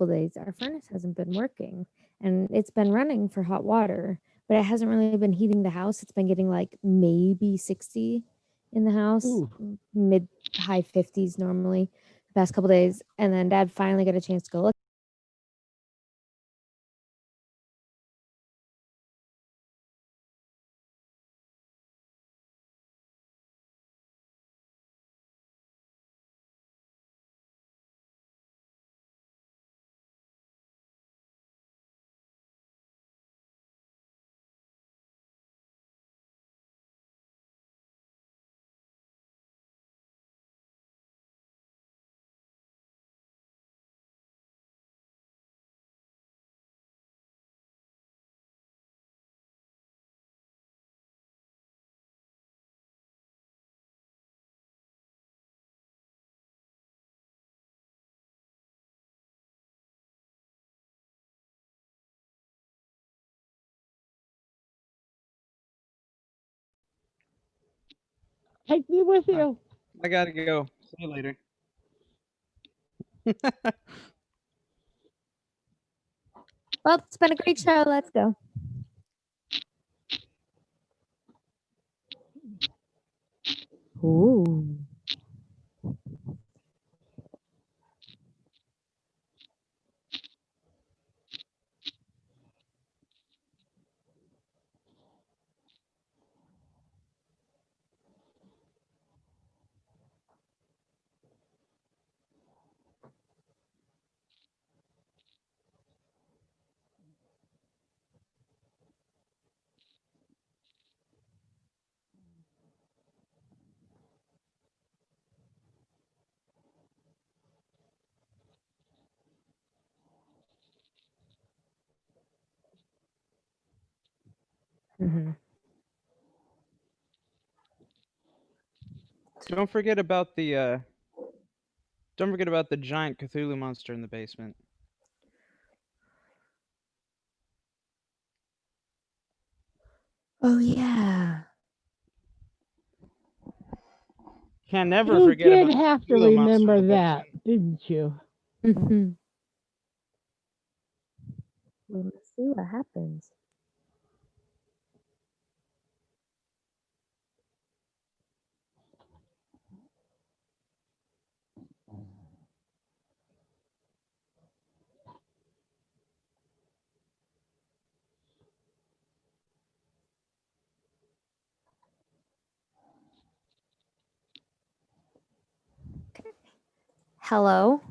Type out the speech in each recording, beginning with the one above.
couple days, our furnace hasn't been working, and it's been running for hot water, but it hasn't really been heating the house. It's been getting like maybe 60 in the house, mid high 50s normally the past couple days. And then Dad finally got a chance to go look. Take me with you. I gotta go. See you later. Well, it's been a great show. Let's go. Ooh. Mm-hmm. Don't forget about the giant Cthulhu monster in the basement. Oh yeah. Can never You forget did about the have to Cthulhu monster in remember the that, basement. didn't you? Mm-hmm. Well, let's see what happens. Hello,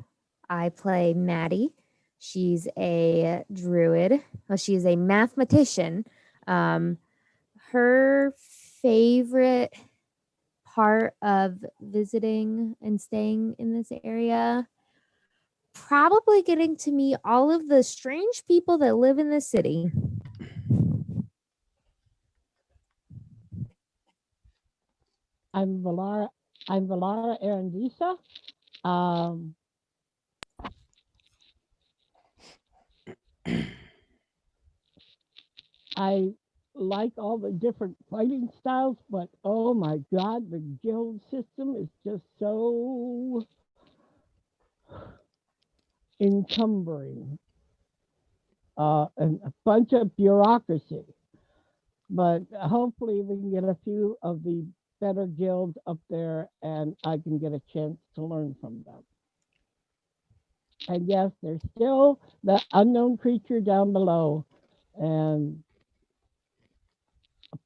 I play Maddie. She's a druid. Well, she's a mathematician. Um, her favorite part of visiting and staying in this area, probably getting to meet all of the strange people that live in the city. I'm Valara. I'm Valara Arandisa. Um, I like all the different fighting styles, but oh my god, the guild system is just so encumbering. And a bunch of bureaucracy. But hopefully we can get a few of the better guilds up there and I can get a chance to learn from them. And yes, there's still the unknown creature down below. And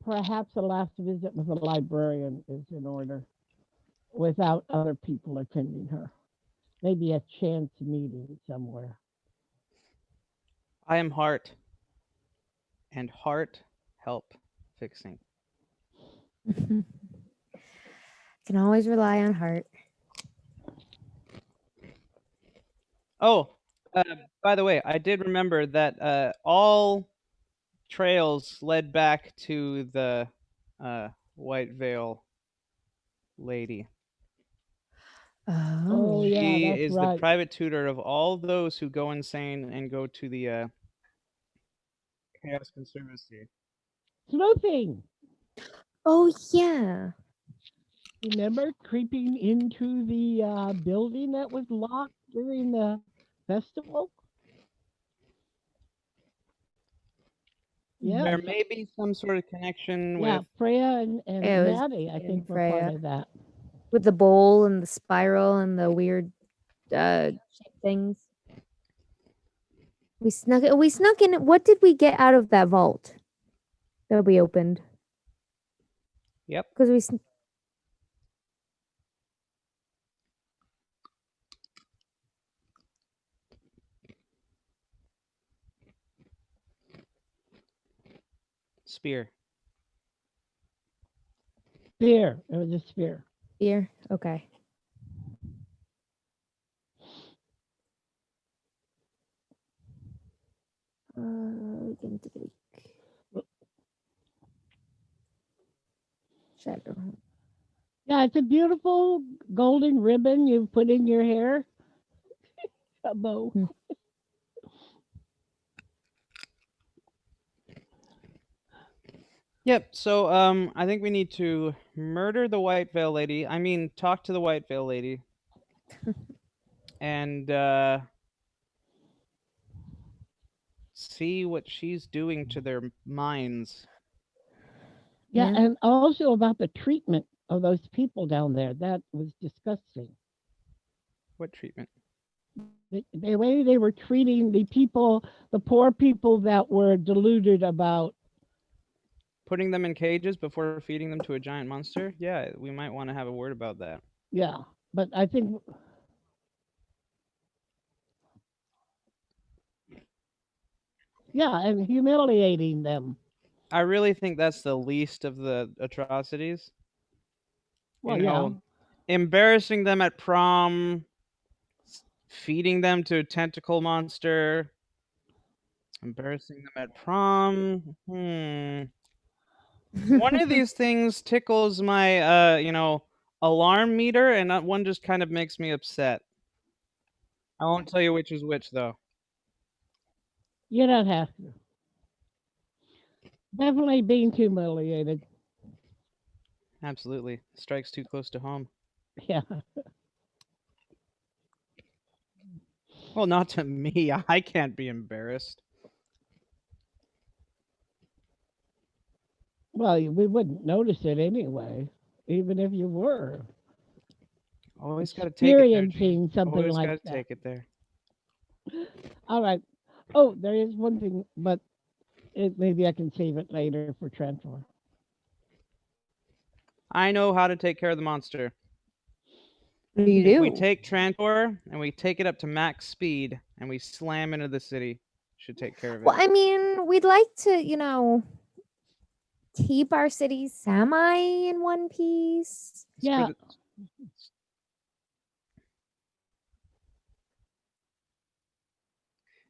perhaps a last visit with a librarian is in order without other people attending her. Maybe a chance meeting somewhere. I am Heart, and Heart help fixing. Can always rely on Heart. Oh, by the way, I did remember that all trails led back to the White Veil lady. Oh, Oh. yeah, She that's is the right. private tutor of all those who go insane and go to the Chaos Conservancy. Sleuthing. Oh yeah. Remember creeping into the building that was locked during the festival? Yeah. There may be some sort of connection Yeah, with Freya and It was Maddie, I and think, were part Freya of that. with the bowl and the spiral and the weird shaped things. We snuck it. We snuck in. What did we get out of that vault that we opened? Yep. Because we Spear. Spear. It was a spear. here. Okay. We can take Shatterhorn. Yeah, it's a beautiful golden ribbon you put in your hair. A bow. Yep. So I think we need to murder the White Veil Lady. I mean, talk to the White Veil Lady. And see what she's doing to their minds. Yeah, Yeah. and also about the treatment of those people down there. That was disgusting. What treatment? The way they were treating the people, the poor people that were deluded about. Putting them in cages before feeding them to a giant monster? Yeah, we might want to have a word about that. Yeah, but I think, yeah, and humiliating them. I really think that's the least of the atrocities. Well, yeah, Embarrassing them at prom, feeding them to a tentacle monster, embarrassing them at prom. One of these things tickles my, alarm meter, and that one just kind of makes me upset. I won't tell you which is which, though. you don't have to. Definitely being humiliated. Absolutely. Strikes too close to home. Yeah. Well, not to me. I can't be embarrassed. Well, we wouldn't notice it anyway, even if you were Always got to take it there, Gene. experiencing something Always like got to that. take it there. All right. Oh, there is one thing, but maybe I can save it later for transfer. I know how to take care of the monster. What do you If we do? take Trantor and we take it up to max speed and we slam into the city, should take care of it. Well, I mean, we'd like to, keep our city semi in one piece. It's for Yeah. the-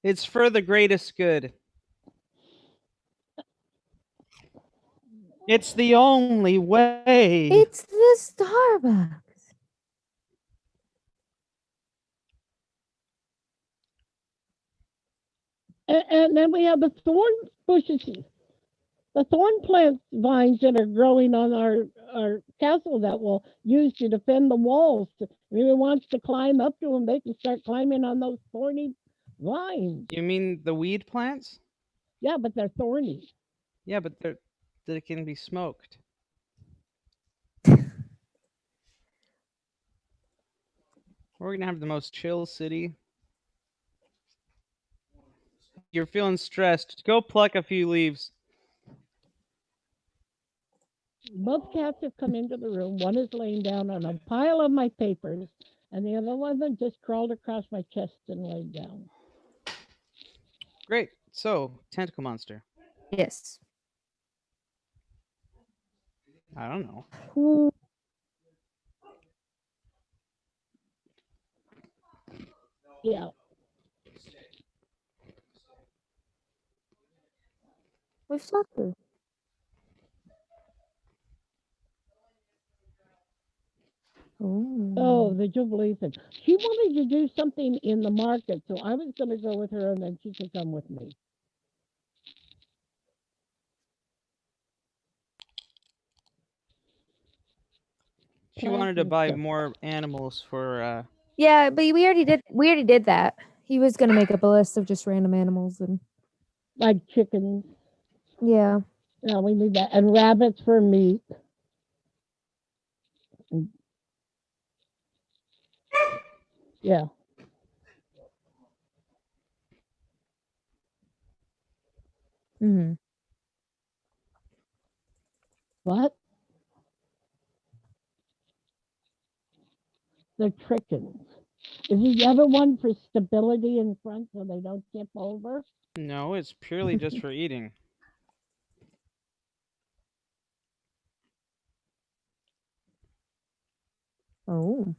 It's for the greatest good. It's the only way. It's the Starbucks. And then we have the thorn bushes, the thorn plant vines that are growing on our castle that will use to defend the walls. If anyone wants to climb up to them, they can start climbing on those thorny vines. You mean the weed plants? Yeah, but they're thorny. Yeah, but they can be smoked. We're gonna have the most chill city. You're feeling stressed. Go pluck a few leaves. Both cats have come into the room. One is laying down on a pile of my papers, and the other one just crawled across my chest and laid down. Great. So, tentacle monster. Yes. I don't know. Ooh, Yeah. we've talked to. Oh, Oh. the Jubilee thing. She wanted to do something in the market, so I was going to go with her, and then she could come with me. She wanted to Plants and buy stuff. more animals for Yeah, but we already did. We already did that. He was gonna make up a list of just random animals and Like chickens. Yeah. Yeah, we need that. And rabbits for meat. Mm, yeah. Hmm. What? They're chickens. Is the other one for stability in front so they don't tip over? No, it's purely just for eating. Oh.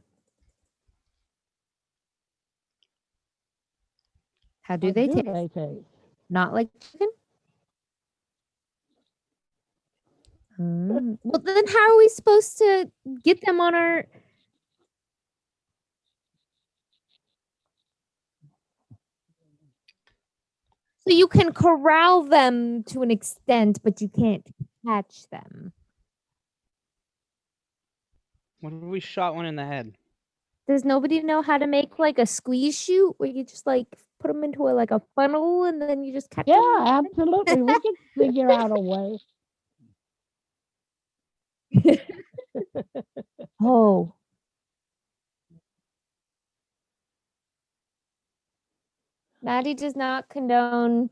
How How do they do taste? they taste? Not like chicken? Well, then how are we supposed to get them on our? So you can corral them to an extent, but you can't catch them. What if we shot one in the head? Does nobody know how to make like a squeeze chute where you just like put them into like a funnel and then you just catch Yeah, them? absolutely. We can figure out a way. Oh, Maddie does not condone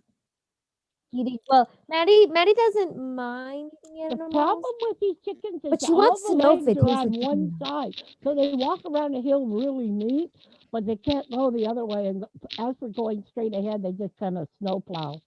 eating. Well, Maddie doesn't mind eating The animals, problem with these chickens is but that she all wants the to know if legs it are tastes like on one chicken. side. So they walk around the hill really neat, but they can't go the other way. And as we're going straight ahead, they just kind of snowplow.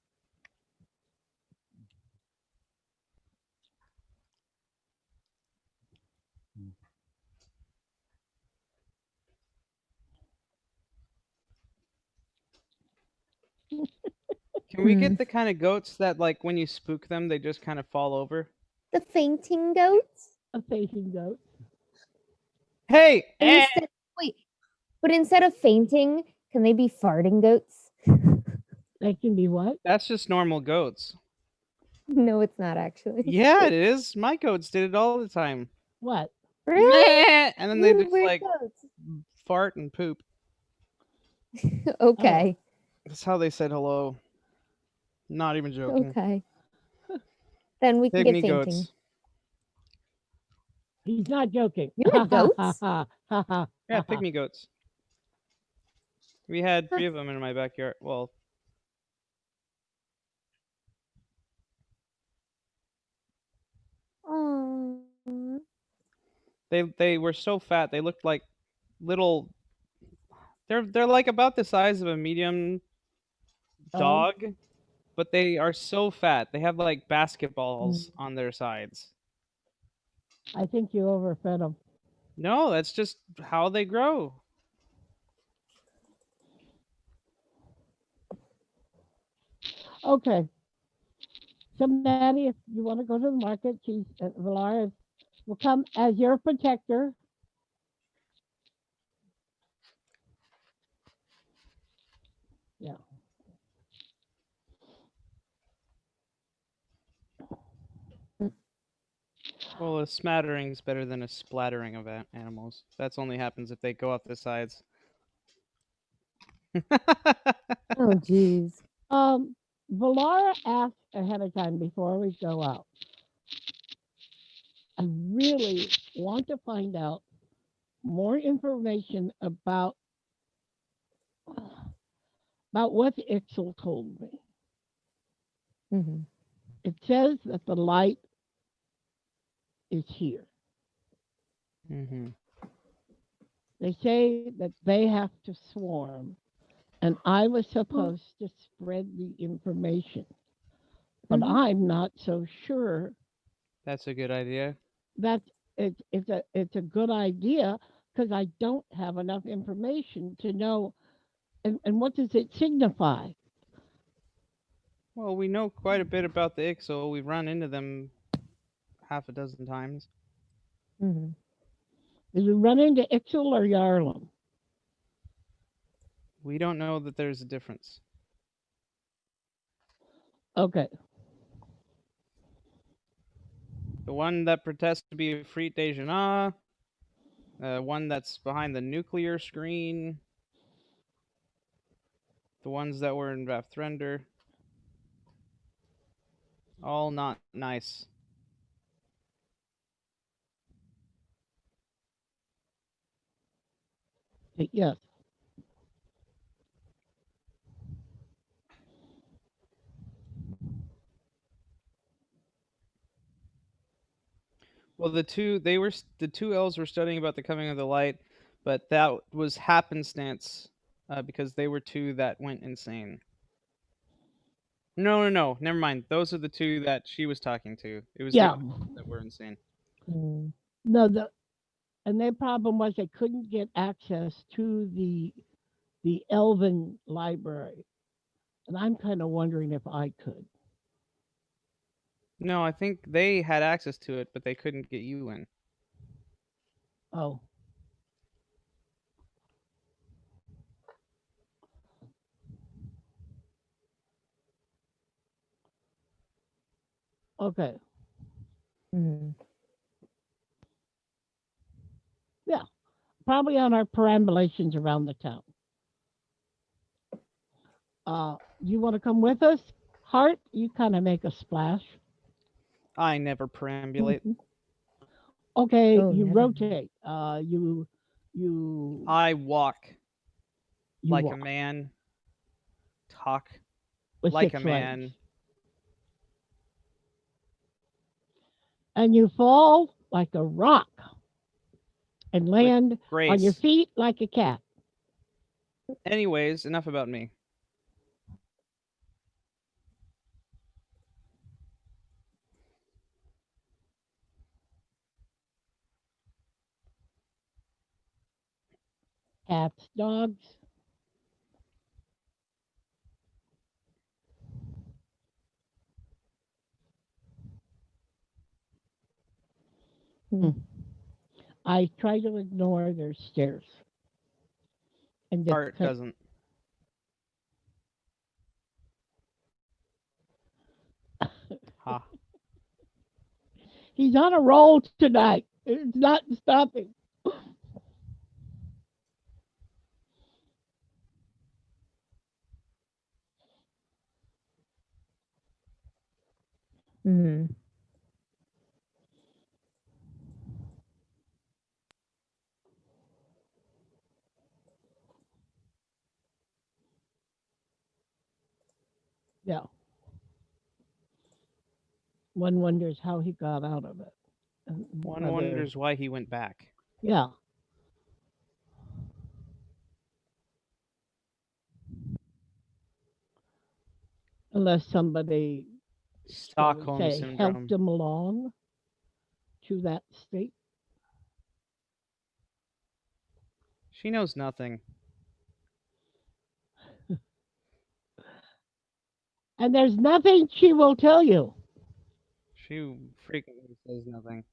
Can we Hmm. get the kind of goats that, like, when you spook them, they just kind of fall over? The fainting goats. A facing goat. Hey! Instead, wait, but instead of fainting, can they be farting goats? They can be what? That's just normal goats. No, it's not actually. Yeah, it is. My goats did it all the time. What? Really? And then they Weird, just weird like goats. fart and poop. Oh, Okay. That's how they said hello. Not even joking. Okay. Then we can get Pygmy fainting. goats. he's not joking. You had goats? Yeah, pygmy goats. We had Huh. 3 of them in my backyard. Well, Oh. they were so fat. They looked like little. They're like about the size of a medium Dog. dog, but they are so fat. They have like basketballs Mm. on their sides. I think you overfed him. No, that's just how they grow. Okay. So, Maddie, if you want to go to the market, she's Valara will come as your protector. Yeah. Well, a smattering's better than a splattering of animals. That's only happens if they go off the sides. Oh, geez. Valara asked ahead of time before we go out. I really want to find out more information about what the Ixel told me. Hmm. It says that the light is here. hmm They say that they have to swarm, and I was supposed to spread the information, but Hmm. I'm not so sure That's a good idea. that it's a good idea because I don't have enough information to know. And what does it signify? Well, we know quite a bit about the Ixo. We've run into them half a dozen times. Hmm. Did we run into Ixel or Yarlum? We don't know that there's a difference. Okay. The one that pretends to be a Frite de Jana, one that's behind the nuclear screen, the ones that were in Vafthrender. All not nice. Yes. Well, the two elves were studying about the coming of the light, but that was happenstance, because they were two that went insane. No, no, no. Never mind. Those are the two that she was talking to. It was the Yeah. other ones that were insane. Mm. No, and their problem was they couldn't get access to the Elven library, and I'm kind of wondering if I could. No, I think they had access to it, but they couldn't get you in. Oh, okay. Mm. Yeah, probably on our perambulations around the town. You want to come with us, Hart? You kind of make a splash. I never perambulate. Mhm. Okay, Oh, you never mind. rotate. You I walk you like a walk man, talk with like a 6 legs, man, and you fall like a rock and with land on your grace. feet like a cat. Anyways, enough about me. Cats, dogs. Mm. Hmm. I try to ignore their stares and just Art doesn't. Ha. he's on a roll tonight. It's not stopping. Mm. Yeah. One wonders how he got out of it. One Whether, wonders why he went back. yeah, unless somebody, shall we Stockholm say, helped syndrome. him along to that state. She knows nothing. And there's nothing she will tell you. She frequently says nothing.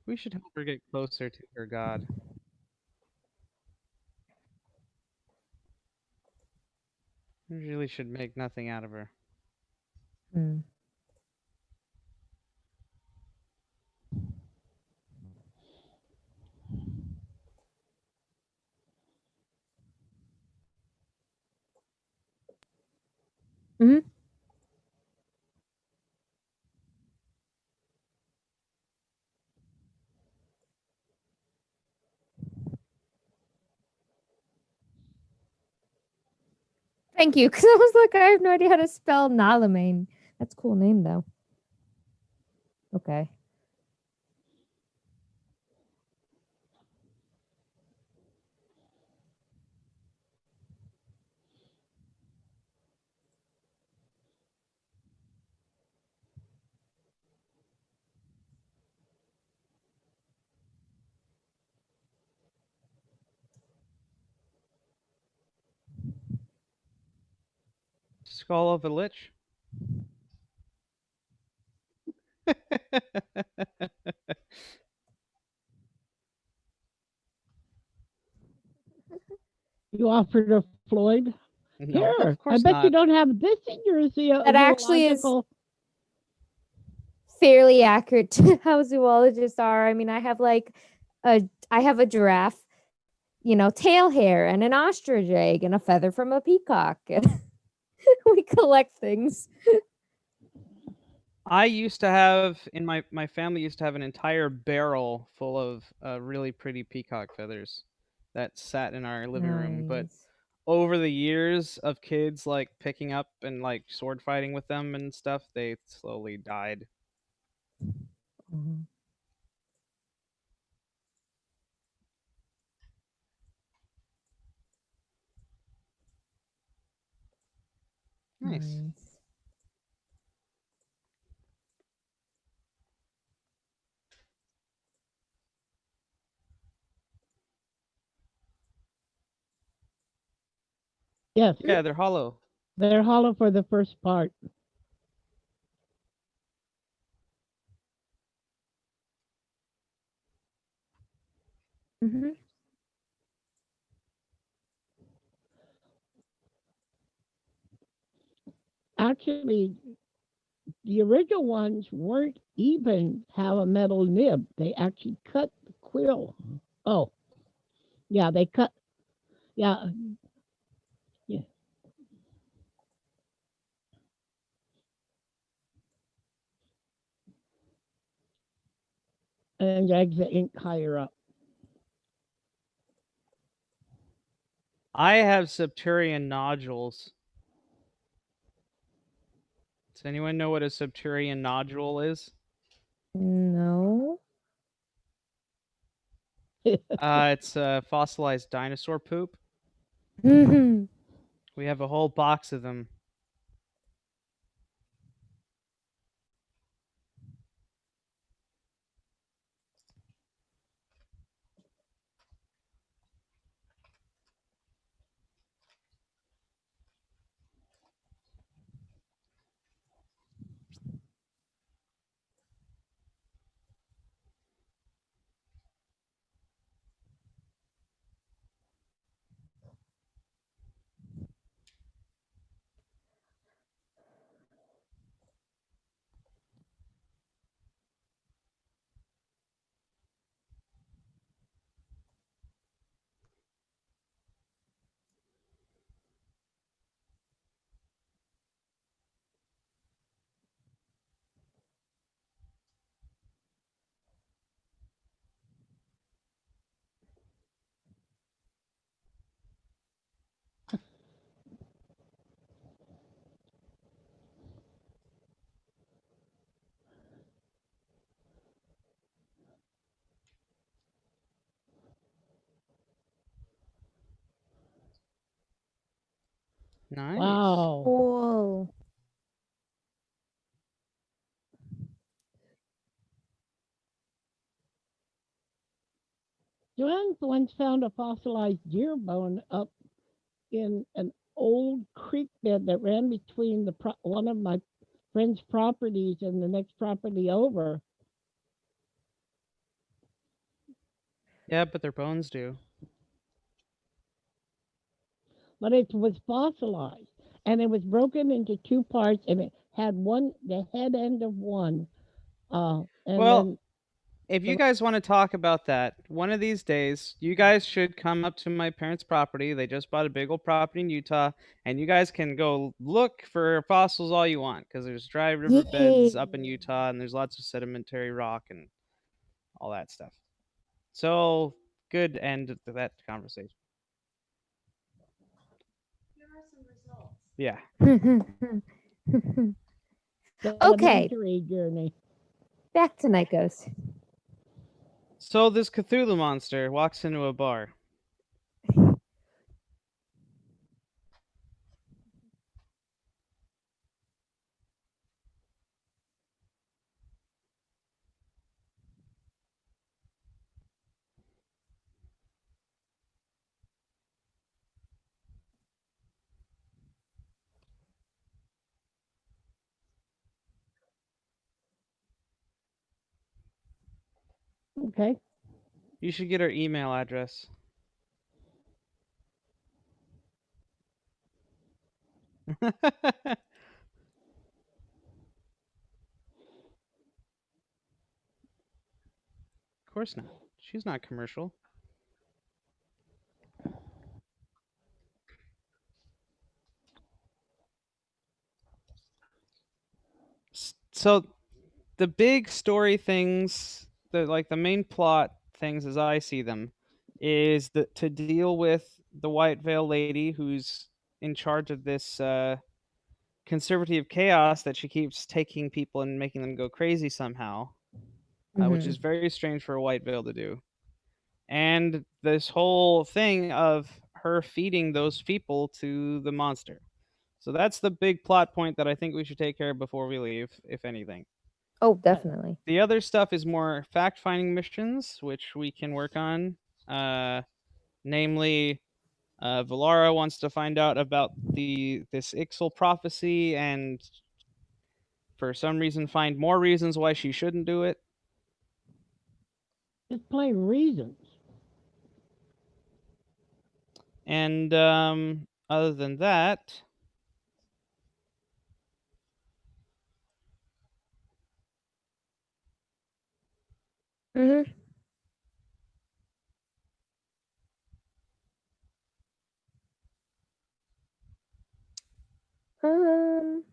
We should help her get closer to her god. We really should make nothing out of her. Mm. Mhm. Thank you. Because I was like, I have no idea how to spell Nalamain. That's a cool name, though. Okay. Skull of a lich? You offered her Floyd. No, Here, of I course bet you not. don't have this in your That actually is zoological. fairly accurate to how zoologists are. I mean, I have like I have a giraffe, tail hair and an ostrich egg and a feather from a peacock. And we collect things. I used to have in my family used to have an entire barrel full of really pretty peacock feathers that sat in our living room. But Nice. over the years of kids like picking up and like sword fighting with them and stuff, they slowly died. Mhm. Nice. Nice. Yes, Yeah, they're hollow. they're hollow for the first part. Hmm. Actually, the original ones weren't even have a metal nib. They actually cut the quill. Oh, yeah, they cut. Yeah, yeah, and drags the ink higher up. I have Septurian nodules. Does anyone know what a Septurian nodule is? No. It's fossilized dinosaur poop. Mhm. We have a whole box of them. Nice. Wow. Whoa. Joanne once found a fossilized deer bone up in an old creek bed that ran between one of my friend's properties and the next property over. Yeah, but their bones do. But it was fossilized and it was broken into two parts and it had the head end of one and Well, then if you the, guys want to talk about that, one of these days, you guys should come up to my parents' property. They just bought a big old property in Utah, and you guys can go look for fossils all you want because there's dry riverbeds up in Yay. Utah, and there's lots of sedimentary rock and all that stuff. So, good end to that conversation. Yeah. Okay, sedimentary journey. back to Night Ghost. So this Cthulhu monster walks into a bar. Okay. You should get her email address. Of course not. She's not commercial. So the big story things, the main plot things as I see them, is that to deal with the White Veil Lady who's in charge of this conservative chaos that she keeps taking people and making them go crazy somehow, which is very strange for a White Veil to do. And this whole thing of her feeding those people to the monster. So that's the big plot point that I think we should take care of before we leave, if anything. Oh, definitely. The other stuff is more fact finding missions, which we can work on. Namely, Valara wants to find out about this Ixal prophecy and for some reason find more reasons why she shouldn't do it. Just plain reasons. And other than that, Mm-hmm. Um,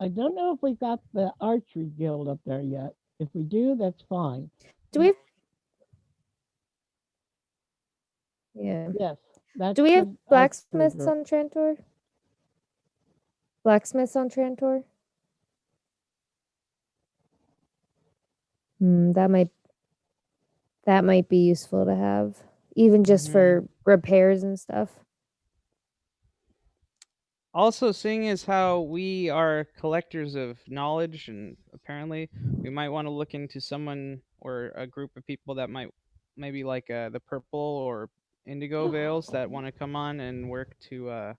I don't know if we got the archery guild up there yet. If we do, that's fine. do we have, yeah. Yes, that's Do we have the archery blacksmiths group. on Trantor? Blacksmiths on Trantor? That might be useful to have, even just for repairs and stuff. also seeing as how we are collectors of knowledge, and apparently we might want to look into someone or a group of people that might maybe like the purple or indigo veils that want to come on and work to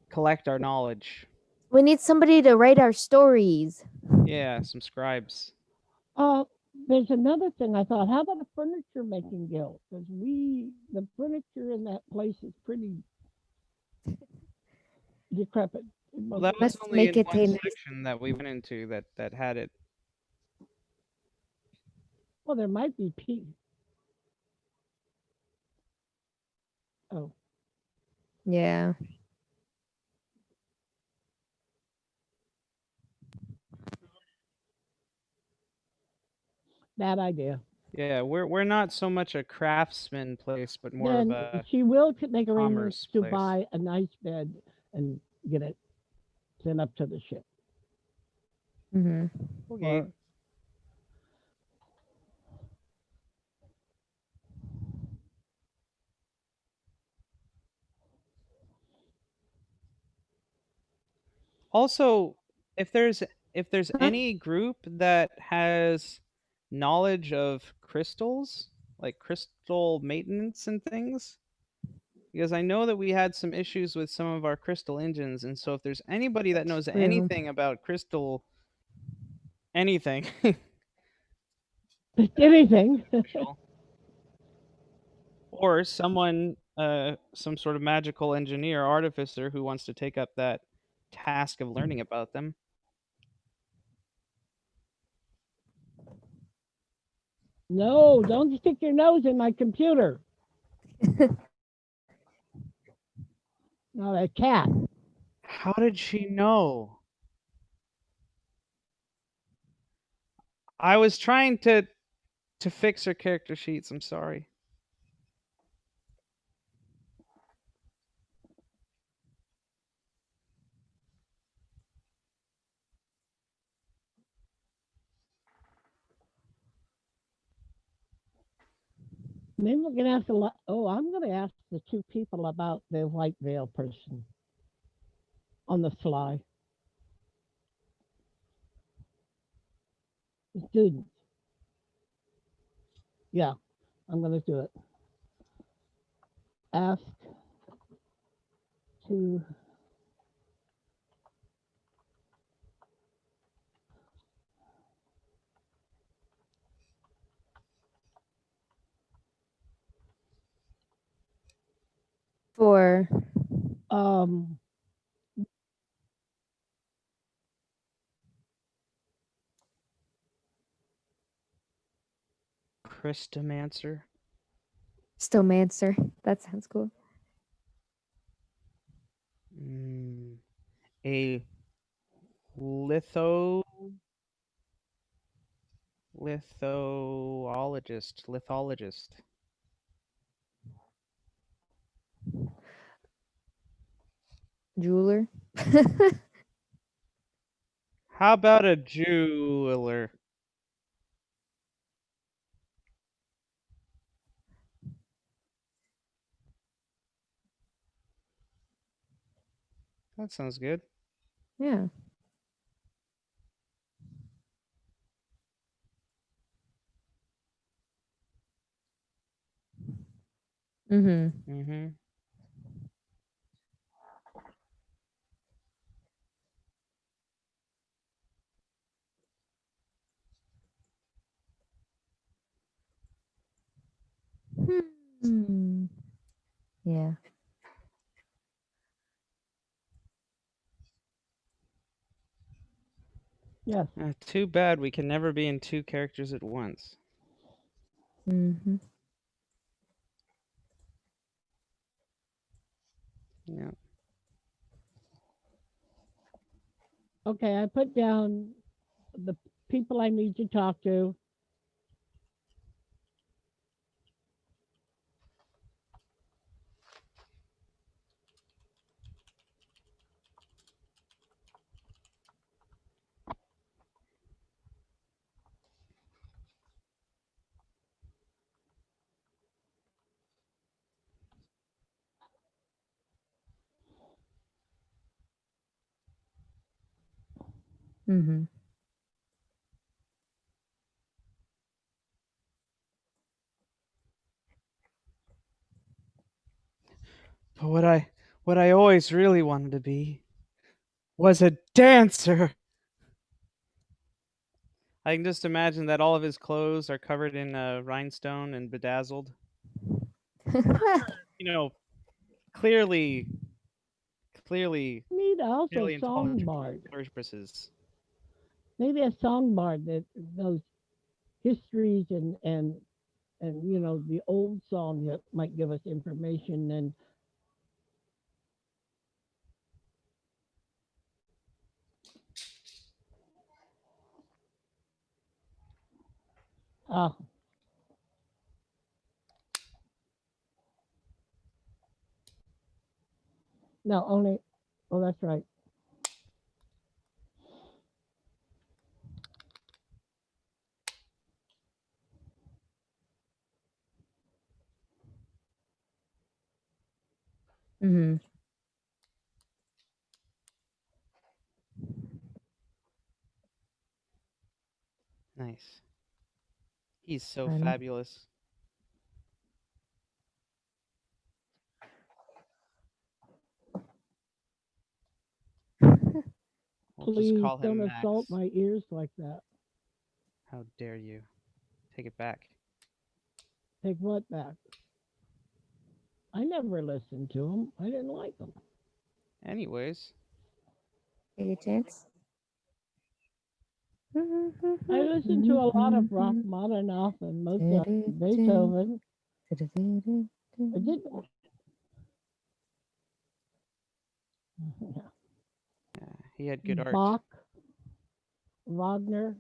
collect our knowledge. We need somebody to write our stories. Yeah, some scribes. There's another thing I thought. How about a furniture making guild? Because the furniture in that place is pretty decrepit. Well, that was Must only make in it one a nice. section that we went into that had it. Well, there might be Oh, Yeah. bad idea. Yeah, we're not so much a craftsman place, but more of Then a she will make arrangements commerce to place. buy a nice bed and get it sent up to the ship. Mm-hmm. Okay. Or Also, if there's Huh? any group that has knowledge of crystals, like crystal maintenance and things, because I know that we had some issues with some of our crystal engines, and so if there's anybody that knows True. anything about crystal anything, anything. or someone some sort of magical engineer artificer who wants to take up that task of learning about them. No, don't stick your nose in my computer. No, that cat. How did she know? I was trying to fix her character sheets. I'm sorry. Maybe we're gonna have to. Oh, I'm gonna ask the two people about the white veil person on the fly. The students. Yeah, I'm gonna do it. Ask to For um Christomancer. Stomancer. That sounds cool. A lithologist. Jeweler. How about a jeweler? That sounds good. Yeah. Mm-hmm. Mm-hmm. Hmm. Yeah. Yes. Too bad we can never be in two characters at once. Mm-hmm. Yeah. Okay, I put down the people I need to talk to. Mm-hmm. But what I always really wanted to be was a dancer. I can just imagine that all of his clothes are covered in rhinestone and bedazzled. You know, clearly Need also paleontology songbard. purposes. Maybe a songbard that knows histories and the old songs that might give us information. And uh, no, only. Oh, that's right. Mm-hmm. Nice. He's so Fun. fabulous. We'll just Please call don't him assault Max. my ears like that. How dare you? Take it back. Take what back? I never listened to them. I didn't like them. Anyways, Take a chance. I listened to a lot of Rachmaninoff and Mozart, Beethoven. I did. he had good art. Bach, Wagner.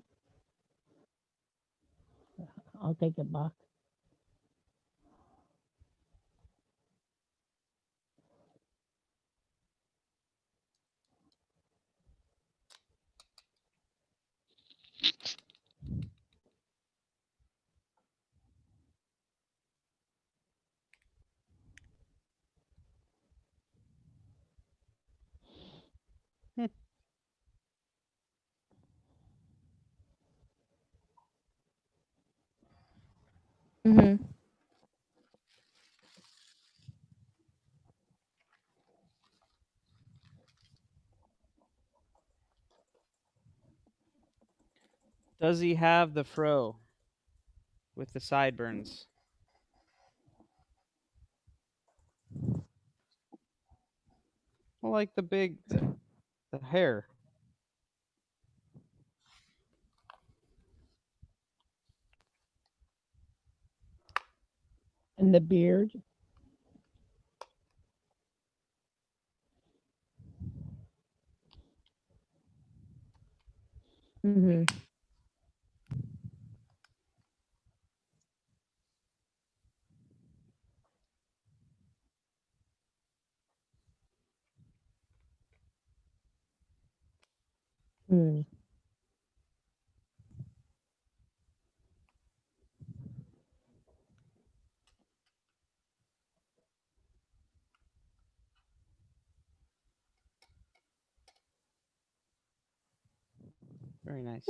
I'll take it, Bach. Mm-hmm. Does he have the fro with the sideburns? Well, like the hair. And the beard. Mm-hmm. Mm. Very nice.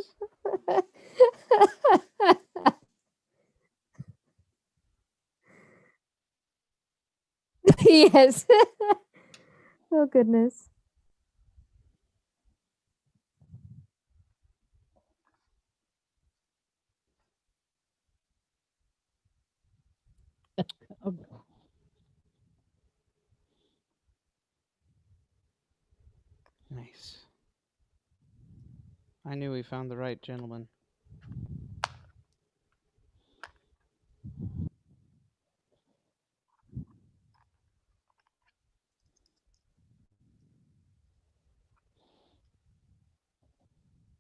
Yes. Oh goodness. Okay. Nice. I knew we found the right gentleman.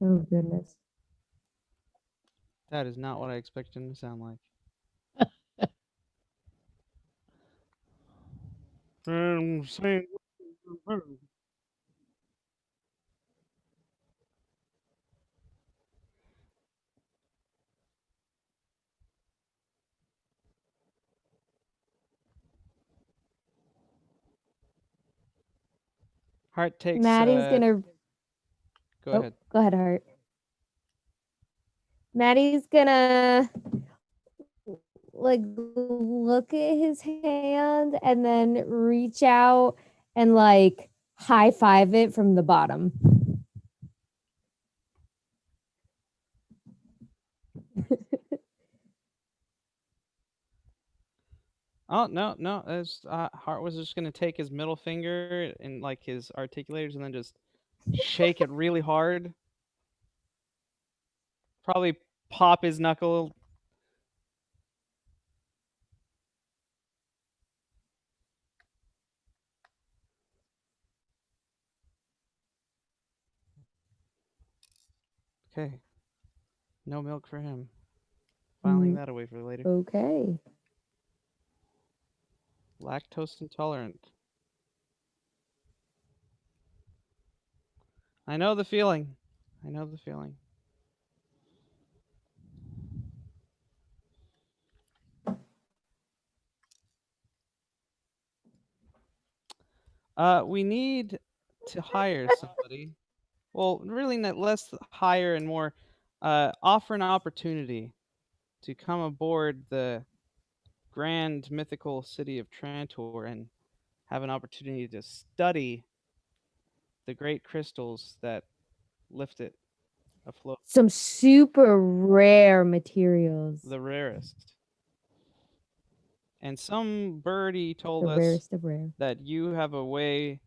Oh goodness. That is not what I expected him to sound like. Saying Hart takes. Maddie's gonna. Go Oh, ahead. go ahead, Hart. Maddie's gonna like look at his hand and then reach out and like high five it from the bottom. Oh no, no! As Hart was just gonna take his middle finger and like his articulators, and then just shake it really hard. Probably pop his knuckle. Okay, no milk for him. Filing Mm, that away for later. okay. Lactose intolerant. I know the feeling. I know the feeling. We need to hire somebody. Well, really, not less hire and more. Offer an opportunity to come aboard the grand mythical city of Trantor and have an opportunity to study the great crystals that lift it afloat, Some super rare materials. the rarest. And some birdie told The us rarest of rare. that you have a way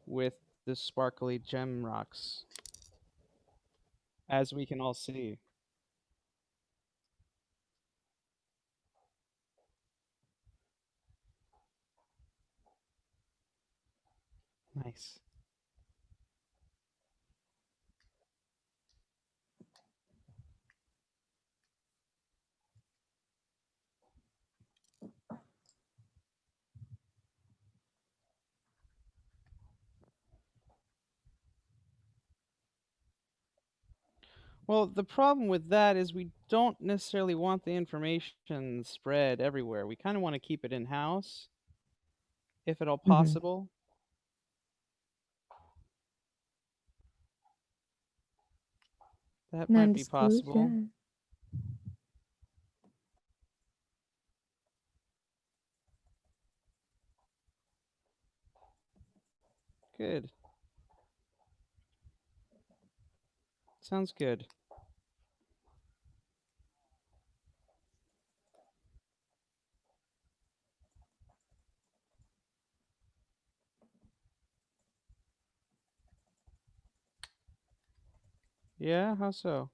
with the sparkly gem rocks, as we can all see. Nice. Well, the problem with that is we don't necessarily want the information spread everywhere. We kind of want to keep it in house, if at all Mm-hmm. possible. That might be possible. Non-disclosure. Good. Sounds good. Yeah, how so?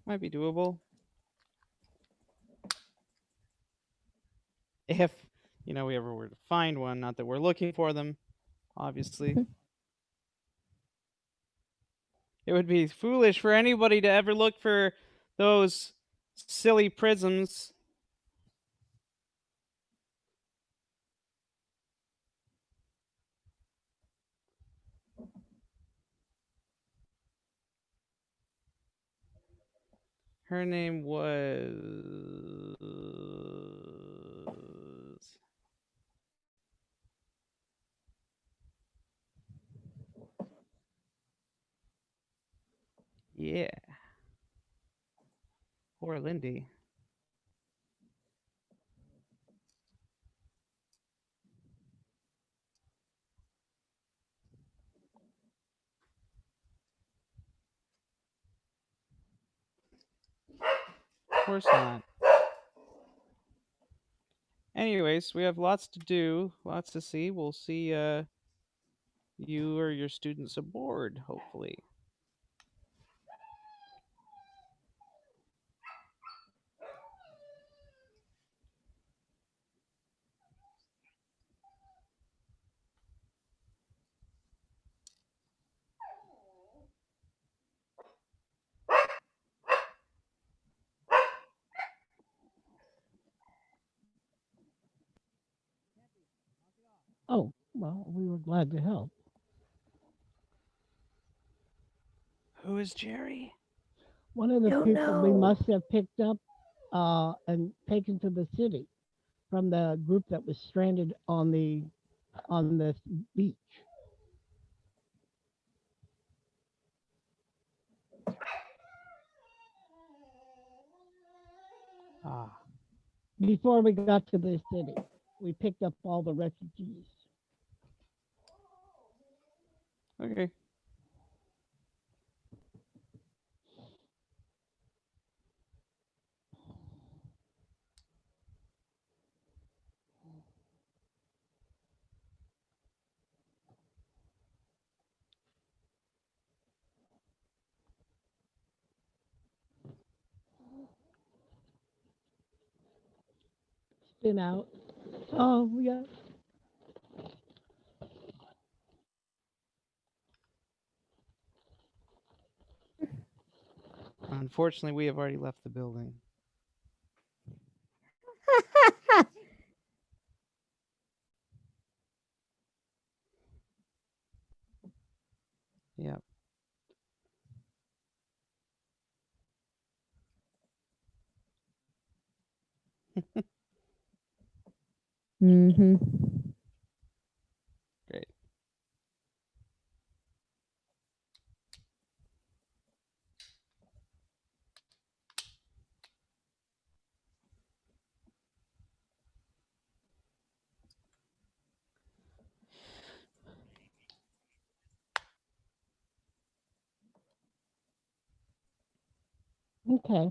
Might be doable. If, we ever were to find one, not that we're looking for them, obviously. It would be foolish for anybody to ever look for those silly prisms. Her name was. Yeah. Poor Lindy. Of course not. Anyways, we have lots to do, lots to see. We'll see you or your students aboard, hopefully. Oh, well, we were glad to help. Who is Jerry? One of the Don't people we know. must have picked up and taken to the city from the group that was stranded on the beach. Ah, Before we got to the city, we picked up all the refugees. okay. Spin out. Oh, yeah. Unfortunately, we have already left the building. Yep. Mm-hmm. Great. Okay.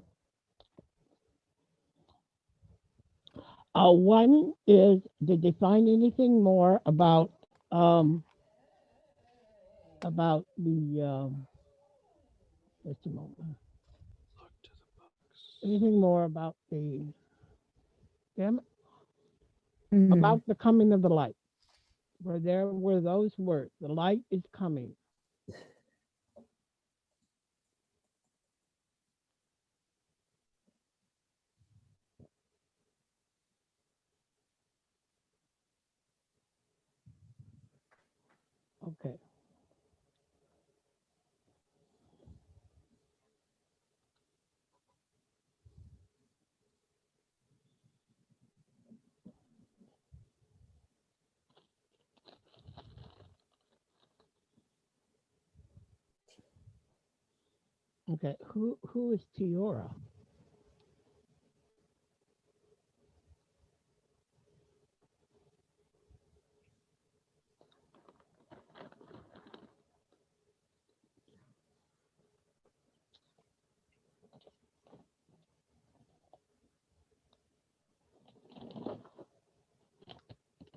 One is, did they find anything more about the just a moment. Look to the books. Anything more about the damn it, Mm-hmm. about the coming of the light? Where there were those words, the light is coming. Okay. Okay. Who is Tiora?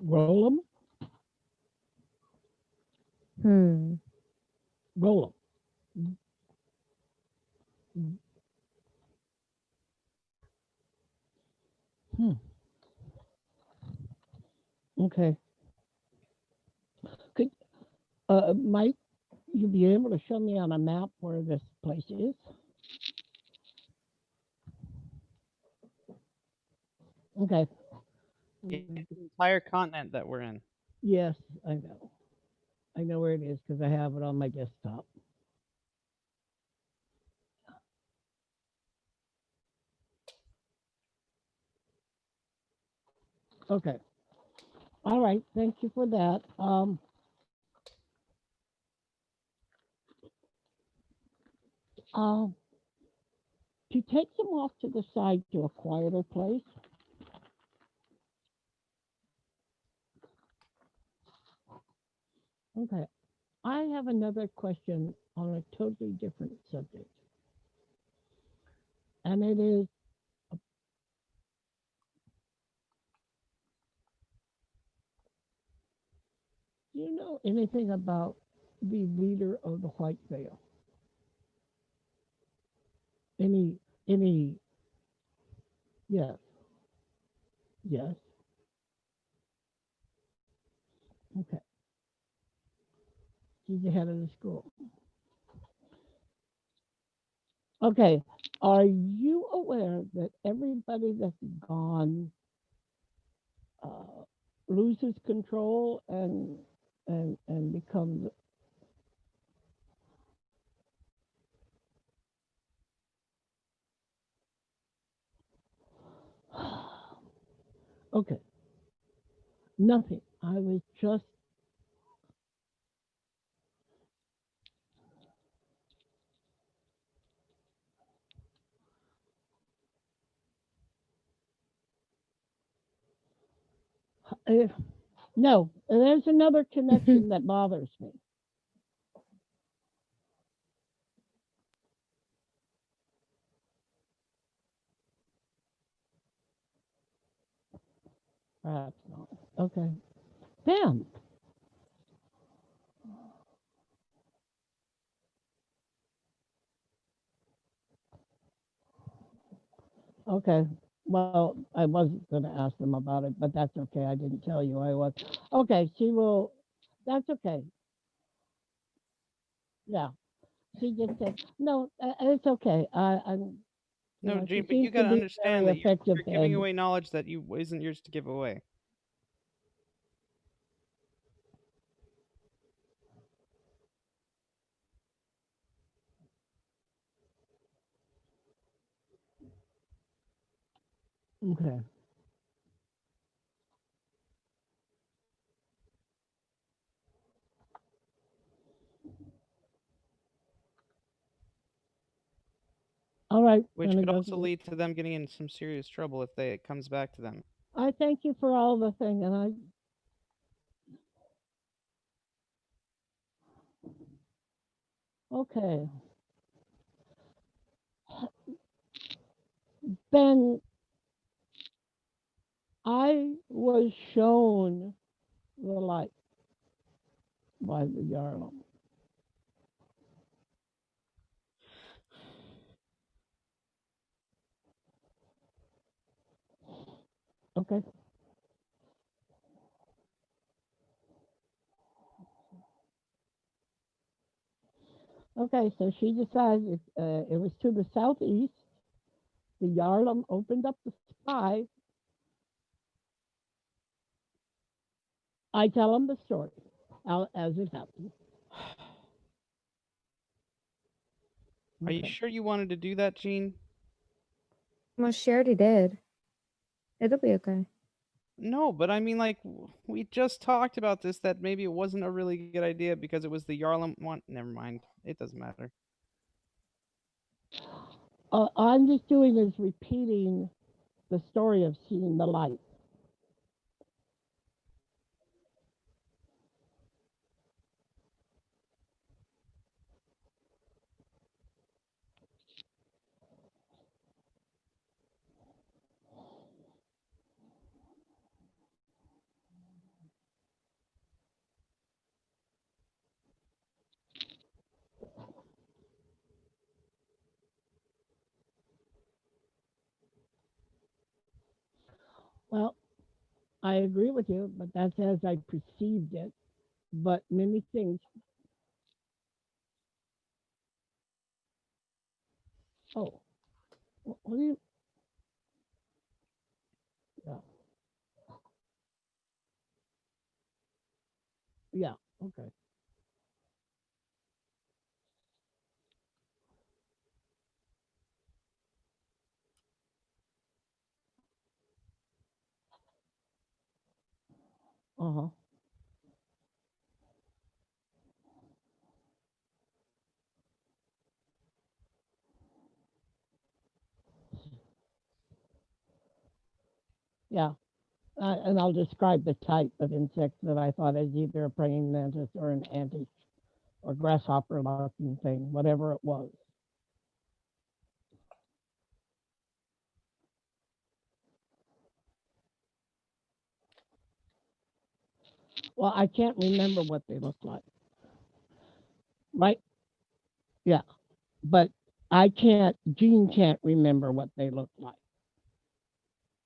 Roll 'em? Hmm. Roll 'em. Okay. Could Mike, you be able to show me on a map where this place is? Okay. Yeah, the entire continent that we're in. Yes, I know. I know where it is because I have it on my desktop. Okay. All right. Thank you for that. Um, to take them off to the side to a quieter place. Okay. I have another question on a totally different subject, and it is, do you know anything about the leader of the White Veil? Any? Yes, yes. Okay. She's the head of the school. Okay. Are you aware that everybody that's gone uh, loses control and becomes okay? Nothing. I was just uh, no. There's another connection that bothers me. Perhaps not. Okay. Damn. Okay. Well, I wasn't going to ask them about it, but that's okay. I didn't tell you I was. Okay. She will. That's okay. Yeah. She just said, no, it's okay. No, She Gene, but you seems to got to be a understand very that effective you're giving head. away knowledge that you isn't yours to give away. Okay. All right. Which Gonna could go. also lead to them getting in some serious trouble if it comes back to them. I thank you for all the thing, and okay. Ben, I was shown the light by the Jarl. Okay. Okay. So she decided it was to the southeast. The Yarlum opened up the sky. I tell them the story as it happened. Are you Okay. sure you wanted to do that, Gene? Well, she already did. It'll be okay. No, but I mean, like, we just talked about this, that maybe it wasn't a really good idea because it was the Yarlum one. Never mind. It doesn't matter. I'm just doing is repeating the story of seeing the light. Well, I agree with you, but that's as I perceived it. But many things. Oh, what do you? Yeah, yeah. Okay. Uh huh. Yeah. And I'll describe the type of insect that I thought is either a praying mantis or an ant or grasshopper looking thing, whatever it was. Well, I can't remember what they look like. Right? Yeah. But Jean can't remember what they look like.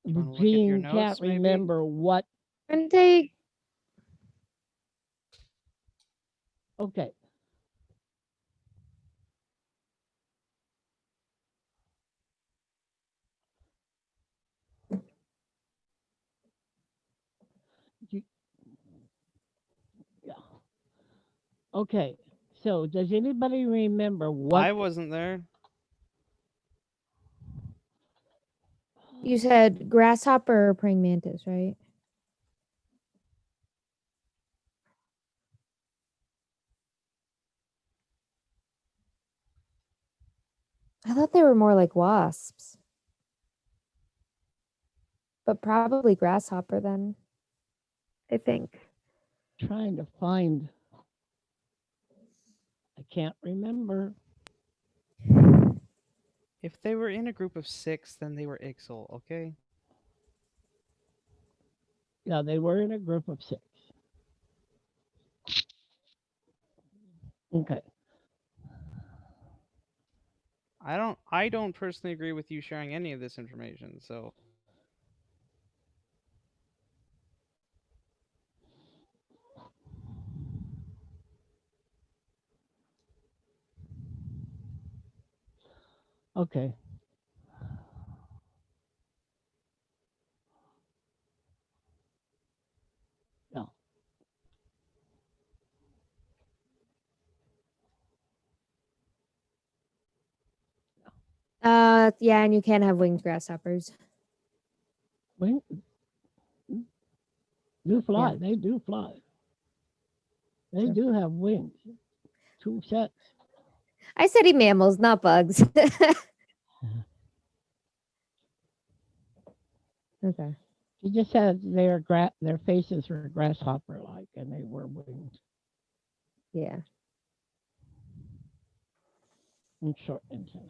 You want to look at your Jean can't notes, maybe? remember what. And they Okay. You, yeah. Okay. So, does anybody remember what? I wasn't there. you said grasshopper or praying mantis, right? I thought they were more like wasps, but probably grasshopper then. I think. Trying to find. I can't remember. If they were in a group of 6, then they were Ixal, okay? Yeah, they were in a group of six. Okay. I don't personally agree with you sharing any of this information, so Okay. Yeah. Yeah, and you can have winged grasshoppers. Wing do Yeah, fly. They do fly. They true. do have wings. Two sets. I study mammals, not bugs. Okay. She just said their faces were grasshopper like and they were winged Yeah. and short antenna.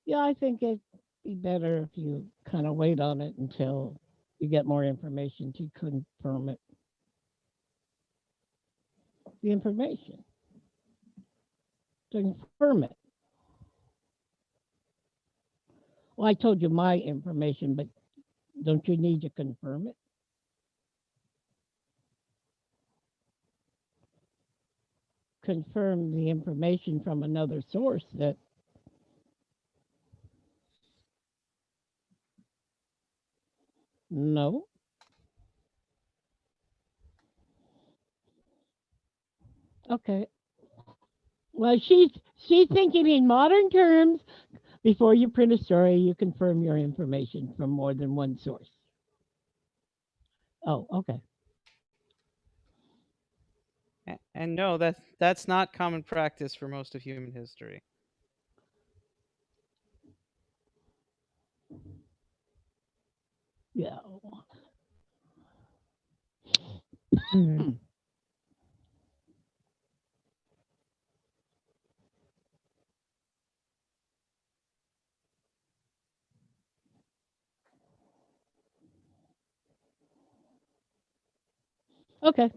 Yeah, I think it'd be better if you kind of wait on it until you get more information to confirm it. The information to confirm it. Well, I told you my information, but don't you need to confirm it? Confirm the information from another source that no. Okay. Well, she's thinking in modern terms. Before you print a story, you confirm your information from more than one source. Oh, okay. and no, that's not common practice for most of human history. Yeah. Mhm. Okay.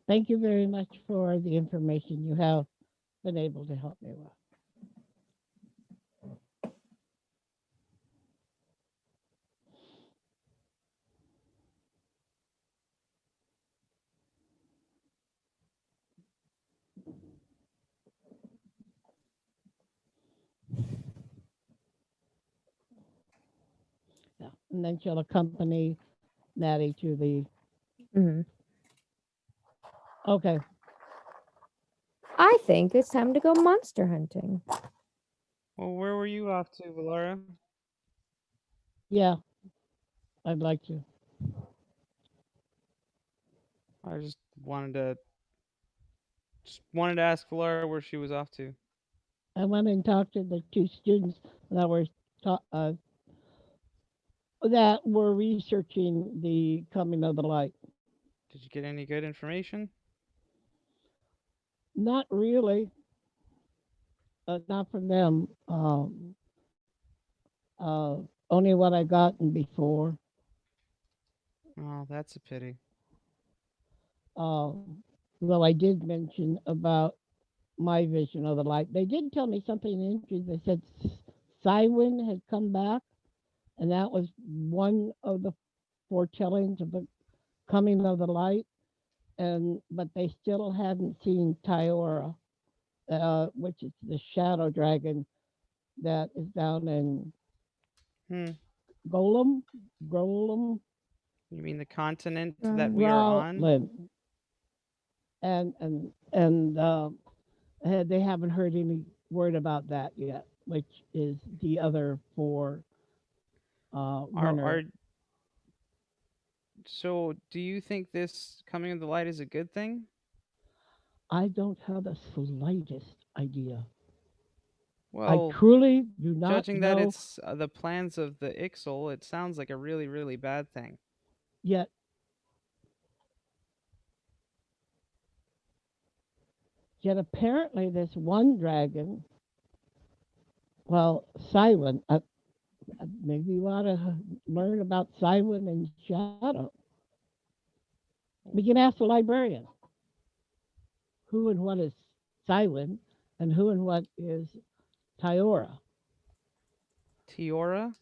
Thank you very much for the information you have been able to help me with. Yeah. And then she'll accompany Maddie to the. Mhm. Okay. I think it's time to go monster hunting. Well, where were you off to, Valara? Yeah, I'd like to. I just wanted to ask Valara where she was off to. I went and talked to the two students that were ta- uh, that were researching the coming of the light. Did you get any good information? Not really, not from them. Uh, Only what I gotten before. Oh, that's a pity. Though I did mention about my vision of the light. They did tell me something interesting. They said Cywin had come back, and that was one of the foretellings of the coming of the light. And but they still hadn't seen Tyora, which is the shadow dragon that is down in Hmm. Golem, Golem, You mean the continent that we are on? Growlin, and they haven't heard any word about that yet, which is the other four Are runner. so do you think this coming of the light is a good thing? I don't have the slightest idea. I Well, truly do not judging that know it's the plans of the Ixal, it sounds like a really, really bad thing. yet. Yet apparently, this one dragon, well, Cylon, maybe you ought to learn about Cylon and Shadow. We can ask the librarian who and what is Cylon and who and what is Tyora, Tiora?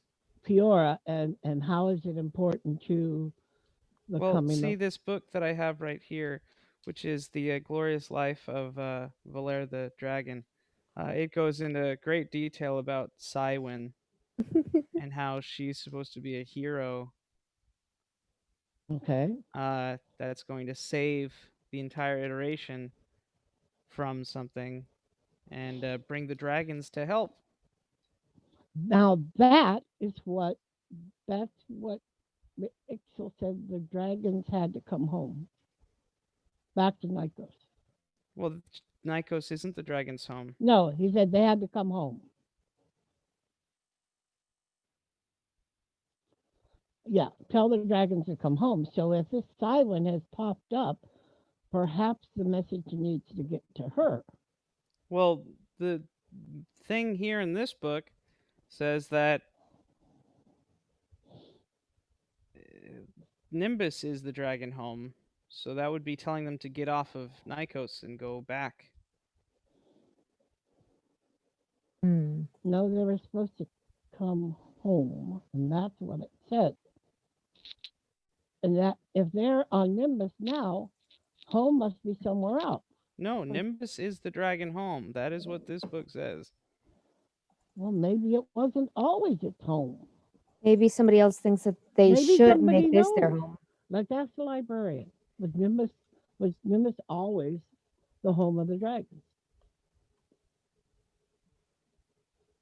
Peora, and how is it important to the Well, coming see of. this book that I have right here, which is the Glorious Life of Valer the Dragon. It goes into great detail about Cywin and how she's supposed to be a hero Okay. that's going to save the entire iteration from something and bring the dragons to help. Now that's what Ixel said the dragons had to come home back to Nikos. Well, Nikos isn't the dragon's home. No, he said they had to come home. Yeah, tell the dragons to come home. So if this Cylon has popped up, perhaps the message needs to get to her. Well, the thing here in this book says that Nimbus is the dragon home, so that would be telling them to get off of Nikos and go back. Hmm. No, they were supposed to come home, and that's what it said. And that if they're on Nimbus now, home must be somewhere else. No, Nimbus is the dragon home. That is what this book says. Well, maybe it wasn't always its home. Maybe somebody else thinks that they Maybe should somebody make this their knows. home. Let's ask the librarian. Was Nimbus always the home of the dragons?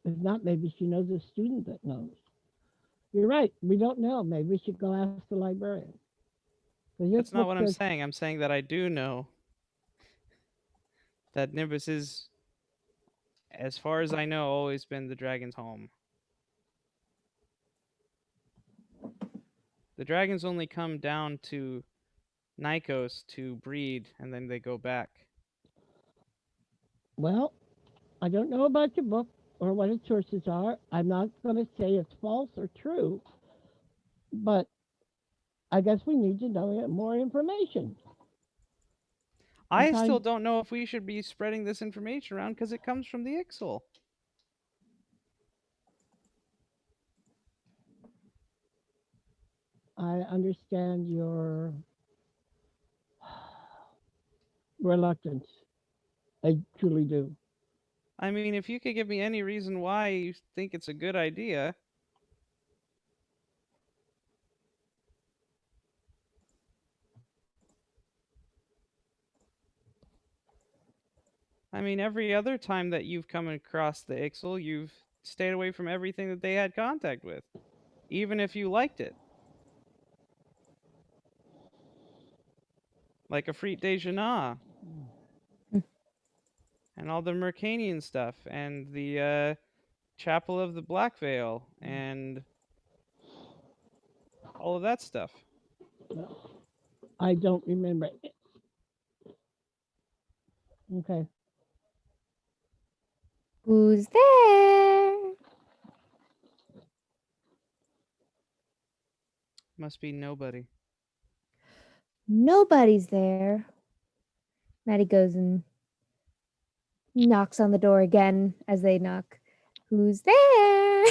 If not, maybe she knows a student that knows. You're right. We don't know. Maybe we should go ask the librarian. Because this That's not book what I'm says, saying. I'm saying that I do know that Nimbus is, as far as I know, always been the dragon's home. The dragons only come down to Nikos to breed and then they go back. well, I don't know about your book or what its sources are. I'm not going to say it's false or true, but I guess we need to know more information. I Sometimes- still don't know if we should be spreading this information around because it comes from the Ixal. I understand your reluctance. I truly do. I mean, if you could give me any reason why you think it's a good idea. I mean, every other time that you've come across the Ixal, you've stayed away from everything that they had contact with, even if you liked it. Like Afrit de Jannah and all the Mercanian stuff and the Chapel of the Black Veil and all of that stuff. I don't remember. Okay. Who's there? Must be nobody. Nobody's there. Maddie goes and knocks on the door again as they knock. Who's there?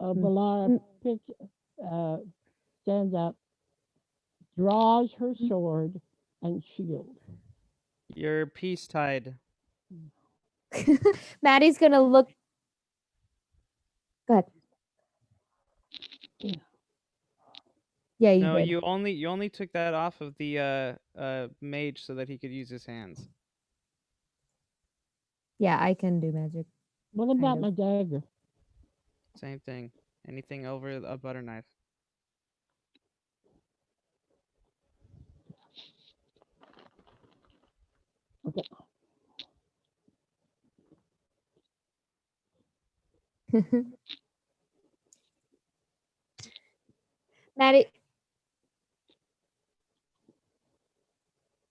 Valara stands up, draws her sword and shield. Your peace tide. Maddie's gonna look. Go ahead. Yeah, you No, did. you only took that off of the mage so that he could use his hands. Yeah, I can do magic. What about of. my dagger? Same thing. Anything over a butter knife. Okay. Maddie.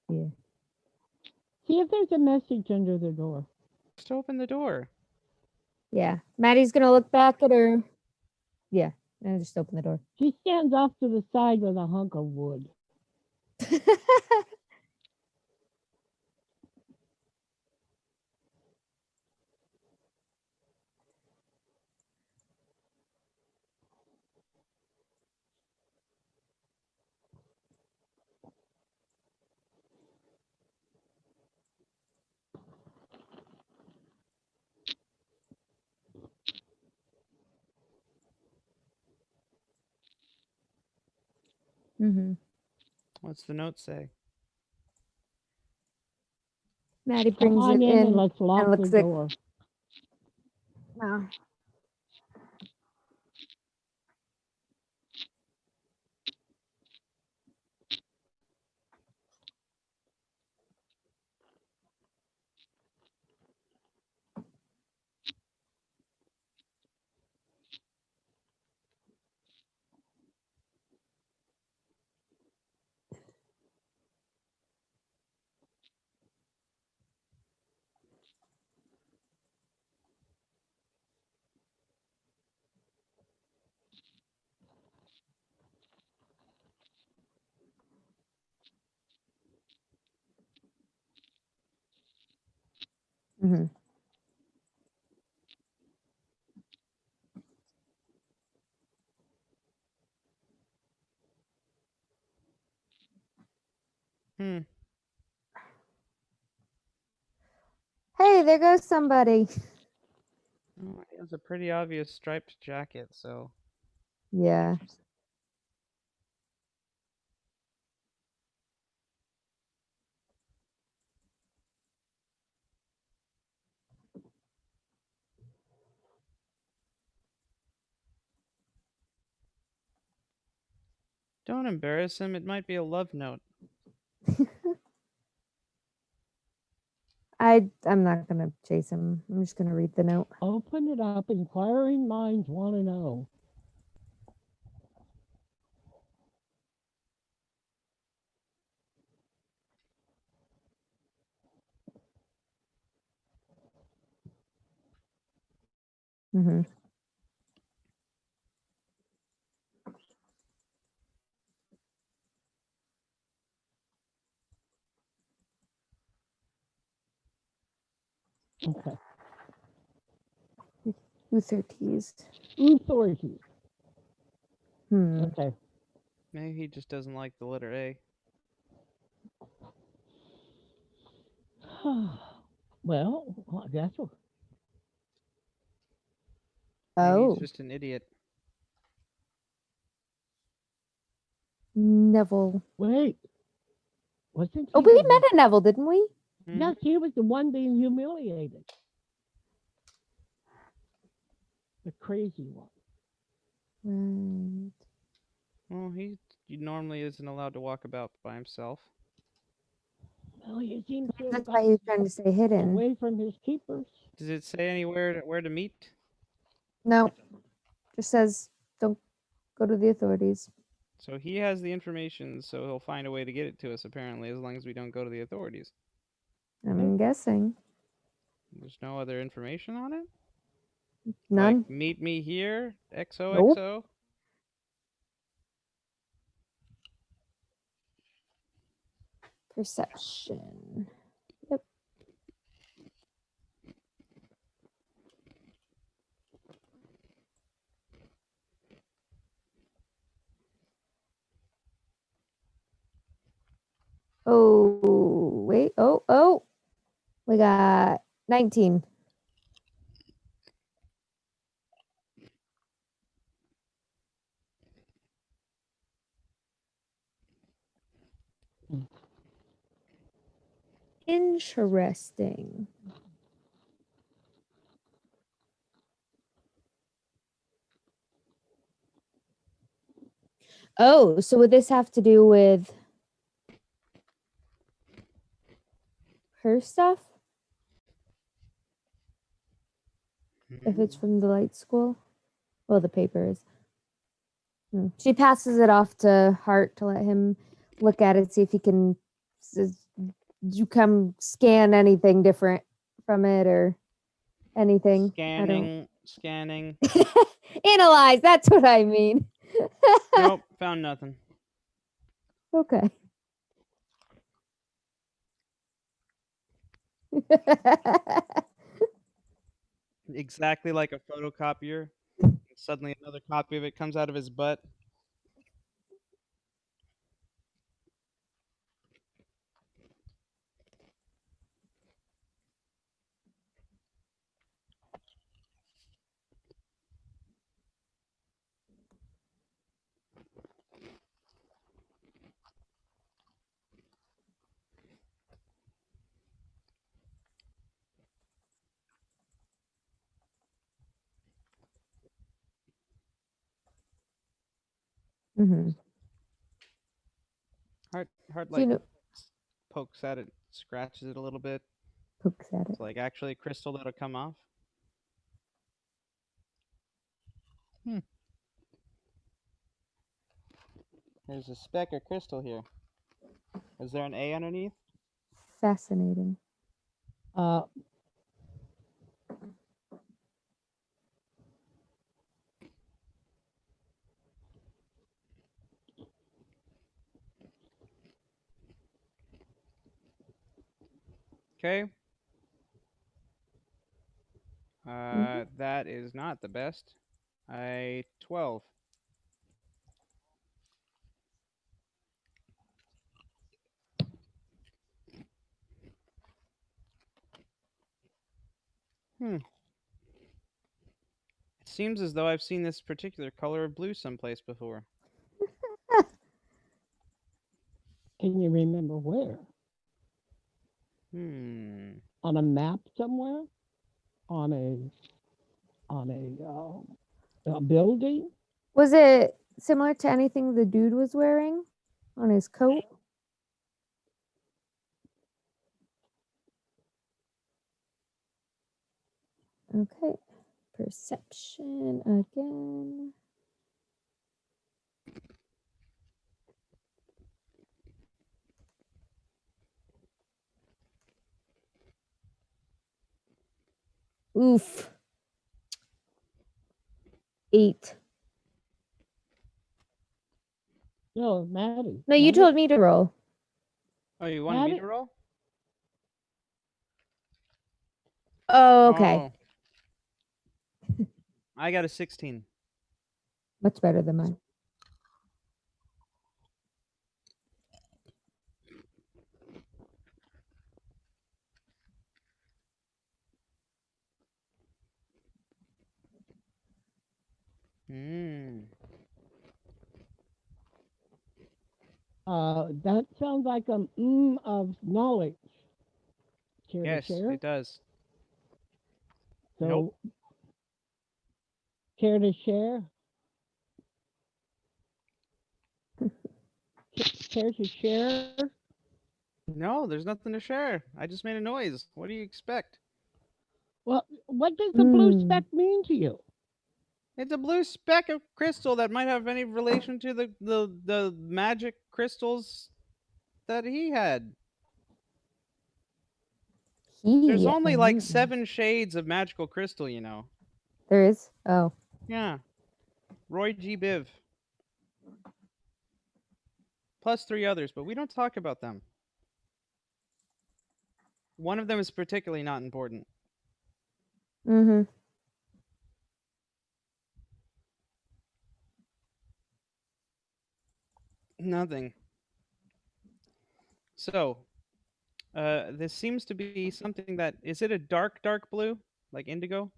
Yeah. See if there's a message under the door. Just open the door. Yeah. Maddie's gonna look back at her. Yeah. And just open the door. She stands off to the side with a hunk of wood. Mm-hmm. What's the note say? Maddie Come brings on it in in and let's lock the looks like. door. Wow. Mm-hmm. Hmm. Hey, there goes somebody. Oh, he has a pretty obvious striped jacket, so Yeah. don't embarrass him. It might be a love note. I'm not gonna chase him. I'm just gonna read the note. Open it up. Inquiring minds want to know. Mm-hmm. Okay. Authorities. Authorities. Hmm. Okay. Maybe he just doesn't like the letter A. Well, I guess. Maybe he's Oh, just an idiot. Neville. Wait. Wasn't Oh, he we the met a Neville, didn't we? Hmm? Yes, he was the one being humiliated. The crazy one. Right. Well, he normally isn't allowed to walk about by himself. Well, he seems to have That's why he was trying to stay hidden. away from his keepers. Does it say anywhere where to meet? No, just says don't go to the authorities. So he has the information, so he'll find a way to get it to us, apparently, as long as we don't go to the authorities. I'm guessing There's no other information on it? none. Like, meet me here, Nope. XOXO? Perception. Yep. Oh, wait. Oh. We got 19. Interesting. Oh, so would this have to do with her stuff? If it's from the light school? Well, the paper is. She passes it off to Hart to let him look at it, see if he can. You come scan anything different from it or anything. Scanning. Analyze. That's what I mean. Nope, found nothing. Okay. Exactly like a photocopier. Suddenly another copy of it comes out of his butt. Mm-hmm. Hart Do you like know? pokes at it, scratches it a little bit. Pokes at it. It's like actually a crystal that'll come off. There's a speck of crystal here. Is there an A underneath? Fascinating. Uh, Okay. Mhm. That is not the best. 12. Hmm. It seems as though I've seen this particular color of blue someplace before. can you remember where? Hmm. On a map somewhere? On a building? Was it similar to anything the dude was wearing on his coat? Okay. Perception again. Oof. 8. No, Maddie. No, you told me to roll. Oh, you wanted me Maddie? to roll? Oh, okay. Oh. I got a 16. Much better than mine. Mm. That sounds like a of knowledge. Care to Yes, share? it does. So, care to share? Care to share? No, there's nothing to share. I just made a noise. What do you expect? Well, what does the blue speck mean to you? It's a blue speck of crystal that might have any relation to the magic crystals that he had. There's only like 7 shades of magical crystal, you know. There is? Oh. Yeah. Roy G. Biv. Plus 3 others, but we don't talk about them. One of them is particularly not important. Mm-hmm. Nothing. So, this seems to be something that is it a dark blue? Like indigo?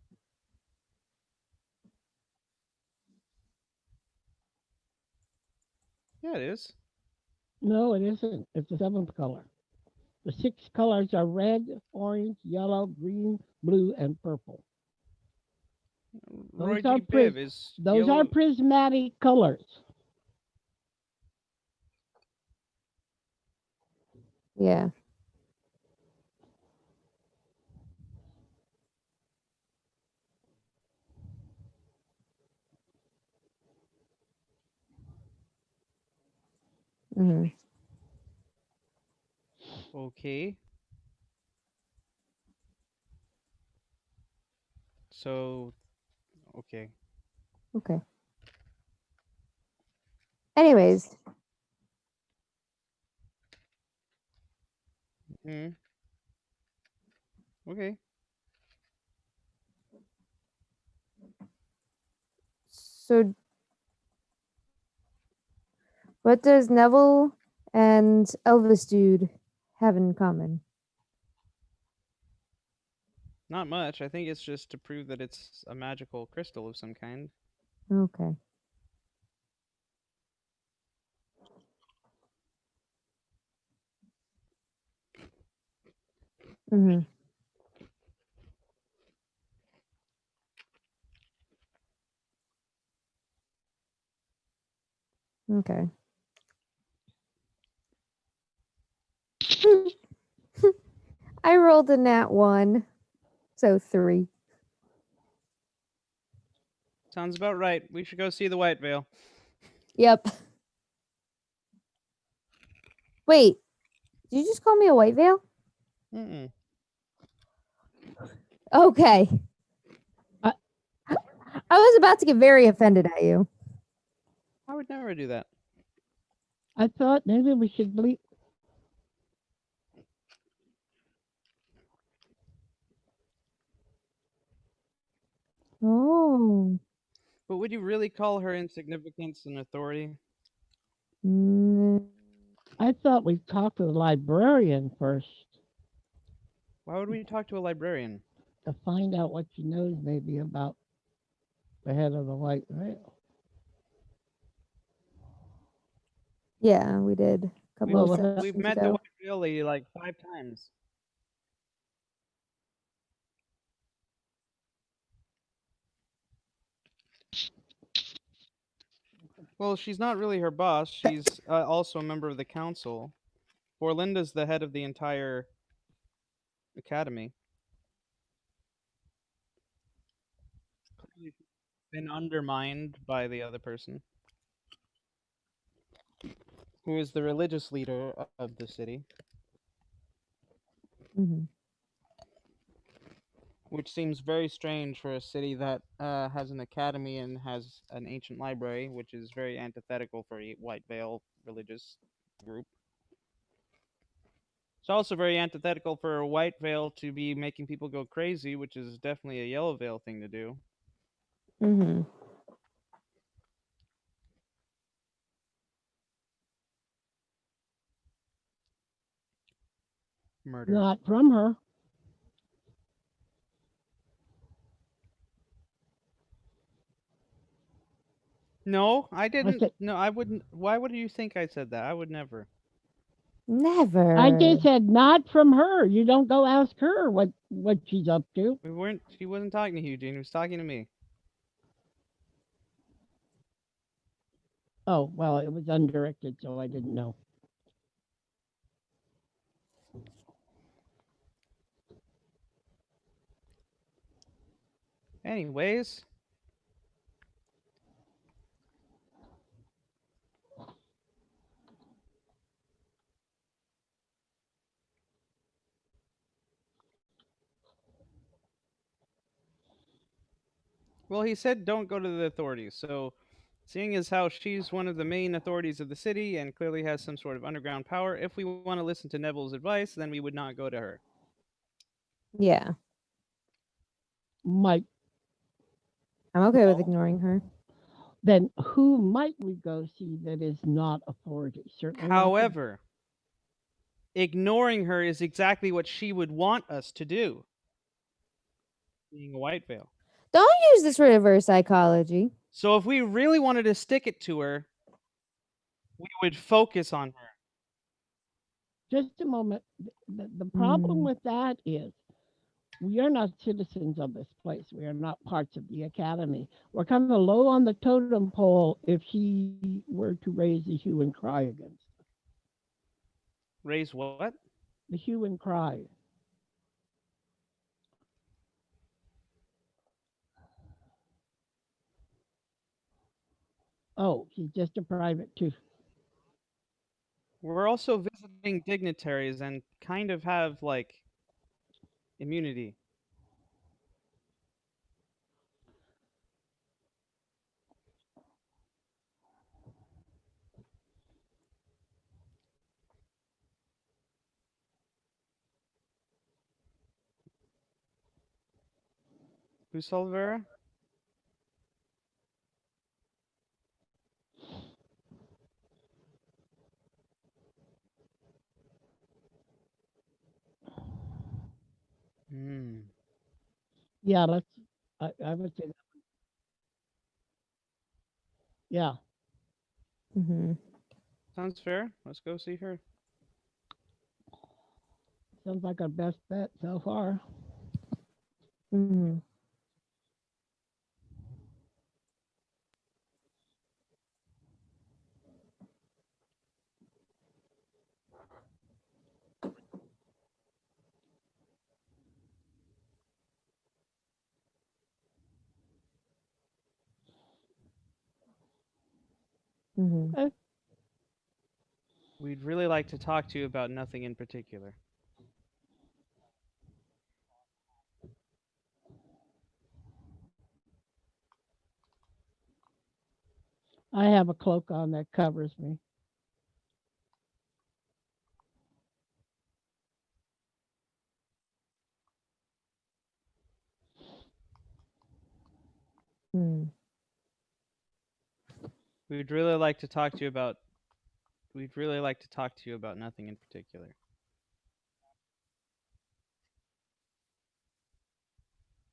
Yeah, it is. No, it isn't. It's the seventh color. The 6 colors are red, orange, yellow, green, blue, and purple. Roy Those G. are Biv is those are yellow. prismatic colors. Yeah. Mm-hmm. Okay. So, okay. Okay. Anyways, Mm. Okay. so what does Neville and Elvis dude have in common? Not much. I think it's just to prove that it's a magical crystal of some kind. Okay. Mm-hmm. Okay. I rolled a nat 1, so 3. Sounds about right. We should go see the White Veil. Yep. Wait, did you just call me a white veil? Mm-mm. Okay. I- I was about to get very offended at you. I would never do that. I thought maybe we should bleep. Oh. But would you really call her insignificance and authority? Mm, I thought we'd talk to the librarian first Why would we talk to a librarian? to find out what she knows maybe about the head of the white veil. yeah, we did a couple of Well, We've sessions met the ago. White Veil lady like 5 times. Well, she's not really her boss. She's also a member of the council. Borlinda's the head of the entire academy. Clearly been undermined by the other person, who is the religious leader of the city. Mm-hmm. which seems very strange for a city that has an academy and has an ancient library, which is very antithetical for a white veil religious group. It's also very antithetical for a white veil to be making people go crazy, which is definitely a yellow veil thing to do. Mm-hmm. Murder. Not from her. No, I I didn't. said, No, I wouldn't. Why would you think I said that? I would never. I just Never. said not from her. You don't go ask her what she's up to. We weren't. She wasn't talking to Eugene. She was talking to me. Oh, well, it was undirected, so I didn't know. Anyways, well, he said don't go to the authorities. So, seeing as how she's one of the main authorities of the city and clearly has some sort of underground power, if we want to listen to Neville's advice, then we would not go to her. Yeah. Might I'm okay with well, ignoring her. then who might we go see that is not authority? Certainly not the However, ignoring her is exactly what she would want us to do, being a white veil. Don't use this for reverse psychology. So, if we really wanted to stick it to her, we would focus on her. just a moment. The problem Mm. with that is we are not citizens of this place. We are not parts of the academy. We're kind of low on the totem pole if he were to raise the hue and cry against us. Raise what? The hue and cry. Oh, he's just a private too. We're also visiting dignitaries and kind of have like immunity. Who's Solvera? Hmm. Yeah, I would say that. Yeah, Mm-hmm. Sounds fair. Let's go see her. sounds like our best bet so far. Mm-hmm. Mm-hmm. Okay. We'd really like to talk to you about nothing in particular. I have a cloak on that covers me. Mm. We'd really like to talk to you about we'd really like to talk to you about nothing in particular.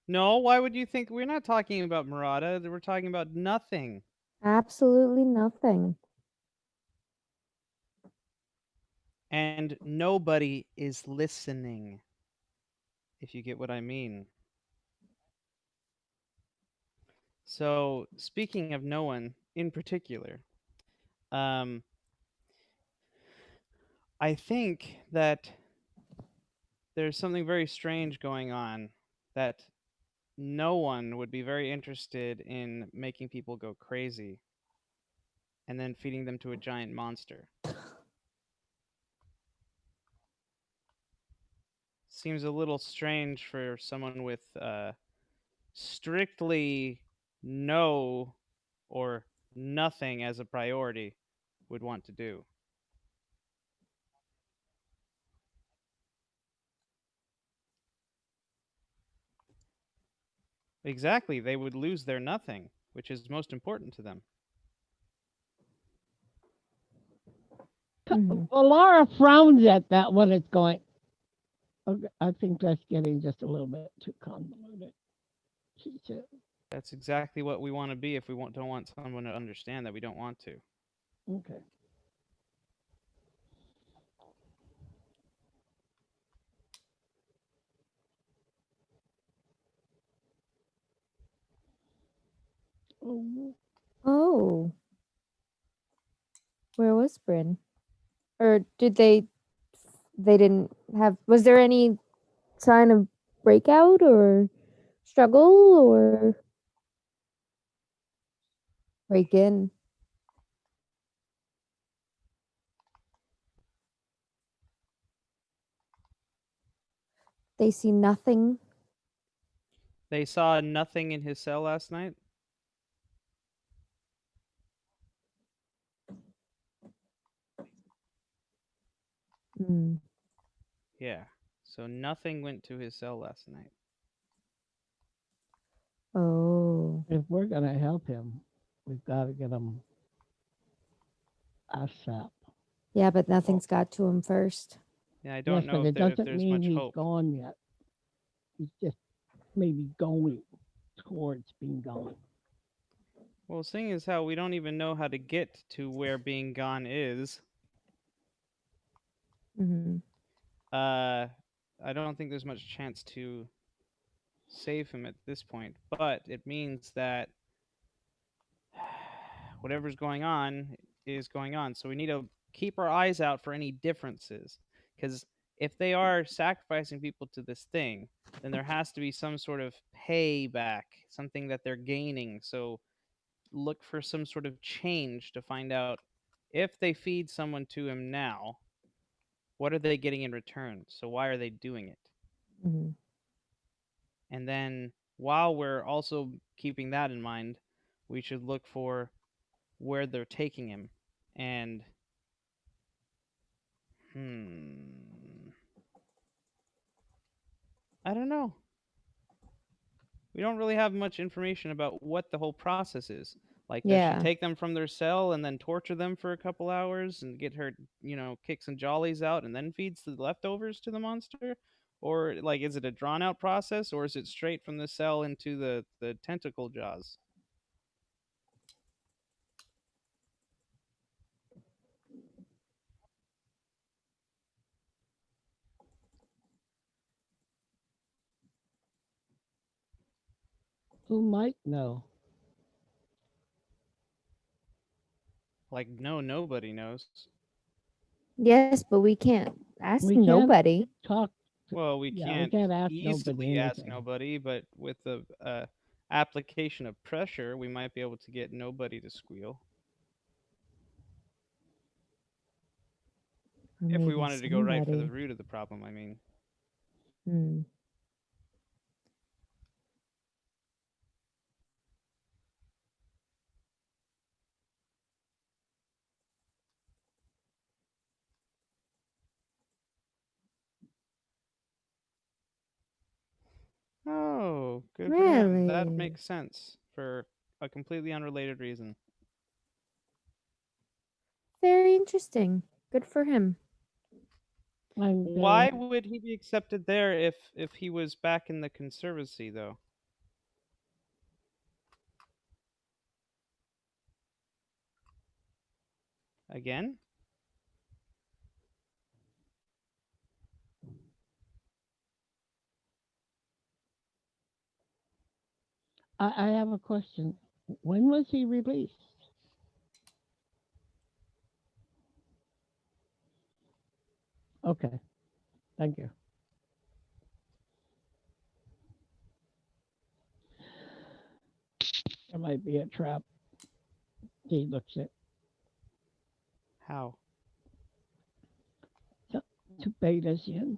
No, why would you think we're not talking about Murata? We're talking about nothing. Absolutely nothing. And nobody is listening, if you get what I mean. So, speaking of no one in particular, um, I think that there's something very strange going on that no one would be very interested in making people go crazy and then feeding them to a giant monster. seems a little strange for someone with strictly no or nothing as a priority would want to do. Exactly, they would lose their nothing, which is most important to them. Hmm. Well, Laura frowns at that when it's going. Okay, I think that's getting just a little bit too convoluted. She said, That's exactly what we want to be if we don't want someone to understand that we don't want to. okay. Oh, Oh, where was Bryn? Or did they? They didn't have. Was there any sign of breakout or struggle or break in? They see nothing. They saw nothing in his cell last night. Mm. Yeah. So nothing went to his cell last night. Oh, if we're gonna help him, we've got to get him ASAP. yeah, but nothing's got to him first. Yeah, I Yes, don't but know it if doesn't there's mean much he's hope. gone yet. He's just maybe going towards being gone. Well, seeing as how we don't even know how to get to where being gone is, Hmm. uh, I don't think there's much chance to save him at this point. But it means that whatever's going on is going on. So we need to keep our eyes out for any differences. Because if they are sacrificing people to this thing, then there has to be some sort of payback, something that they're gaining. So look for some sort of change to find out if they feed someone to him now, what are they getting in return? So why are they doing it? Hmm. And then while we're also keeping that in mind, we should look for where they're taking him. And I don't know. We don't really have much information about what the whole process is. Like, does she Yeah. take them from their cell and then torture them for a couple hours and get her, kicks and jollies out and then feeds the leftovers to the monster? Or like, is it a drawn out process, or is it straight from the cell into the tentacle jaws? Who might know? Like, no, nobody knows. Yes, but we can't ask We can't nobody. talk. Well, we Yeah, we can't can't ask nobody easily ask anything. nobody, but with the application of pressure, we might be able to get nobody to squeal. Or If we maybe wanted to go right for the somebody. root of the problem, I mean. Hmm. Oh, good for him. That Really? makes sense for a completely unrelated reason. Very interesting. Good for him. I'm Why very. would he be accepted there if he was back in the conservancy though? Again? I have a question. When was he released? Okay, thank you. There might be a trap. He looks at How? to bait us in.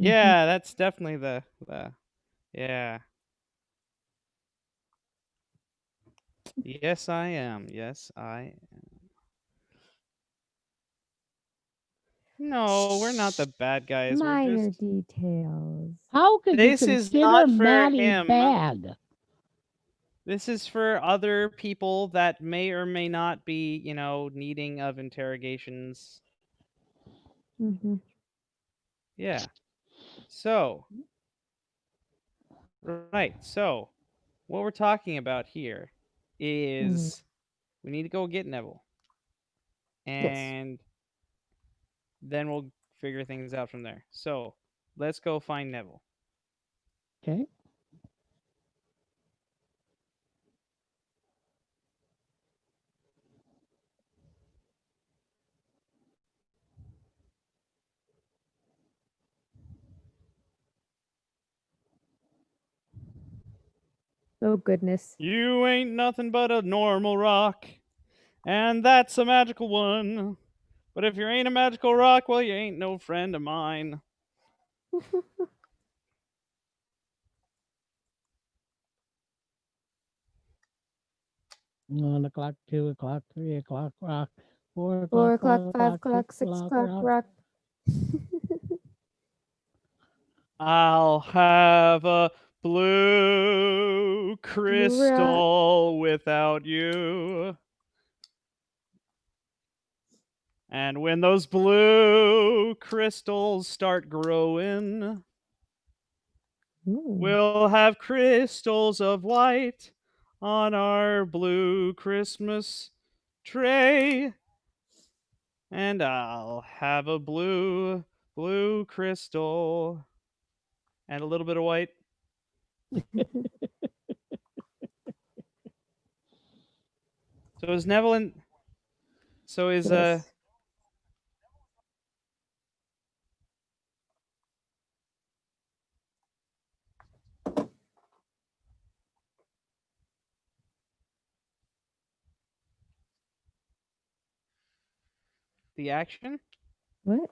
Yeah, that's definitely the yeah. Yes, I am. Yes, I am. No, we're not the bad guys. We're Minor just details. How could you This is consider not for Maddie him. bad? This is for other people that may or may not be, needing of interrogations. Mm-hmm. Yeah. So, right. So, what we're talking about here Mm-hmm. is we need to go get Neville, Yes. and then we'll figure things out from there. So, let's go find Neville. Okay. Oh goodness. You ain't nothing but a normal rock, and that's a magical one. But if you ain't a magical rock, well, you ain't no friend of mine. 1 o'clock, 2 o'clock, 3 o'clock, rock. 4 o'clock, 4 o'clock, 5 5 o'clock, o'clock, six 6 o'clock, o'clock, rock. rock. I'll have a blue crystal without you. And when those blue crystals start growing, Ooh. we'll have crystals of white on our blue Christmas tray. And I'll have a blue crystal and a little bit of white. So is Neville in? So is Yes. the action? What?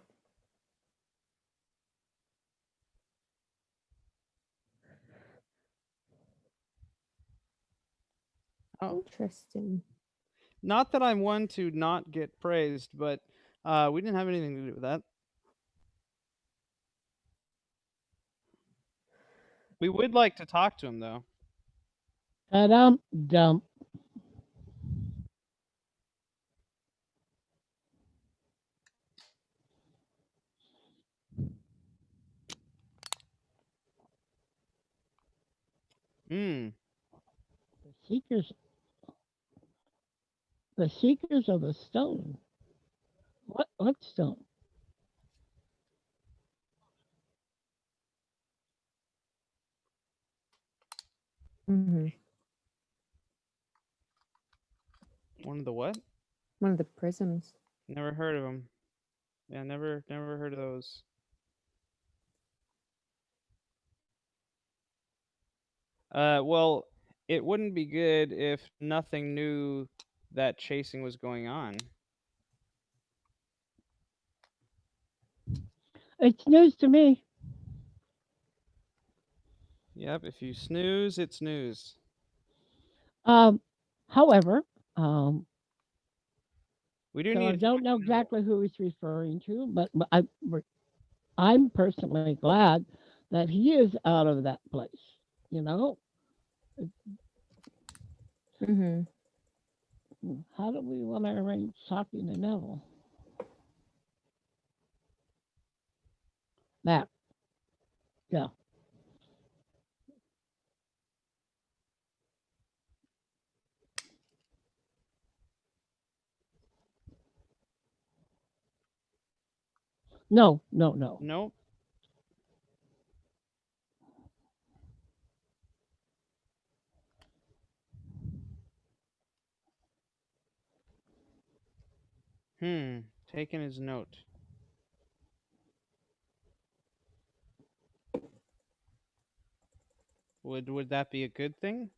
Oh, Interesting. not that I'm one to not get praised, but we didn't have anything to do with that. We would like to talk to him though. Ta-dum, dump. Hmm. The seekers, the seekers of the stone. What stone? Mm-hmm. One of the what? One of the prisms. Never heard of him. Yeah, never heard of those. Well, it wouldn't be good if nothing knew that chasing was going on. It's news to me. Yep, if you snooze, it's news. Um, however, um, We do so I need to don't talk know to Neville. exactly who he's referring to, but I'm personally glad that he is out of that place. You know, Mm-hmm. how do we want to arrange talking to Neville? That, yeah. No, no, no. Nope. Taking his note. Would that be a good thing?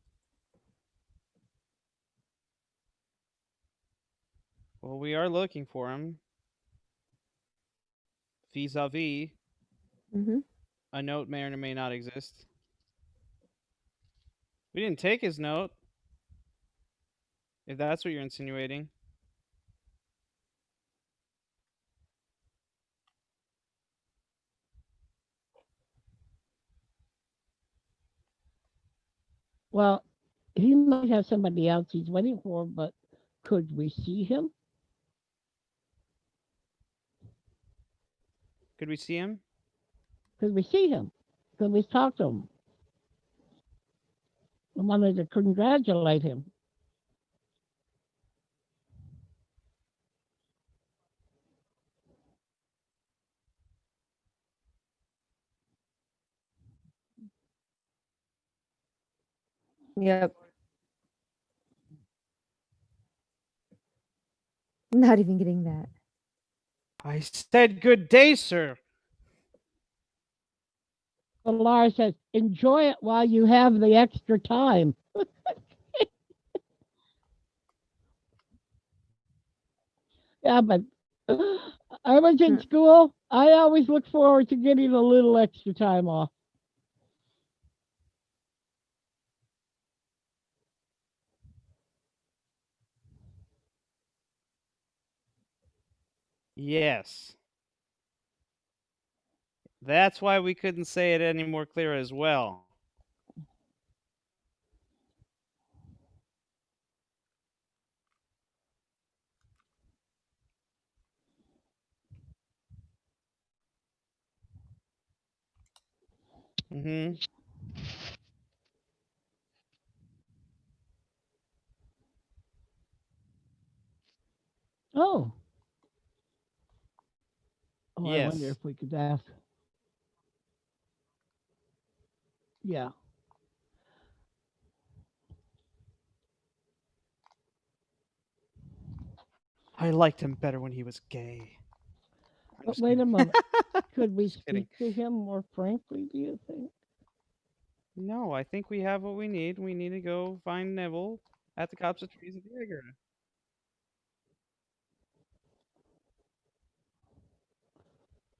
Well, we are looking for him. Vis-a-vis. Mm-hmm. A note may or may not exist. We didn't take his note, if that's what you're insinuating. Well, he might have somebody else he's waiting for, but could we see him? Could we see him? Could we see him? Could we talk to him? I wanted to congratulate him. Yep. Not even getting that. I said good day, sir. But Laura says, enjoy it while you have the extra time. Yeah, but I was in Hmm. school. I always look forward to getting a little extra time off. Yes. That's why we couldn't say it any more clear as well. Mm-hmm. Oh, I wonder Yes. if we could ask. Yeah. I liked him better when he was gay. I'm But just wait kidding. a moment. Could we Just kidding. speak to him more frankly, do you think? No, I think we have what we need. We need to go find Neville at the Copse of Trees at the Egger.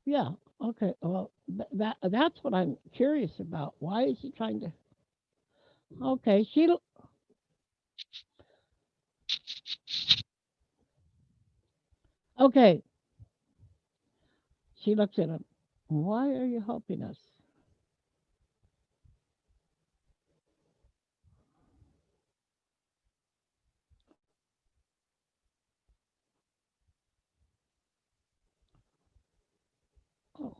Yeah. Okay. Well, that's what I'm curious about. Why is he trying to? Okay. Okay. She looks at him. Why are you helping us? Oh,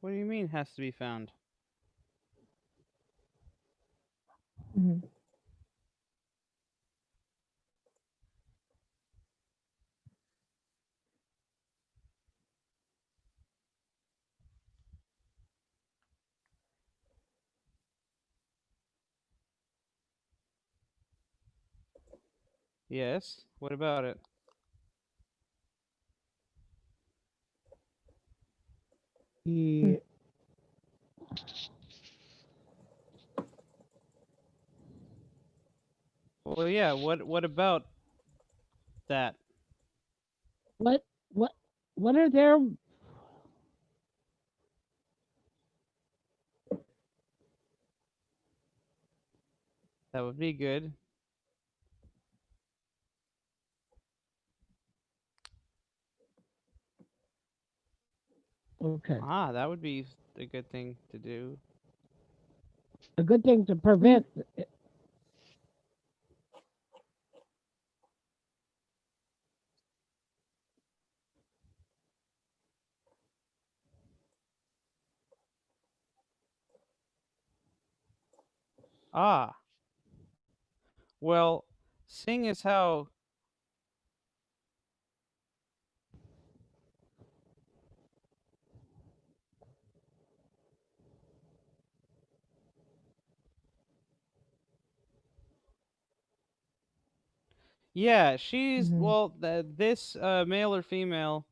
What do you mean has to be found? Mhm. Yes. What about it? Hmm. he. Well, yeah. What about that? What? What? What are their? That would be good. Okay. Ah, that would be a good thing to do. A good thing to Mm. prevent. Ah, well, seeing as how yeah, she's Mhm. well, this male or female,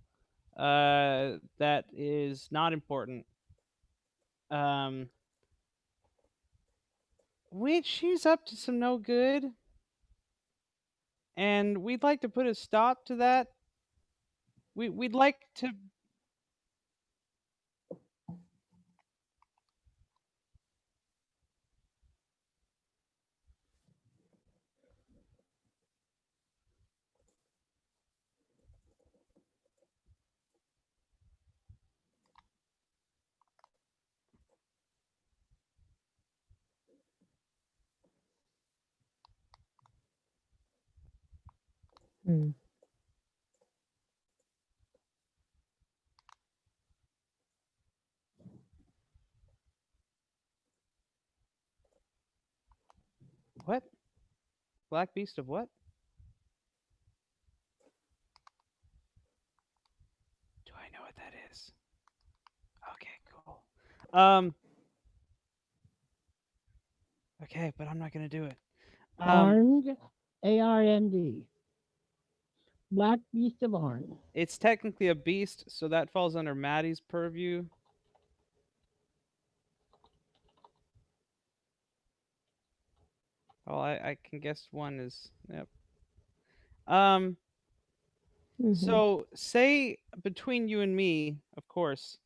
that is not important. Um, wait, she's up to some no good, and we'd like to put a stop to that. We'd like to. Mm. What? Black Beast of what? Do I know what that is? Okay, cool. Um. Okay, but I'm not gonna do it. Um. Armed, ARND. Black Beast of Arn. It's technically a beast, so that falls under Maddie's purview. Oh, I can guess one is. Yep. Um. Mhm. So say between you and me, of course,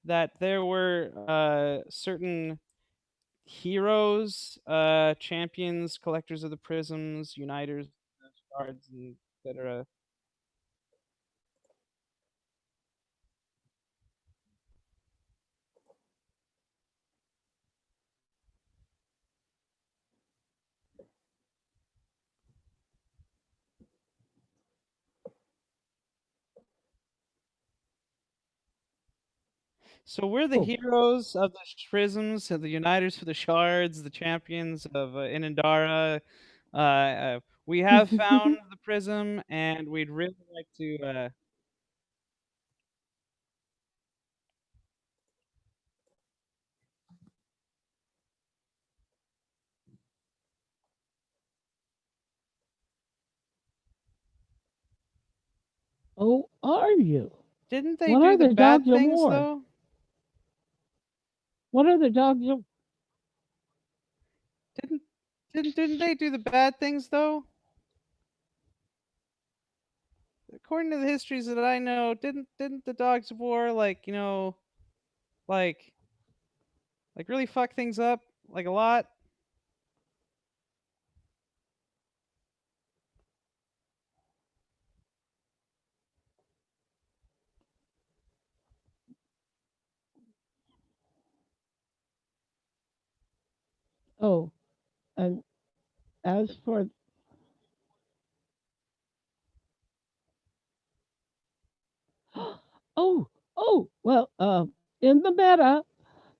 that there were certain heroes, champions, collectors of the prisms, uniters, guards, and etc. So we're the Oh, heroes of the prisms, the uniters for the shards, the champions of Inandara. We have found the prism, and we'd really like to. oh, are you? Didn't they What do are the the bad dogs of things war? though? What are the dogs of? Didn't didn't they do the bad things though? According to the histories that I know, didn't the Dogs of War like really fuck things up like a lot? Oh, and as for oh, well, in the meta,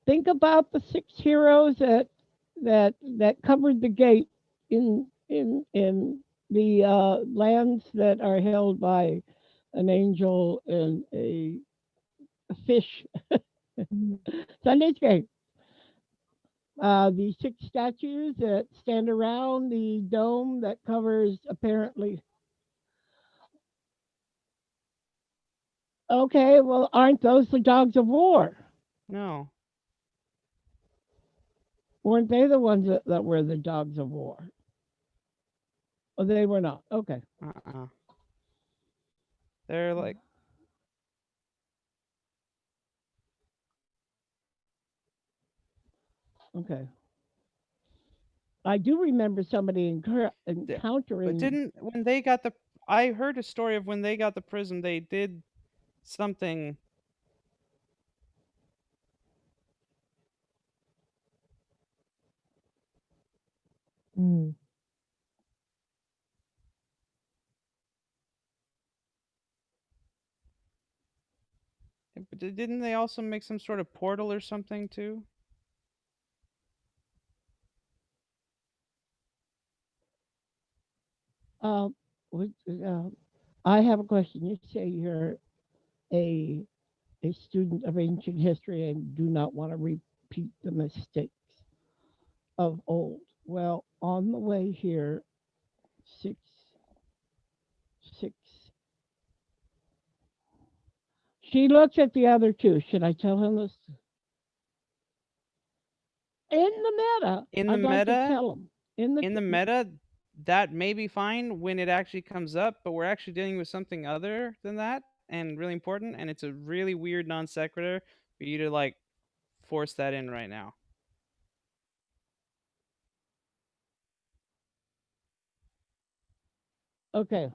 think about the six heroes that covered the gate in the lands that are held by an angel and a fish. Mhm. Sunday's gate. The six statues that stand around the dome that covers apparently. Okay, well, aren't those the dogs of war? No. Weren't they the ones that were the dogs of war? Oh, they were not. Okay, Uh-uh. They're like okay. I do remember somebody di- but encountering. didn't when they got the I heard a story of when they got the prism, they did something. Mm. But didn't they also make some sort of portal or something too? Uh, what, I have a question. You say you're a a student of ancient history and do not want to repeat the mistakes of old. Well, on the way here, six, six. She looks at the other two. Should I tell him this? In the meta, In the I'd like to meta, tell him. In the in the meta, that may be fine when it actually comes up, but we're actually dealing with something other than that and really important, and it's a really weird non sequitur for you to like force that in right now. okay,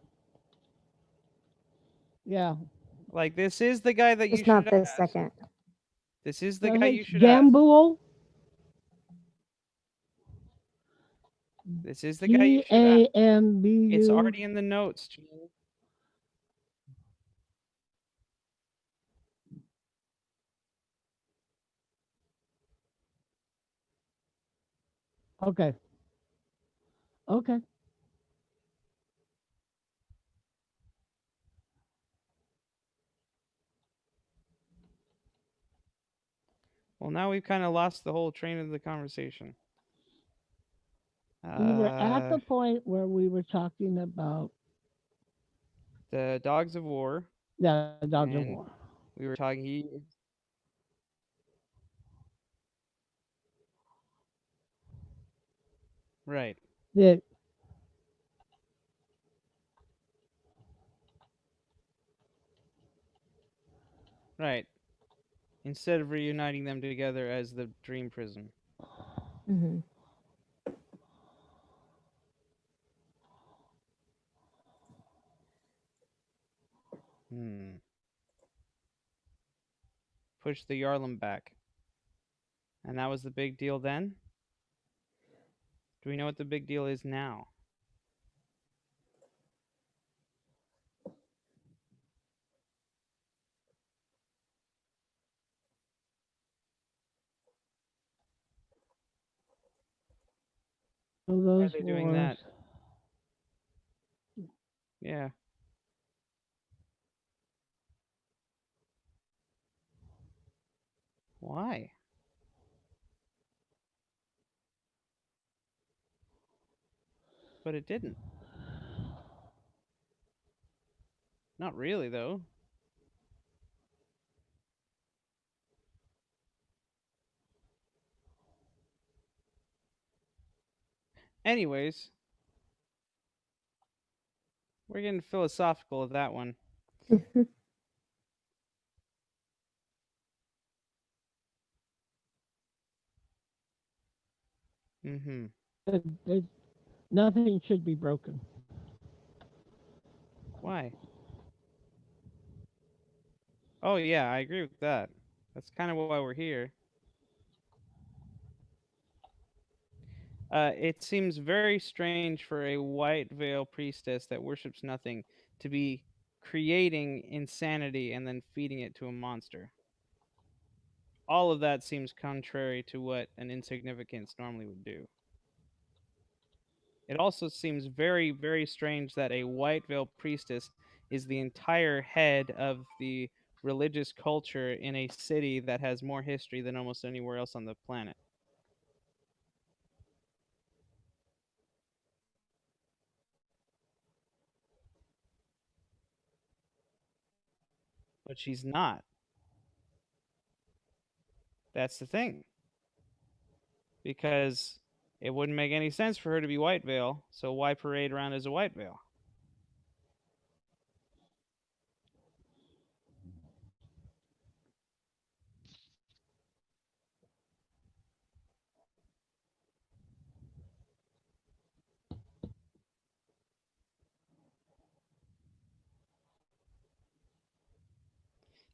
yeah. Like this is the guy that you Just should not this ask. second. This is the So guy his you should ask. Gambool. This is the guy you G should ask. A M B It's U. already in the notes, Gene. Okay. Okay. Well, now we've kind of lost the whole train of the conversation. We were at Uh, the point where we were talking about the Dogs of War, the Dogs of War. and we were talking. Right, That right. Instead of reuniting them together as the Dream Prison. Hmm. Hmm. Push the Yarlum back. And that was the big deal then? Do we know what the big deal is now? Why are those they doing wars. that? Yeah. Why? But it didn't. Not really, though. Anyways, we're getting philosophical with that one. Mm-hmm. That nothing should be broken. Why? Oh, yeah, I agree with that. That's kind of why we're here. It seems very strange for a white veil priestess that worships nothing to be creating insanity and then feeding it to a monster. All of that seems contrary to what an insignificance normally would do. It also seems very, very strange that a white veil priestess is the entire head of the religious culture in a city that has more history than almost anywhere else on the planet. But she's not. That's the thing. Because it wouldn't make any sense for her to be white veil, so why parade around as a white veil?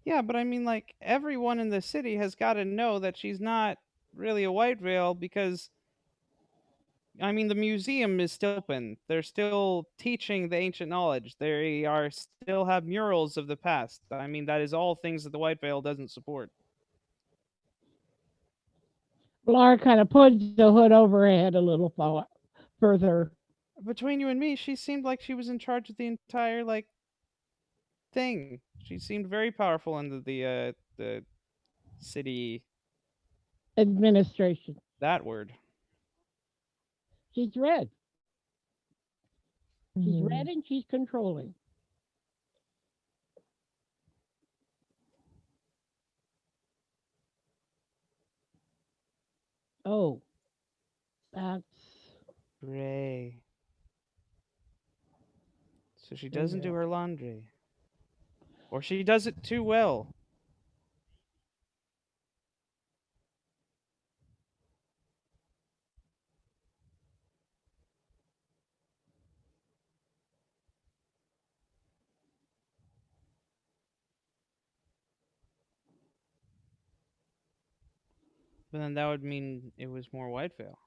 Yeah, but I mean, like, everyone in the city has got to know that she's not really a white veil because, I mean, the museum is still open. They're still teaching the ancient knowledge. They are still have murals of the past. I mean, that is all things that the white veil doesn't support. Laura kind of pulled the hood over her head a little further. Between you and me, she seemed like she was in charge of the entire like thing. She seemed very powerful in the city. Administration. That word. She's red. She's Hmm. red and she's controlling. Oh, that's Gray. So she there you doesn't do go. her laundry. Or she does it too well. But then that would mean it was more white veil.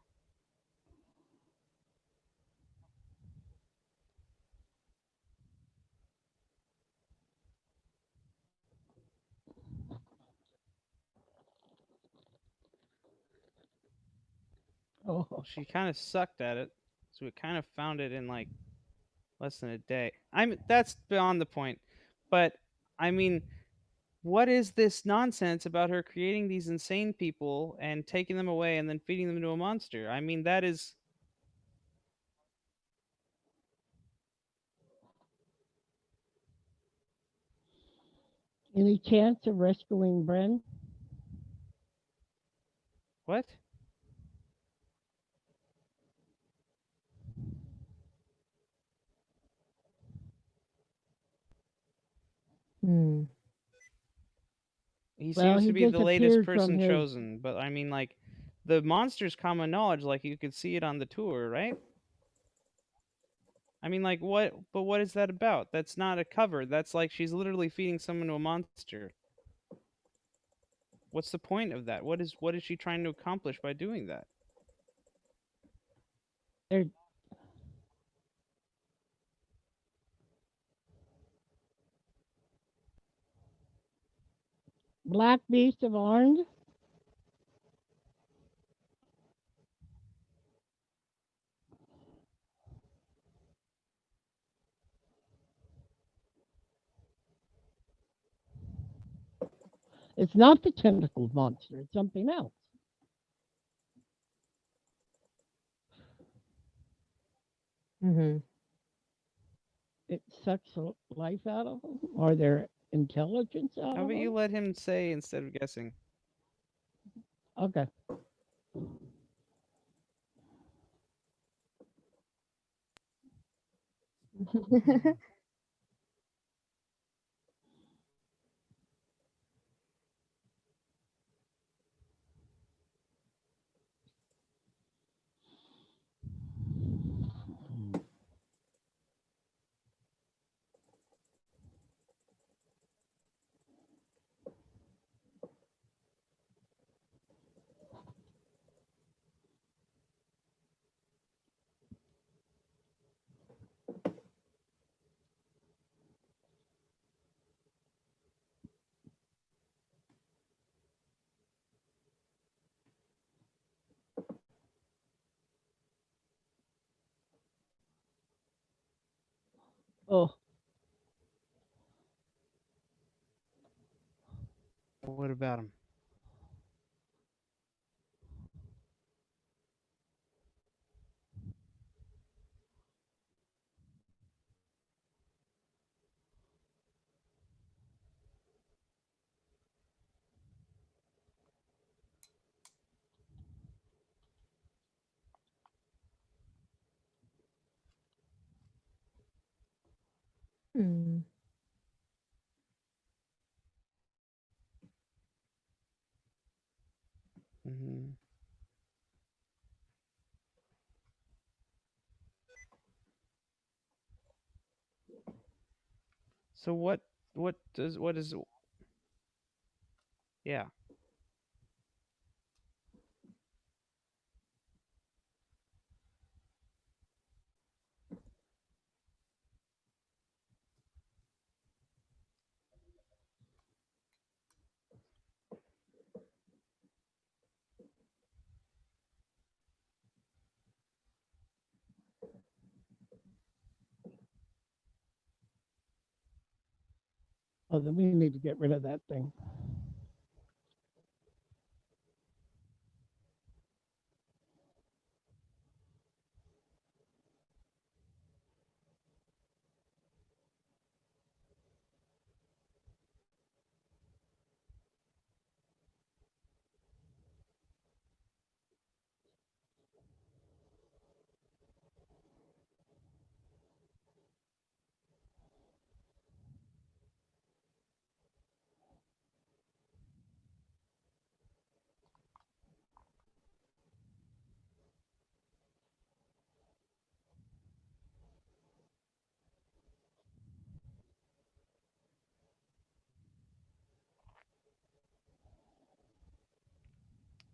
Oh, She kind of sucked at it, so it kind of found it in like less than a day. That's beyond the point. But I mean, what is this nonsense about her creating these insane people and taking them away and then feeding them to a monster? I mean, that is any chance of rescuing Bren? what? Hmm. He Well, seems he to be the latest disappeared from person his. chosen, but I mean, like, the monster's common knowledge, like you could see it on the tour, right? I mean, like, what? But what is that about? That's not a cover. That's like she's literally feeding someone to a monster. What's the point of that? What is she trying to accomplish by doing that? There, Black Beast of Orange. It's not the tentacled monster. It's something else. Mm-hmm. It sucks the life out of them, or their intelligence out How of about you them. let him say instead of guessing? Okay. Oh, What about him? Hmm. Hmm. So what? What is? Yeah. oh, then we need to get rid of that thing.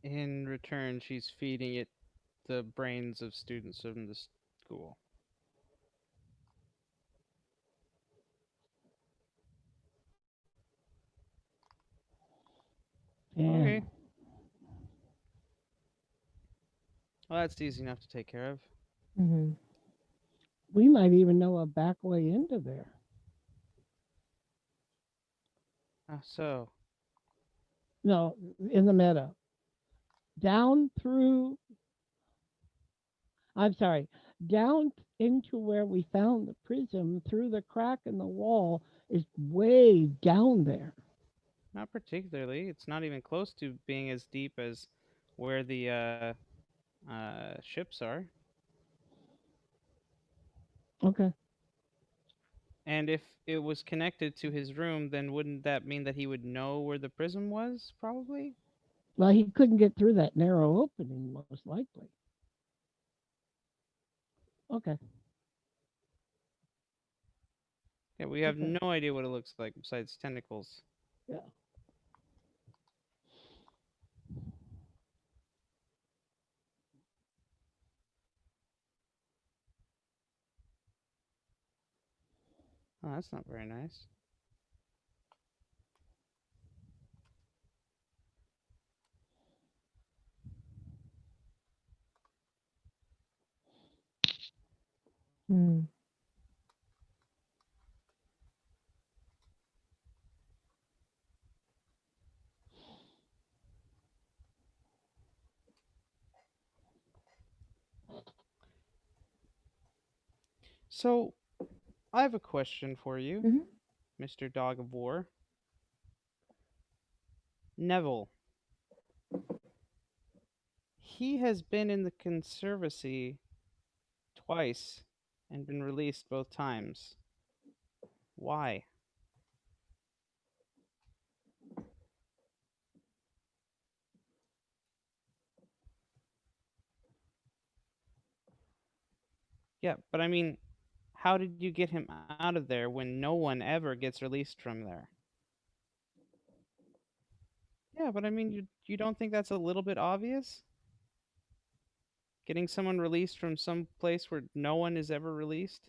In return, she's feeding it the brains of students from the school. And Okay. Well, that's easy enough to take care of. Hmm. We might even know a back way into there. So, No, in the meadow. Down through, I'm sorry, down into where we found the prism through the crack in the wall is way down there. not particularly. It's not even close to being as deep as where the ships are. Okay. And if it was connected to his room, then wouldn't that mean that he would know where the prism was? Probably. Well, he couldn't get through that narrow opening, most likely. Okay. Yeah, we have Okay. no idea what it looks like besides tentacles. Yeah. Oh, that's not very nice. Mm. So, I have a question for you, Hmm. Mr. Dog of War. Neville. He has been in the conservancy twice and been released both times. Why? Yeah, but I mean, how did you get him out of there when no one ever gets released from there? Yeah, but I mean, you don't think that's a little bit obvious? Getting someone released from some place where no one is ever released?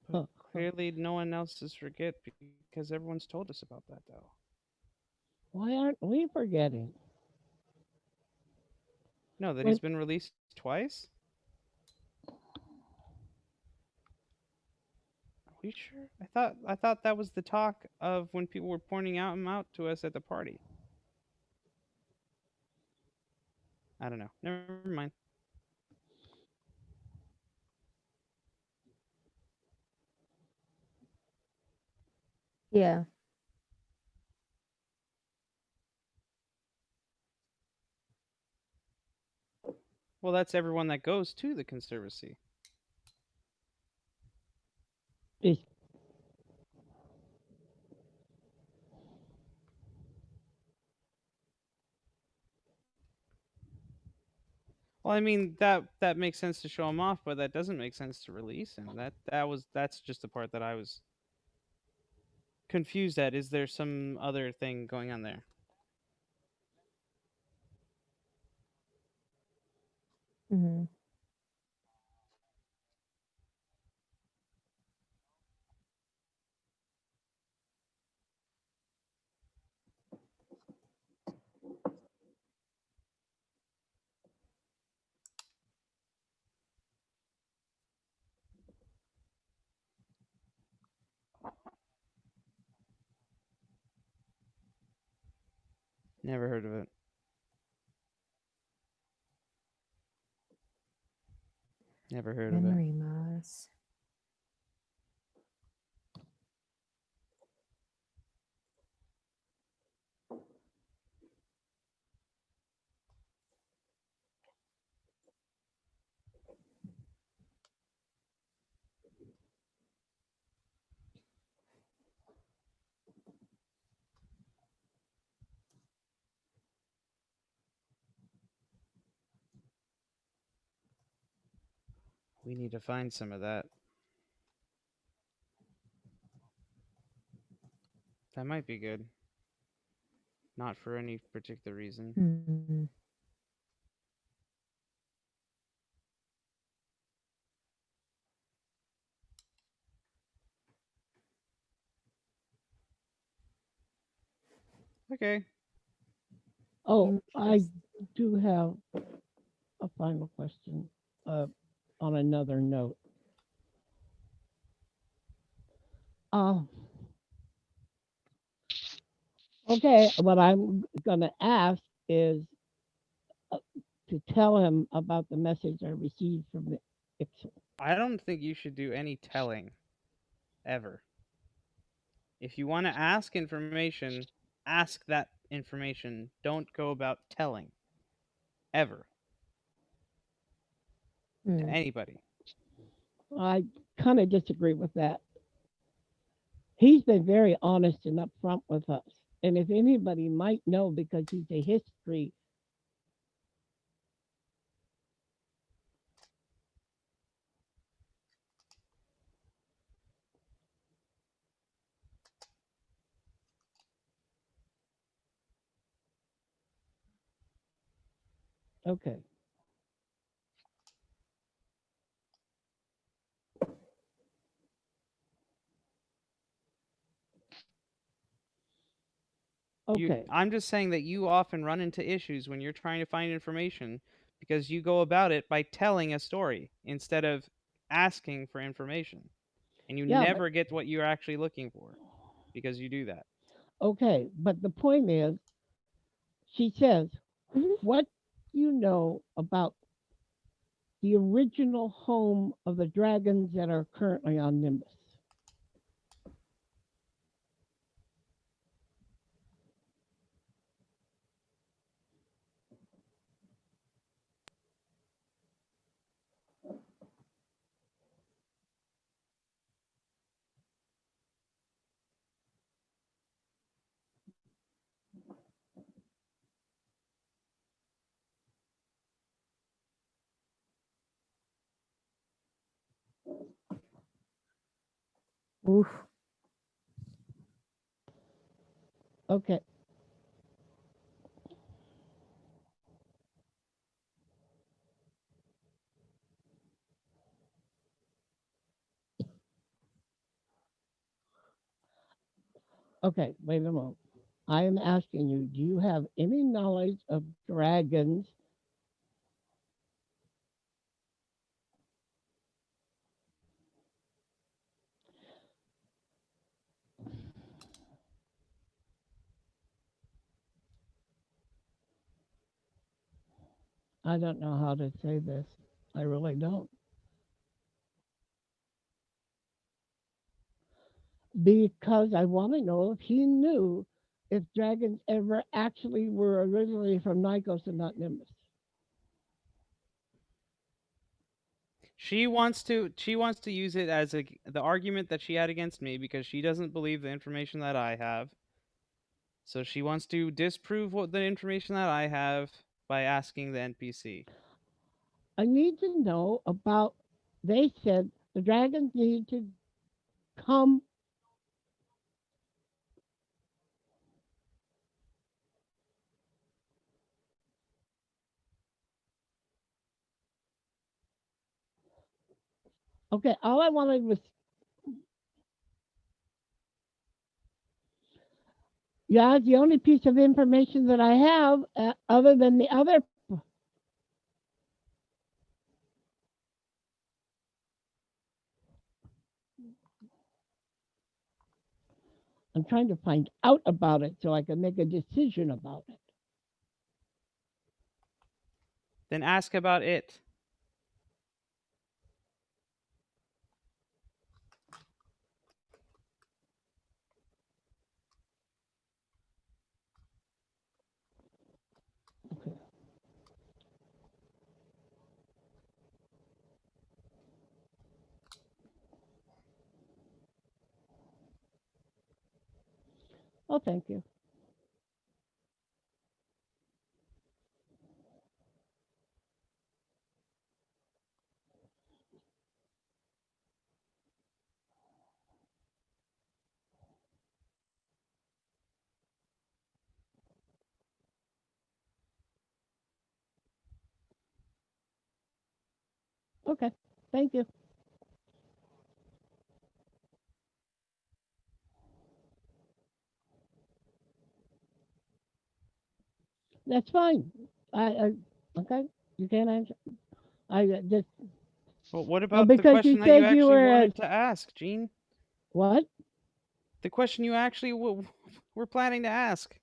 But Huh, huh. clearly no one else is forget because everyone's told us about that though. Why aren't we forgetting? No, that he's When been released twice? Are we sure? I thought that was the talk of when people were pointing out him out to us at the party. I don't know. Never mind. Yeah. Well, that's everyone that goes to the conservancy. is Well, I mean that makes sense to show him off, but that doesn't make sense to release him. That's just the part that I was confused at. Is there some other thing going on there? Hmm. Never heard of it. Never heard of it. Memory moss. We need to find some of that. That might be good. Not for any particular reason. Hmm. Okay. Oh, I Interesting. do have a final question uh, on another note. Uh, okay, what I'm going to ask is uh, to tell him about the message I received from the Ixel. I don't think you should do any telling ever. If you want to ask information, ask that information. Don't go about telling ever to Hmm. anybody. I kind of disagree with that. He's been very honest and upfront with us. And if anybody might know, because he's a history, okay, okay, I'm just saying that you often run into issues when you're trying to find information because you go about it by telling a story instead of asking for information. And you yeah, but never get what you're actually looking for because you do that. okay. But the point is, she says, Mhm. what do you know about the original home of the dragons that are currently on Nimbus? Oof. Okay, okay, wait a moment. I am asking you, do you have any knowledge of dragons? I don't know how to say this. I really don't. Because I want to know if he knew if dragons ever actually were originally from Nikos and not Nimbus. She wants to use it as the argument that she had against me because she doesn't believe the information that I have. So she wants to disprove what the information that I have by asking the NPC. I need to know about. They said the dragons need to come. Okay, all I wanted was, yeah, it's the only piece of information that I have other than the other. I'm trying to find out about it so I can make a decision about it. Then ask about it. Okay. Oh, thank you. Okay, thank you. That's fine. Okay. You can't answer. I just Well, what oh, about the because you question that you said you actually were wanted to ask, Gene? what? The question you actually were planning to ask.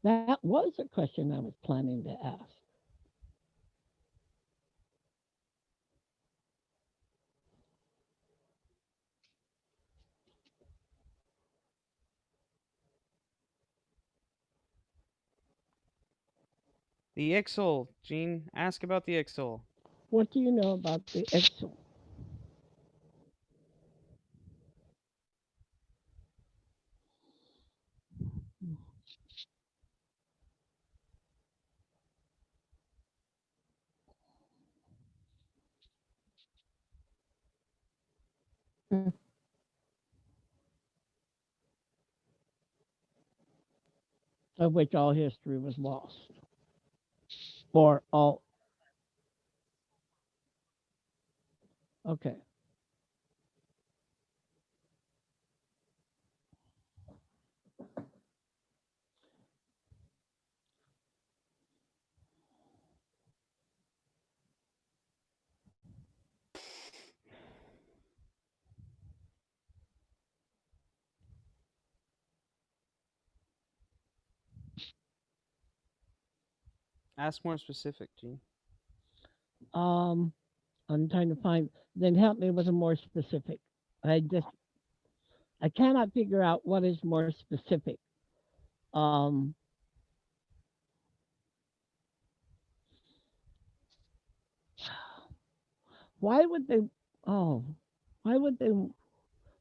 That was a question I was planning to ask. The Ixal, Gene. Ask about the Ixal. What do you know about the Excel? Mm. Of which all history was lost, or all. Okay. Ask more specific, Gene. Um, I'm trying to find. Then help me with a more specific. I cannot figure out what is more specific. Um, why would they? Oh, why would they?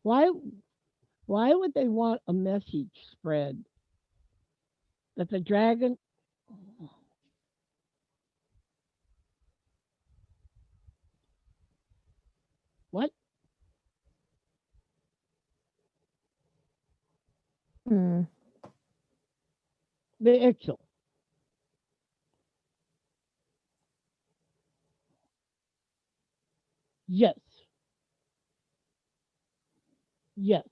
Why? Why would they want a message spread that the dragon? What? Mm. The Ixal. Yes. Yes.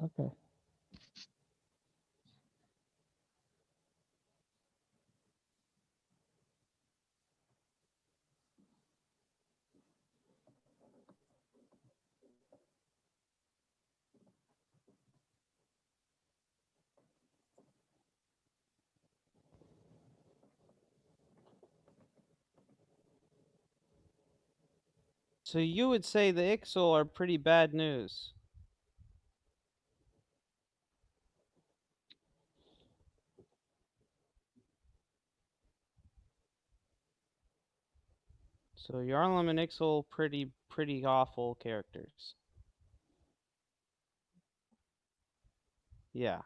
Okay. So you would say the Ixal are pretty bad news. So Yarlum and Ixal pretty awful characters. Yeah.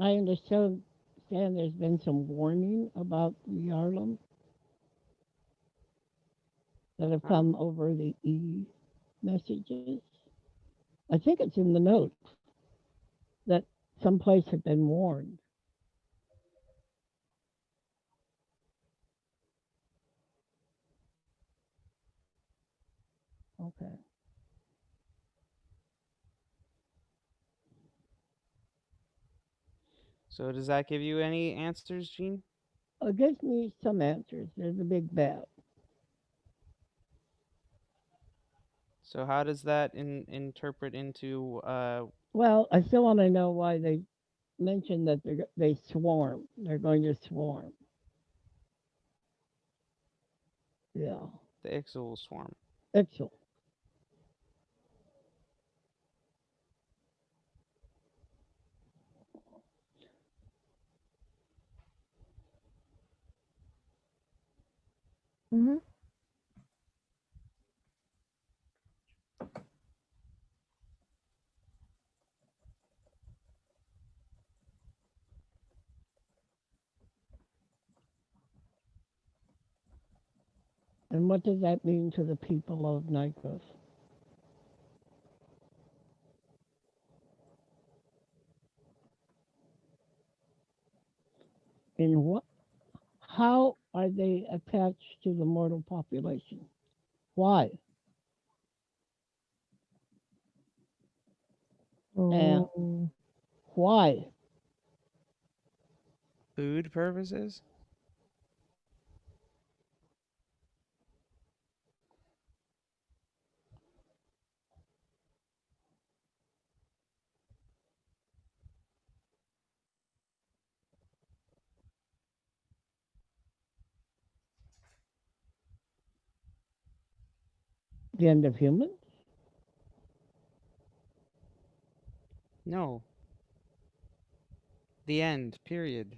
I understand. There's been some warning about the Yarlum that have Huh? come over the messages. I think it's in the notes that some place had been warned. Okay. So does that give you any answers, Gene? It gives me some answers. There's a big bet. So how does that interpret into Well, I still want to know why they mentioned that they swarm. They're going to swarm. Yeah. the Ixal swarm? Excellent. Hmm. And what does that mean to the people of Nikos? In what? How? are they attached to the mortal population? Why? And Oh. why? Food purposes? The end of humans? No. The end. Period.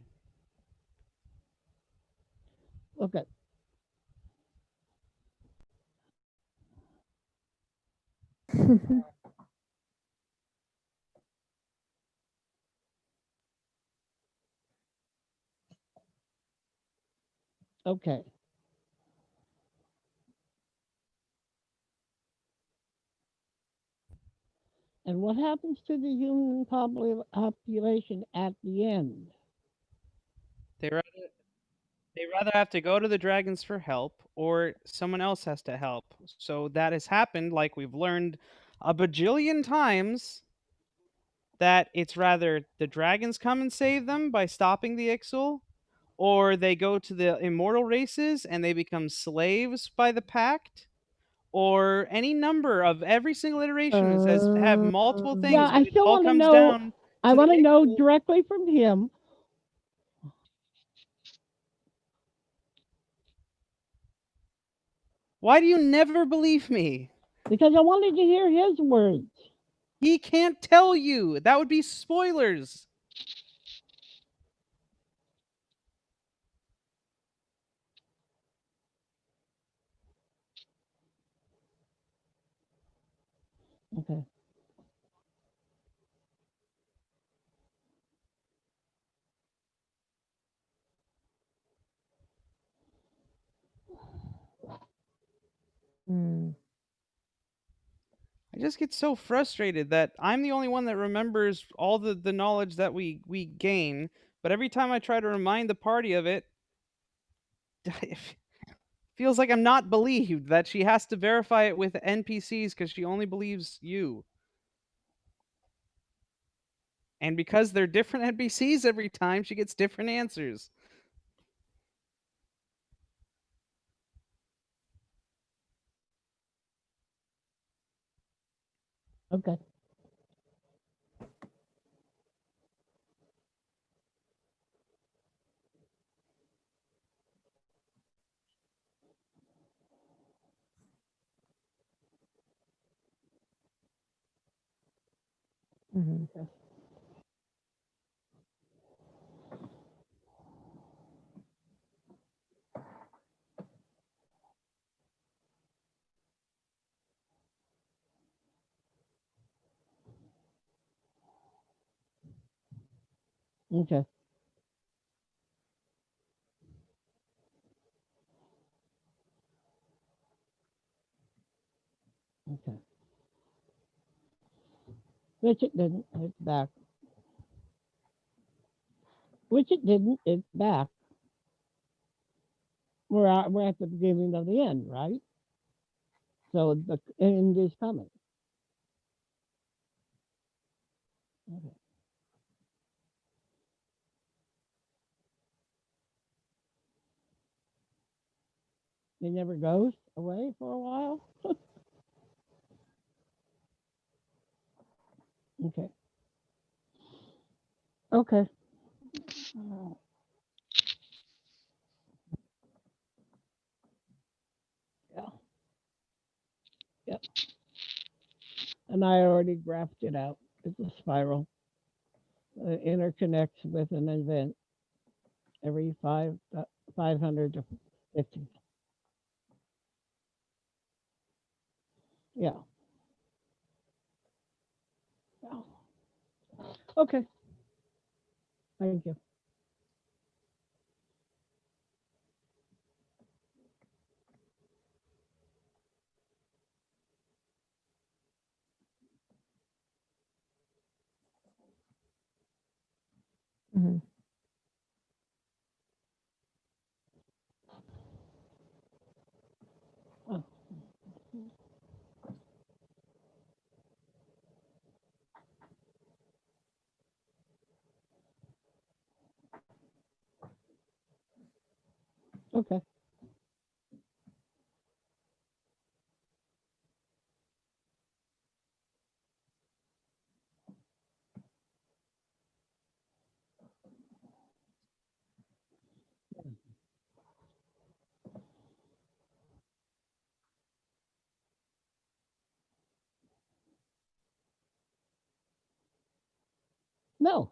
Okay. Okay. And what happens to the human population at the end? They rather they rather have to go to the dragons for help, or someone else has to help. So that has happened, like we've learned a bajillion times, that it's rather the dragons come and save them by stopping the Ixal, or they go to the immortal races and they become slaves by the pact, or any number of every single iteration has have multiple Yeah, things, but I Oh. it still all want to comes know. down I to the want to know Ixal. directly from him Why do you never believe me? because I wanted to hear his words. He can't tell you. That would be spoilers. Okay. Mm. I just get so frustrated that I'm the only one that remembers all the knowledge that we gain, but every time I try to remind the party of it, it feels like I'm not believed, that she has to verify it with NPCs because she only believes you. And because they're different NPCs every time, she gets different answers. Okay. Mhm. Okay. Okay. Okay. Which it didn't. It's back. Which it didn't. It's back. We're at the beginning of the end, right? So the end is coming. Okay. It never goes away for a while. Okay. Okay. Yeah. Yep. And I already graphed it out. It's a spiral. It interconnects with an event every 500 to 50. Yeah. Yeah. Okay. Thank you. Mhm. Okay. No,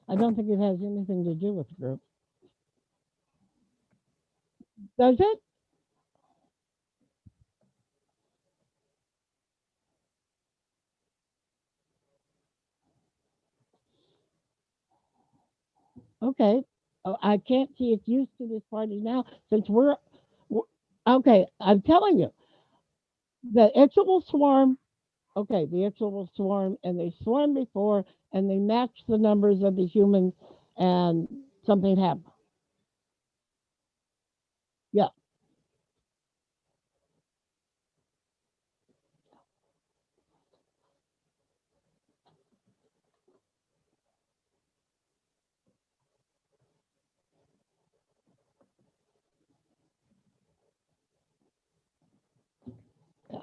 I don't think it has anything to do with the group. Does it? Okay. Oh, I can't see its use to this party now since w- okay. I'm telling you, the Itchel will swarm. Okay, the Itchel will swarm, and they swarm before, and they match the numbers of the humans, and something happens. Yeah. Yeah.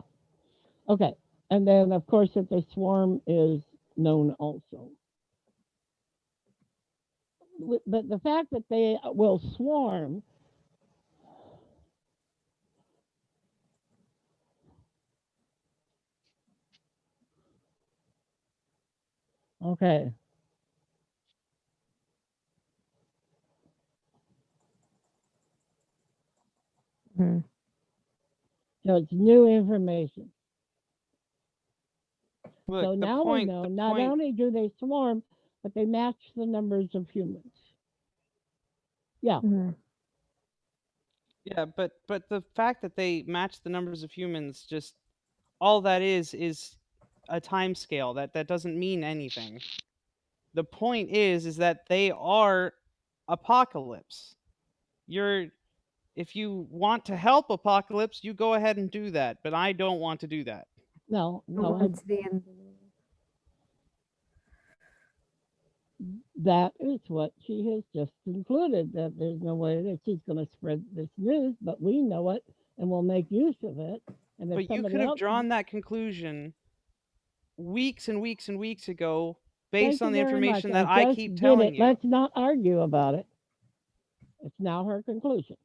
Okay. And then, of course, that they swarm is known also. But the fact that they will swarm, okay, Mhm. so it's new information. Look, So now we know the not point. only do they swarm, but they match the numbers of humans. Yeah, Mhm. Yeah, but the fact that they match the numbers of humans, just all that is a time scale that doesn't mean anything. The point is that they are apocalypse. You're If you want to help apocalypse, you go ahead and do that, but I don't want to do that. no, Move no, on to the end. that is what she has just concluded that there's no way that she's going to spread this news, but we know it and we'll make use of it. And if But you somebody could have else, drawn that conclusion weeks and weeks and weeks ago based thank you on the very much. information I that I just keep did it. telling you. Let's not argue about it. It's now her conclusion.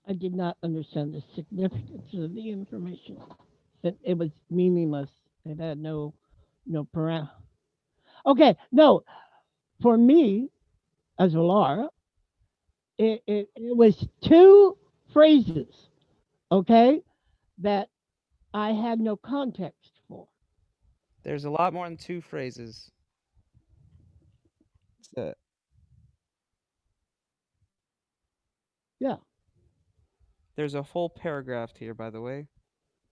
I did not understand the significance of the information. That it was meaningless. It had no param. Okay, no. For me, as a Laura, it was two phrases, okay, that I had no context for. There's a lot more than two phrases. So, Yeah, there's a whole paragraph here, by the way.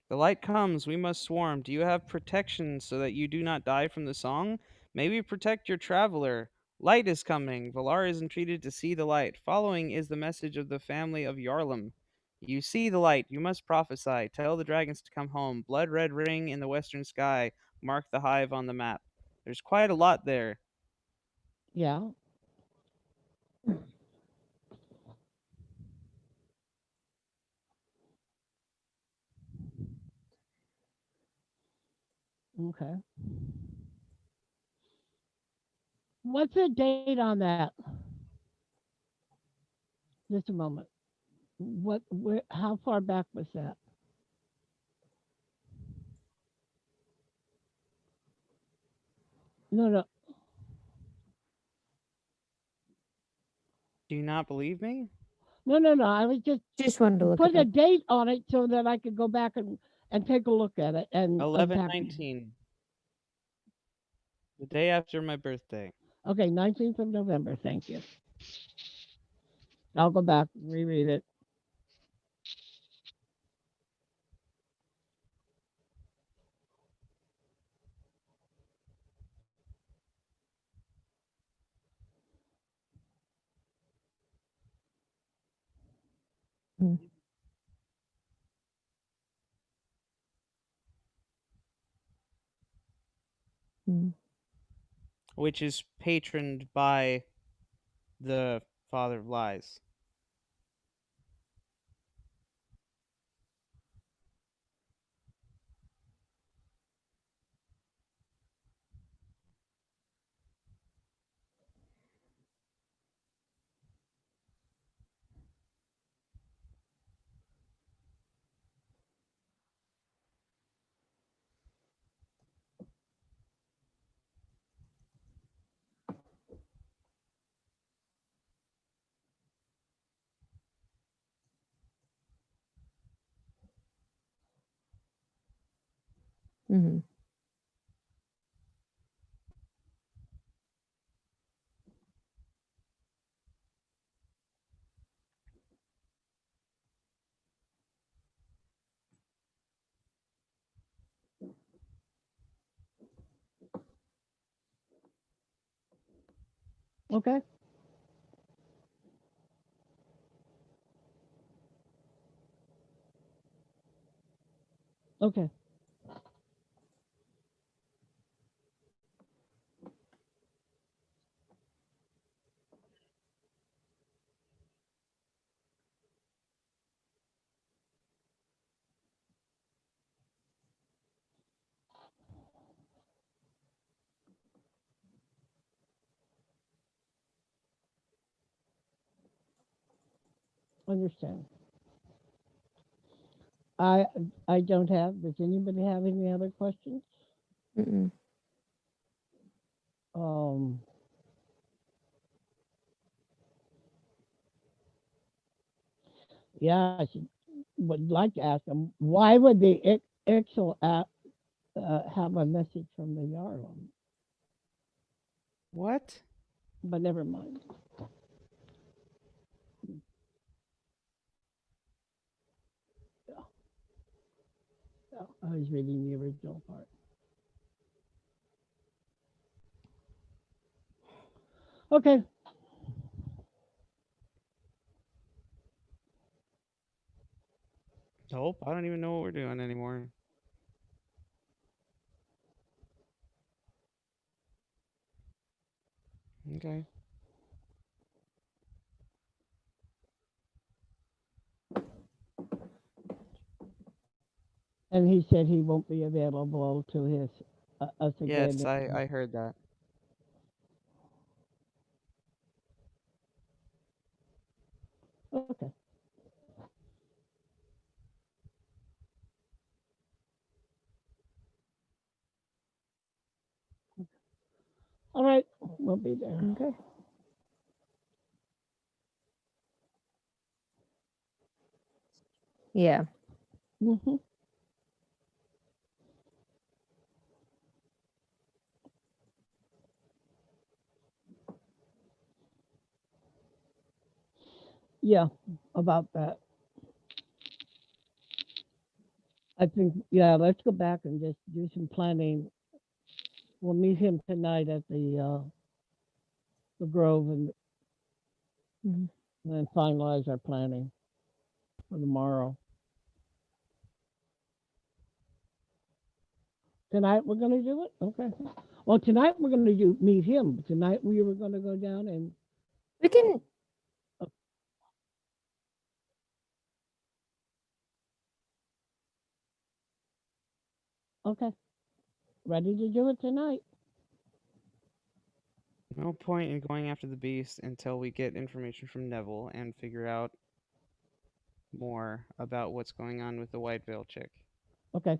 The light comes, we must swarm. Do you have protection so that you do not die from the song? Maybe protect your traveler. Light is coming. Valar is entreated to see the light. Following is the message of the family of Yarlum. You see the light, you must prophesy. Tell the dragons to come home. Blood red ring in the western sky. Mark the hive on the map. There's quite a lot there. yeah, okay. What's the date on that? Just a moment. How far back was that? No, no, Do you not believe me? no. I was just Just wanted to look it put a up. date on it so that I could go back and take a look at it and unpack. 11/19, the day after my birthday. Okay, 19th of November. Thank you. I'll go back and reread it. Mhm. Mhm. which is patroned by the Father of Lies. Mhm. Okay. Okay. Understand. I I don't have. Does anybody have any other questions? Mm-mm. Um. Yeah, I would like to ask them why would the Excel app have a message from the Yarlum? What? But never mind. Yeah, yeah, I was reading the original part. Okay. Nope, I don't even know what we're doing anymore. Okay. And he said he won't be available to his us Yes, again. I heard that. Okay. All right. We'll be there. Okay. Yeah. Hmm. Yeah. About that. I think. Yeah. Let's go back and just do some planning. We'll meet him tonight at the Grove and Mhm. then finalize our planning for tomorrow. Tonight we're going to do it. Okay. Well, tonight we're going to do meet him. Tonight we were going to go down and We can. okay, ready to do it tonight. No point in going after the beast until we get information from Neville and figure out more about what's going on with the White Veil chick. Okay.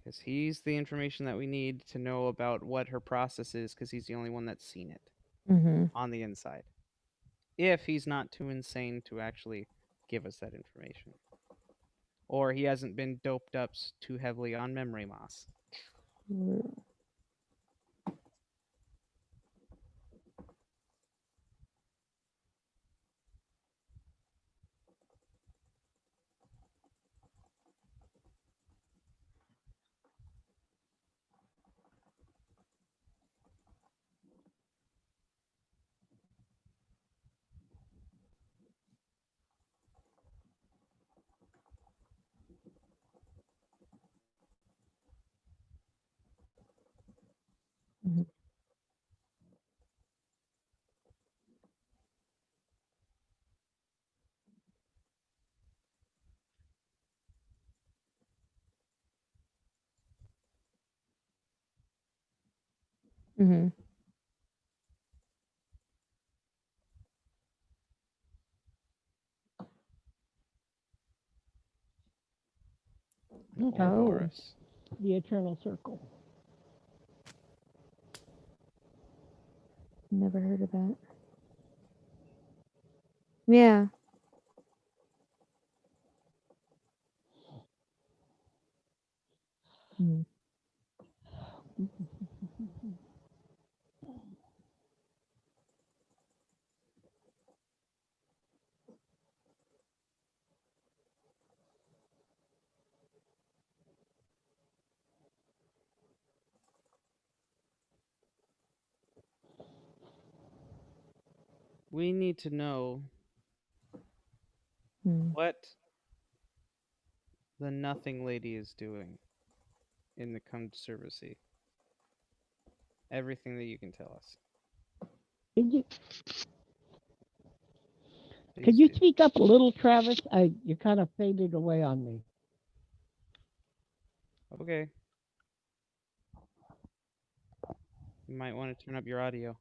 Because he's the information that we need to know about what her process is, because he's the only one that's seen it Mhm. on the inside. If he's not too insane to actually give us that information. Or he hasn't been doped up too heavily on memory moss. Mm. Mm-hmm. Okay. Oh. Ouroboros. The Eternal Circle. Never heard of that. Yeah. Mm. We need to know Mm. what the Nothing Lady is doing in the conservancy. Everything that you can tell us. Could you, Please could you do. speak up a little, Travis? You kind of faded away on me. Okay. You might want to turn up your audio.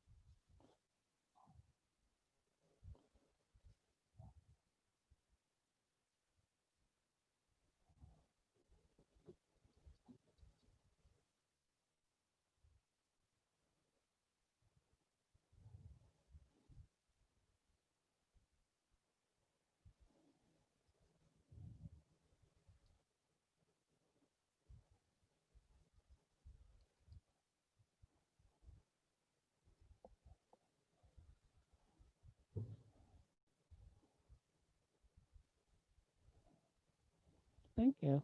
Thank you.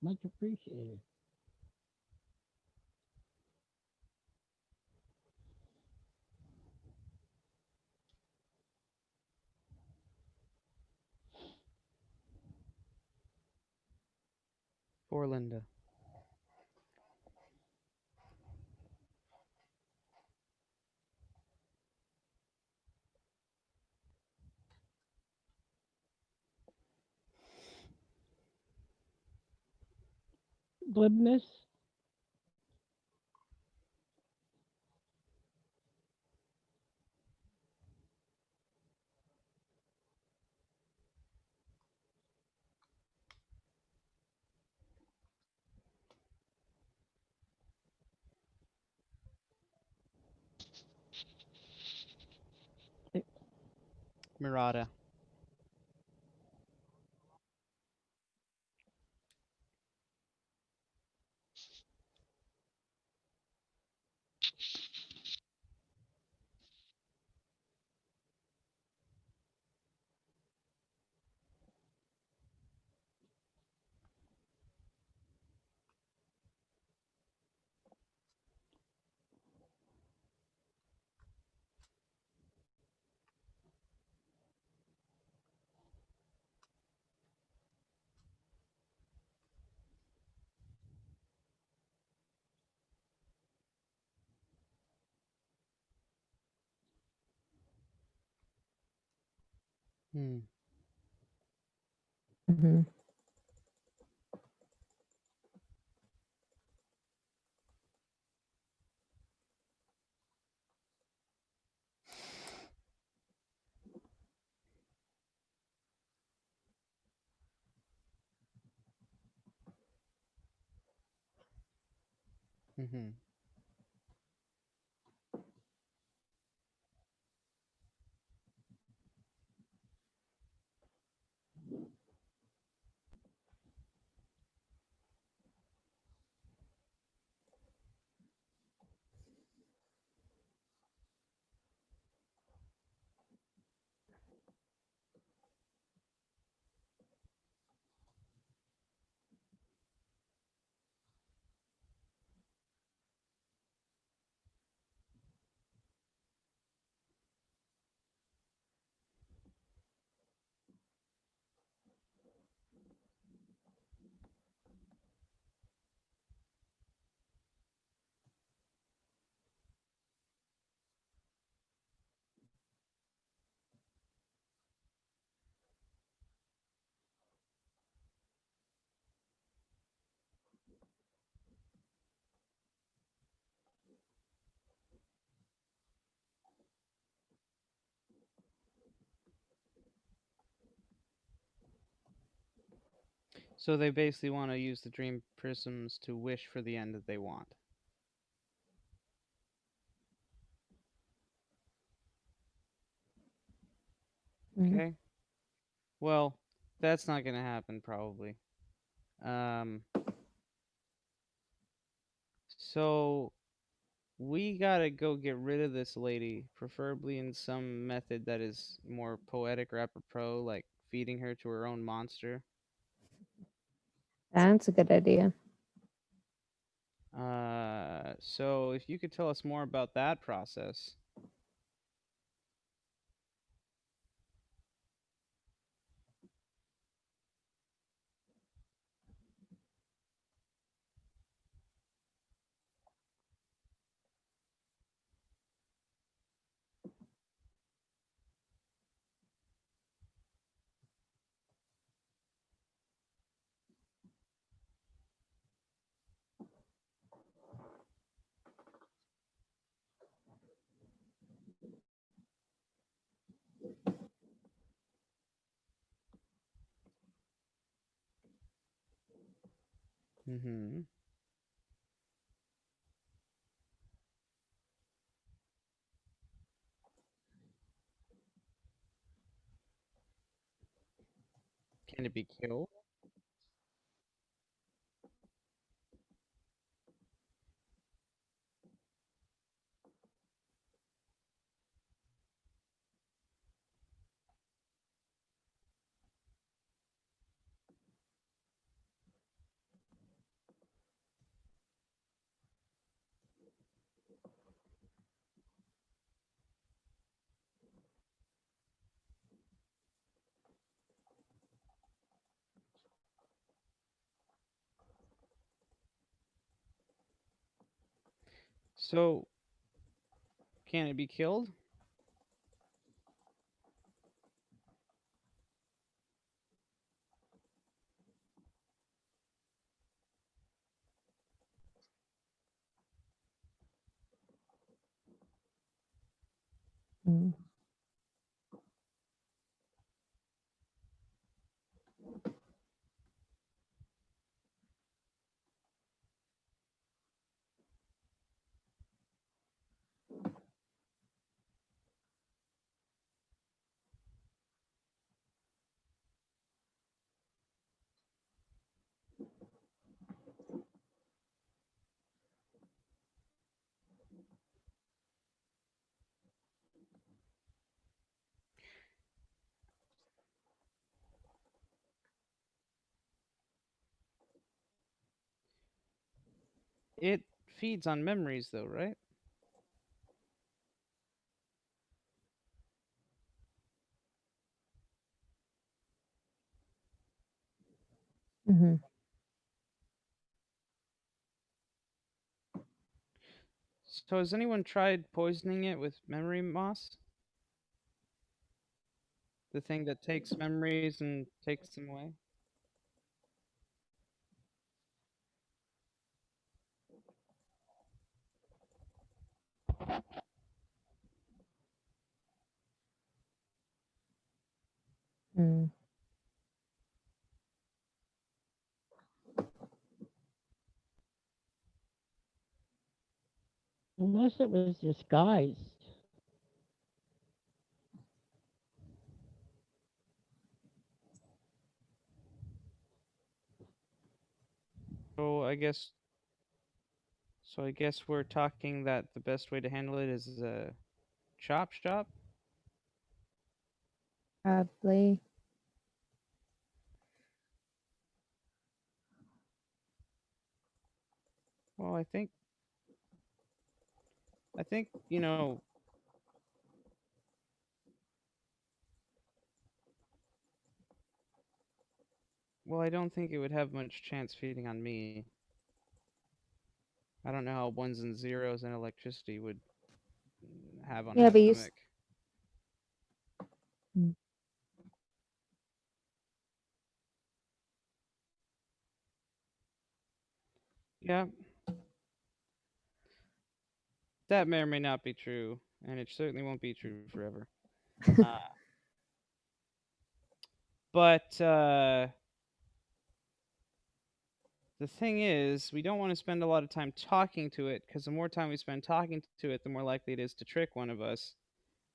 Much appreciated. For Linda. Glibness. Murata. Hmm. Mm-hmm. Mm-hmm. So they basically want to use the dream prisms to wish for the end that they want. Mm. Okay. Well, that's not going to happen probably. Um so we got to go get rid of this lady, preferably in some method that is more poetic or apropos, like feeding her to her own monster. That's a good idea. So if you could tell us more about that process. Mhm. Can it be killed? So, can it be killed? Mm. It feeds on memories though, right? Hmm. So has anyone tried poisoning it with memory moss? The thing that takes memories and takes them away? Mm. Unless it was disguised. So I guess we're talking that the best way to handle it is a chop shop. Probably. Well, I think, you know, well, I don't think it would have much chance feeding on me. I don't know how ones and zeros and electricity would have on her Yeah, but stomach. Mm. Yeah, that may or may not be true, and it certainly won't be true forever. Uh, but the thing is, we don't want to spend a lot of time talking to it because the more time we spend talking to it, the more likely it is to trick one of us.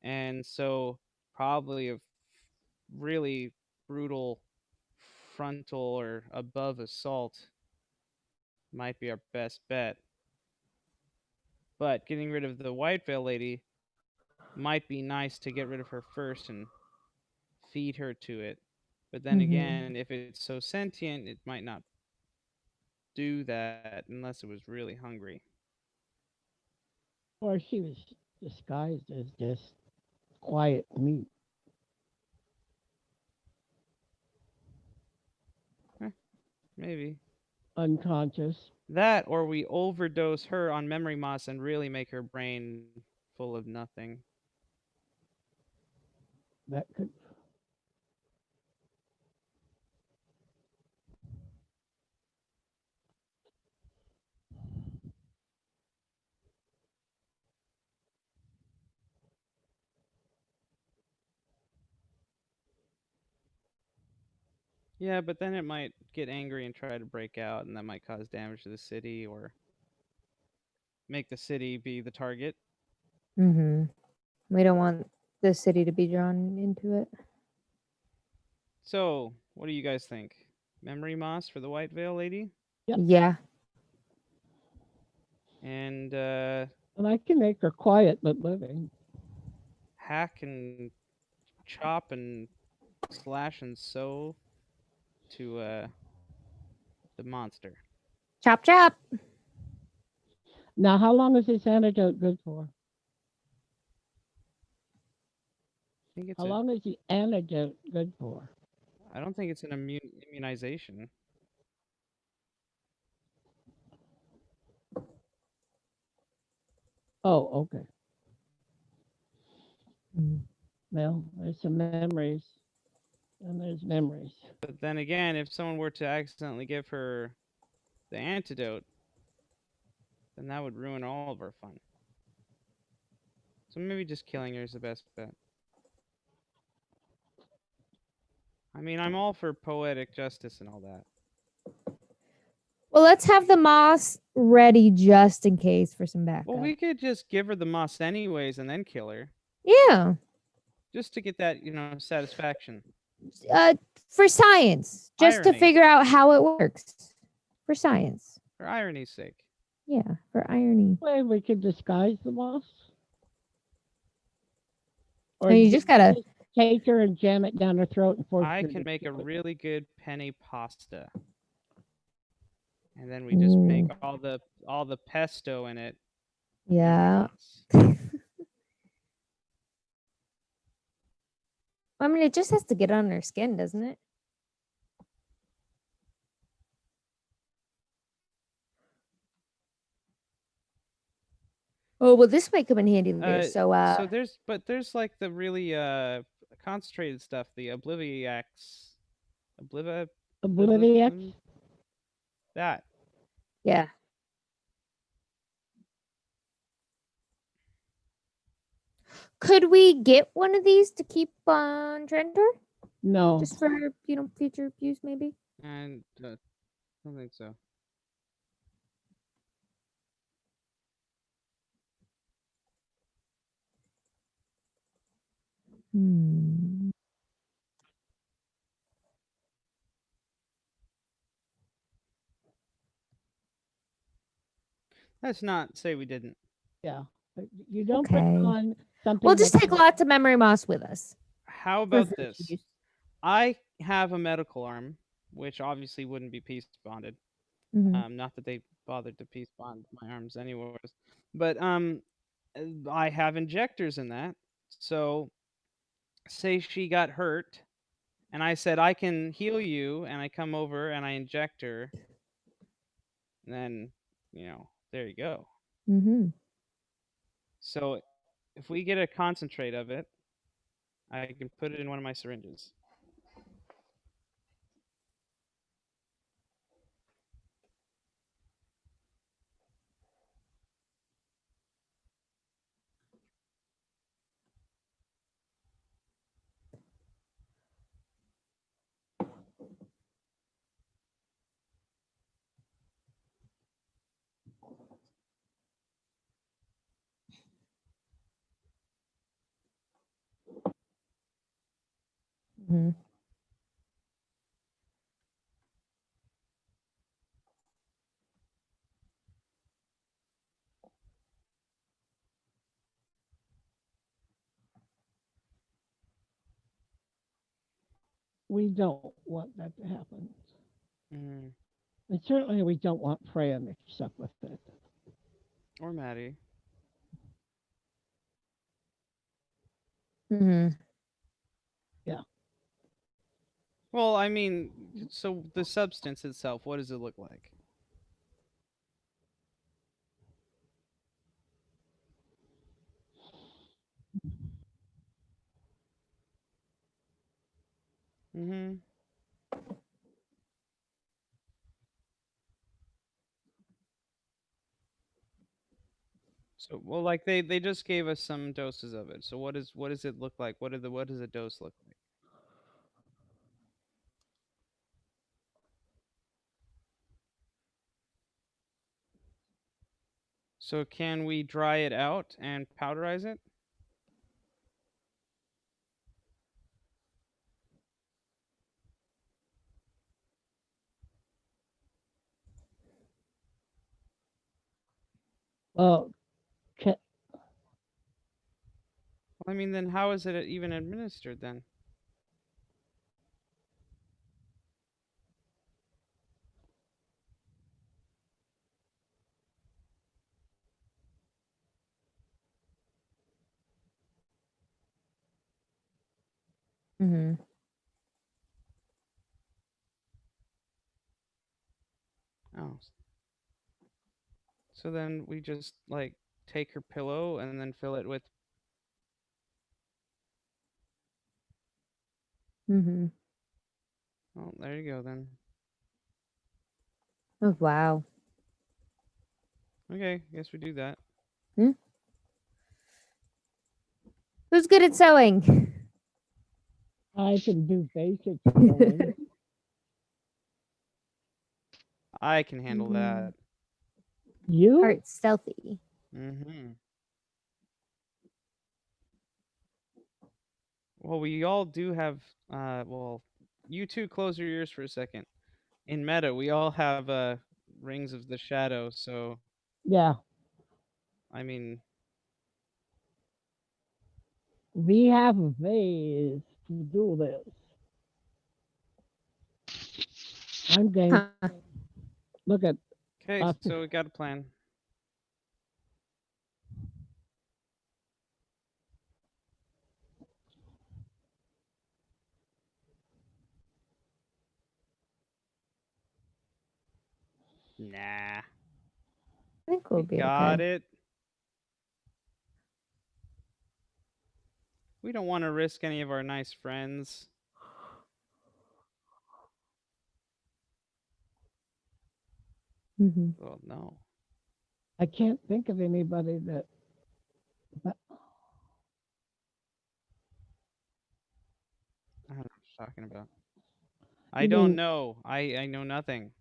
And so, probably a really brutal frontal or above assault might be our best bet. But getting rid of the white veil lady might be nice to get rid of her first and feed her to it. But then again, if it's so sentient, it might not do that unless it was really hungry. Or she was disguised as just quiet meat. Maybe. Unconscious. That or we overdose her on memory moss and really make her brain full of nothing. That could. Yeah, but then it might get angry and try to break out, and that might cause damage to the city or make the city be the target. We don't want the city to be drawn into it. So, what do you guys think? Memory moss for the white veil lady? Yep. Yeah. And And I can make her quiet but living. hack and chop and slash and sew to the monster. Chop chop. Now, how long is this antidote good for? I think it's How long is the antidote good for? I don't think it's an immunization. Oh, okay. Well, there's some memories, and there's memories. But then again, if someone were to accidentally give her the antidote, then that would ruin all of our fun. So maybe just killing her is the best bet. I mean, I'm all for poetic justice and all that. Well, let's have the moss ready just in case for some backup. Well, we could just give her the moss anyways and then kill her. Yeah. Just to get that, satisfaction. For science, just to Irony. figure out how it works. For science. For irony's sake. Yeah, for irony. Way we could disguise the moss. Or And you just gotta take her and jam it down her throat and force I her can to make a chew it. really good penne pasta. And then we just make all the pesto in it. Yeah. I mean, it just has to get on her skin, doesn't it? Oh, well, this might come in handy later. So there's like the really concentrated stuff, the Obliviax. Obliviax? That. Yeah. Could we get one of these to keep on Trentor? No. Just for, future use, maybe? And I don't think so. Let's not say we didn't. Yeah. You don't put Okay. on something. We'll just take lots of memory moss with us. How for about first this? use. I have a medical arm, which obviously wouldn't be peace bonded. Mhm. Not that they bothered to peace bond my arms anyways. But I have injectors in that. So say she got hurt and I said I can heal you and I come over and I inject her, then, there you go. Mhm. So if we get a concentrate of it, I can put it in one of my syringes. Mhm. We don't want that to happen. Mm. And certainly we don't want Freya mixed up with it. Or Maddie. Mhm. Yeah. Well, I mean, so the substance itself, what does it look like? Mm-hmm. So, well, like they just gave us some doses of it. So what does it look like? What does a dose look like? So can we dry it out and powderize it? Well, ca- I mean, then how is it even administered then? Mhm. Oh, so then we just like take her pillow and then fill it with. Mhm. Oh, there you go then. Oh wow. Okay, guess we do that. Who's good at sewing? I can do basic sewing. I can handle Mhm. that. You? Heart stealthy. Mm-hmm. Well, we all do have. Well, you two close your ears for a second. In meta, we all have rings of the shadow. So Yeah. I mean, We have ways to do this. I'm game. Huh. Look at okay, lots of. so we got a plan. Nah, I think we'll we be got okay. it. We don't want to risk any of our nice friends. Mhm. Well, no. I can't think of anybody that. I don't know what you're talking about. I You don't mean know. I know nothing.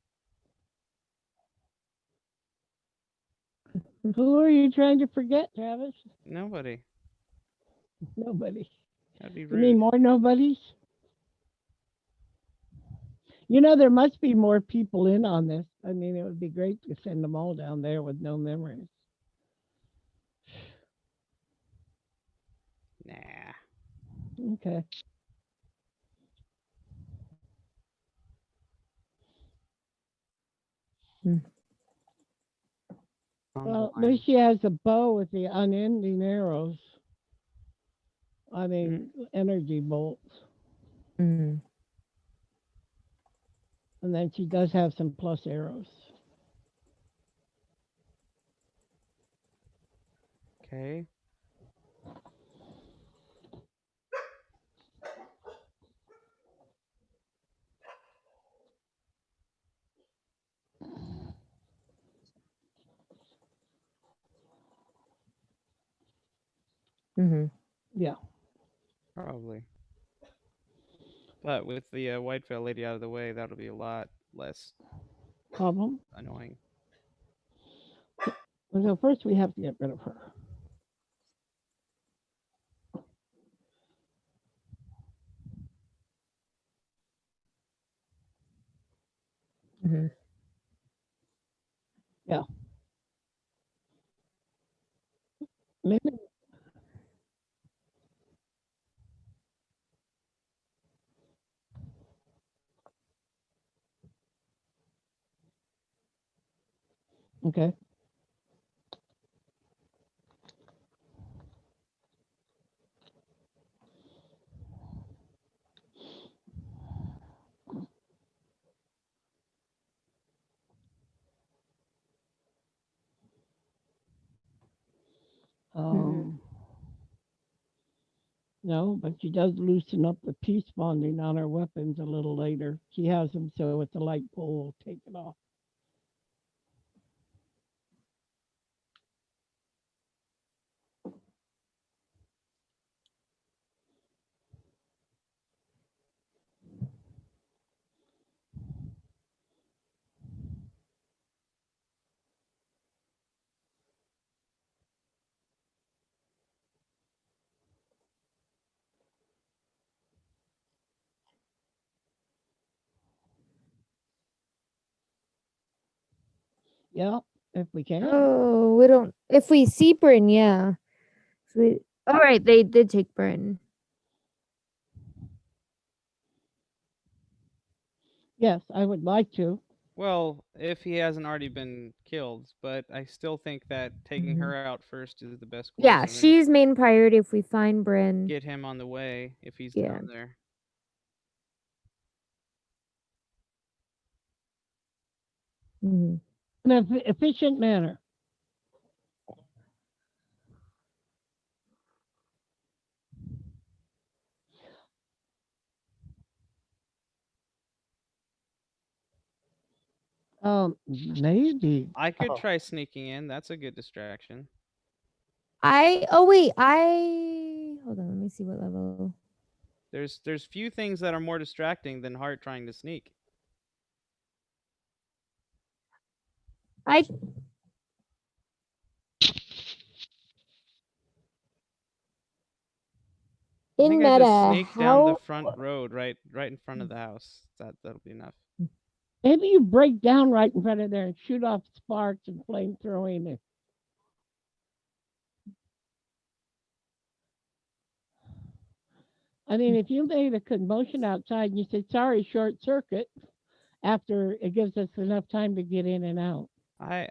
who are you trying to forget, Travis? Nobody. Nobody. That'd be You mean rude. more nobodies? You know, there must be more people in on this. I mean, it would be great to send them all down there with no memories. Nah. Okay. Mm. On the Well, at line. least she has a bow with the unending arrows. I Mm, mean, energy bolts. Mhm. And then she does have some plus arrows. okay. Mhm. Yeah. Probably. But with the white veil lady out of the way, that'll be a lot less Problem. annoying. So first we have to get rid of her. Mhm. Maybe. Okay. Mhm. No, but she does loosen up the peace bonding on her weapons a little later. She has them so it's a light pull, take it off. Yeah, if we can. Oh, we don't. If we see Bryn, yeah. All right, they did take Bryn. Yes, I would like to. Well, if he hasn't already been killed, but I still think that taking Mhm. her out first is the best course. Yeah, and then she's main priority. If we find Bryn, get him on the way if he's yeah. down there. Mhm. In an efficient manner. Maybe. I could Oh, try sneaking in. That's a good distraction. Oh wait, hold on. Let me see what level. There's few things that are more distracting than Hart trying to sneak. I I in think I just meta sneak down the how front road, right in front of the house. That'll be enough. maybe you break down right in front of there and shoot off sparks and flamethrowing it. I mean, if you made a commotion outside and you said, sorry, short circuit, after it gives us enough time to get in and out. I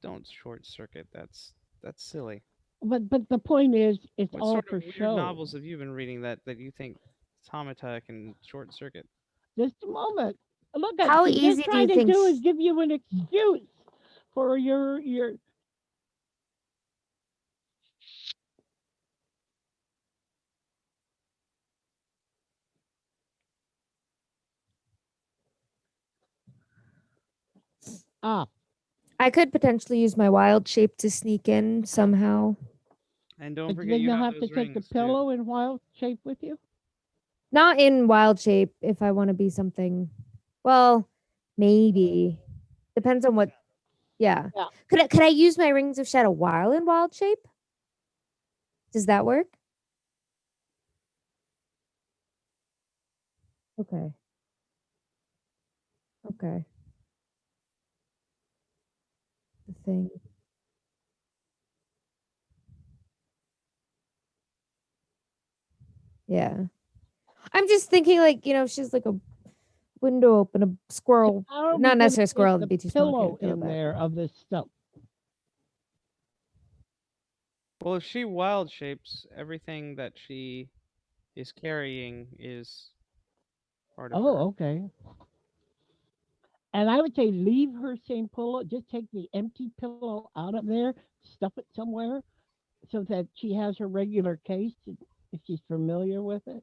don't short circuit. That's silly. But the point is, it's What all sort for of weird show. novels have you been reading that you think Automata can short circuit? Just a moment. Look, how she's just easy do you trying to think? do is give you an excuse for your. Ah, I could potentially use my wild shape to sneak in somehow. And don't but forget then you you'll have have to those take the rings too. pillow in wild shape with you. Not in wild shape if I want to be something. Well, maybe. Depends on what. Yeah. Yeah. Could I use my rings of shadow while in wild shape? Does that work? Okay. Okay. The thing. Yeah. I'm just thinking like, if she's like a window open, a squirrel, How are we not going to necessarily a get squirrel, the it'd be too small. Okay, pillow to throw it in back. there of this stuff? Well, if she wild shapes, everything that she is carrying is part of her. Oh, okay. And I would say leave her same pillow. Just take the empty pillow out of there, stuff it somewhere, so that she has her regular case if she's familiar with it.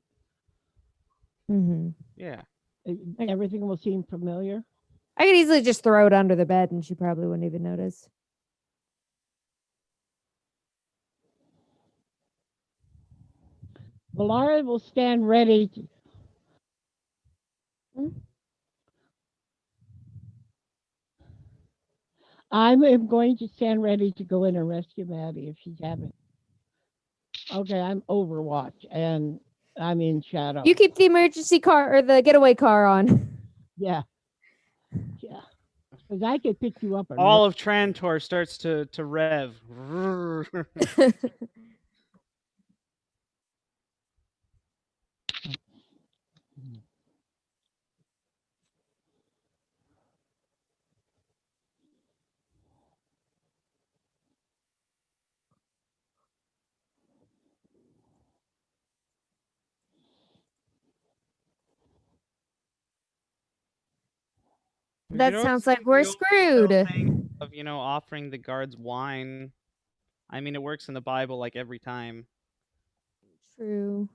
Mm-hmm. Yeah. Everything will seem familiar. I could easily just throw it under the bed and she probably wouldn't even notice. Valara will stand ready. Mm. I'm going to stand ready to go in and rescue Maddie if she's having. Okay, I'm Overwatch and I'm in shadow. You keep the emergency car or the getaway car on. Yeah. Because I could pick you up and All of Trantor starts to rev. We That could sounds also like do we're the old style screwed. thing of offering the guards wine. I mean, it works in the Bible like every time. True.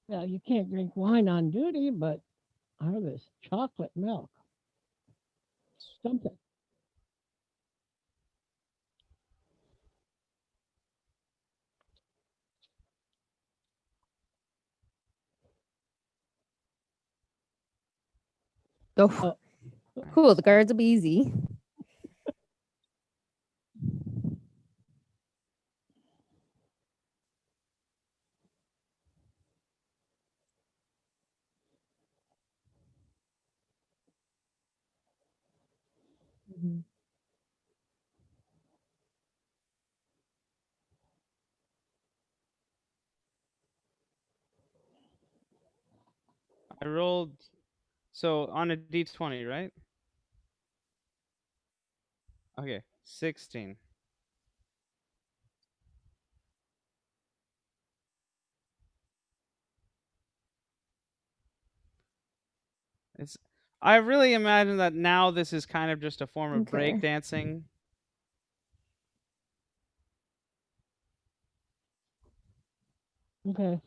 Yeah, you can't drink wine on duty, but this chocolate milk. Something. Oh, cool. The guards will be easy. Mhm. I rolled so on a d20, right? Okay, 16. It's I really imagine that now this is kind of just a form of Okay. breakdancing. Okay.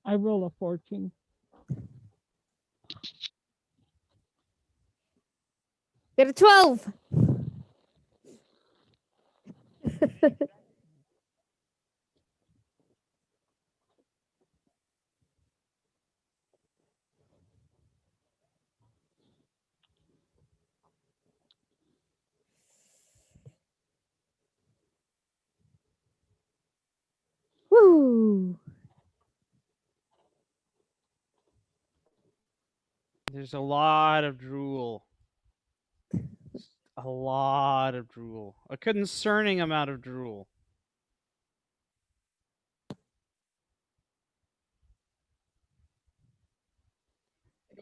I roll a 14. Get a 12. Woo. There's a lot of drool. A lot of drool. A concerning amount of drool.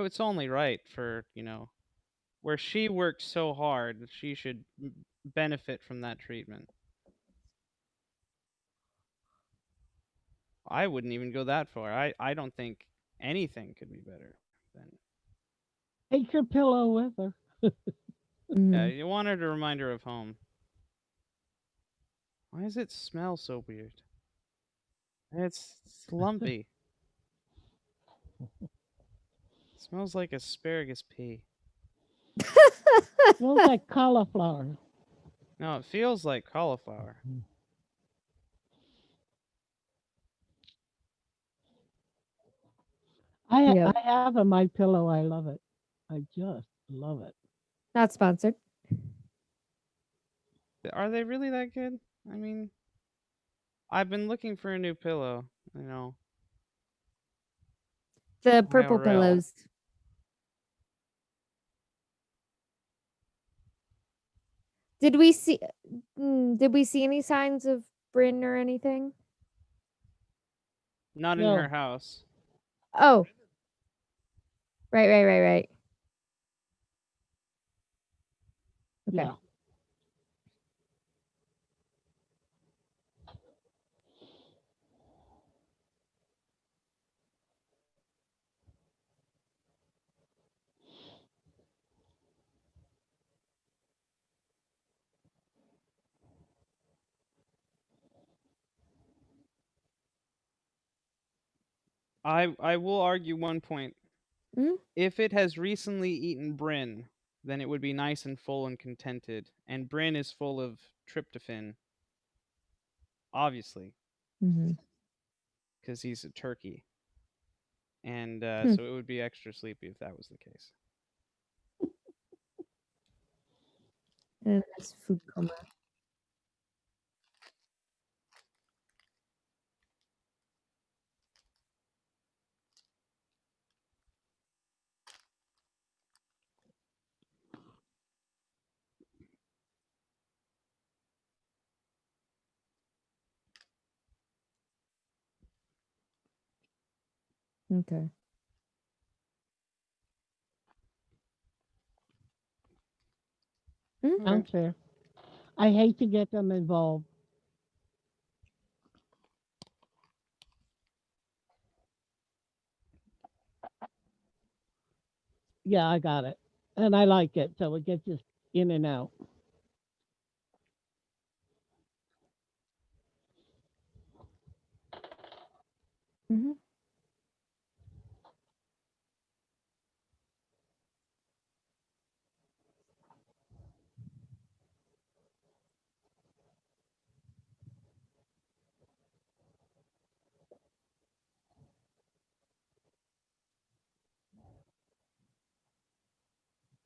It's only right for, where she worked so hard, she should benefit from that treatment. I wouldn't even go that far. I don't think anything could be better than. Take your pillow with her. Yeah, Mhm. you want her to remind her of home. Why does it smell so weird? It's lumpy. It smells like asparagus pea. Smells like cauliflower. No, it feels like cauliflower. Yep. I have a my pillow. I love it. I just love it. Not sponsored. Are they really that good? I mean, I've been looking for a new pillow. The purple IRL. pillows. Did we see any signs of Bryn or anything? Not in No. her house. Oh. Right. Okay. Yeah. I will argue one point. Mm? If it has recently eaten Bryn, then it would be nice and full and contented. And Bryn is full of tryptophan, obviously, Mm-hmm. because he's a turkey. And Hmm. so it would be extra sleepy if that was the case. And that's food coma. Okay. Mhm. Sounds fair. I hate to get them involved. Yeah, I got it. And I like it, so it gets us in and out. Mhm.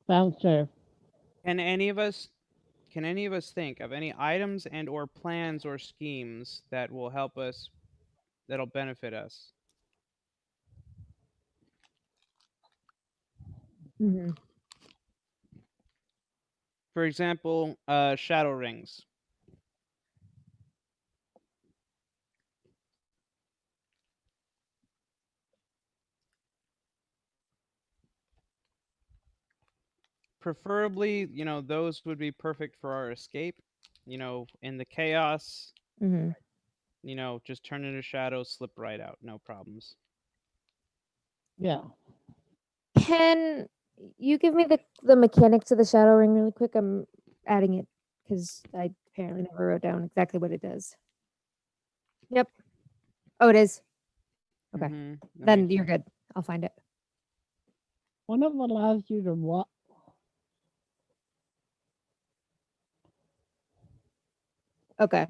Sounds fair. Can any of us think of any items and or plans or schemes that will help us that'll benefit us? Mhm. For example, shadow rings. Preferably, those would be perfect for our escape. In the chaos, Mhm. just turn into shadow, slip right out, no problems. Yeah. Can you give me the mechanics of the shadow ring really quick? I'm adding it because I apparently never wrote down exactly what it does. Yep. Oh, it is. Okay. Mhm. Then you're good. I'll find it. One of them allows you to walk. Okay.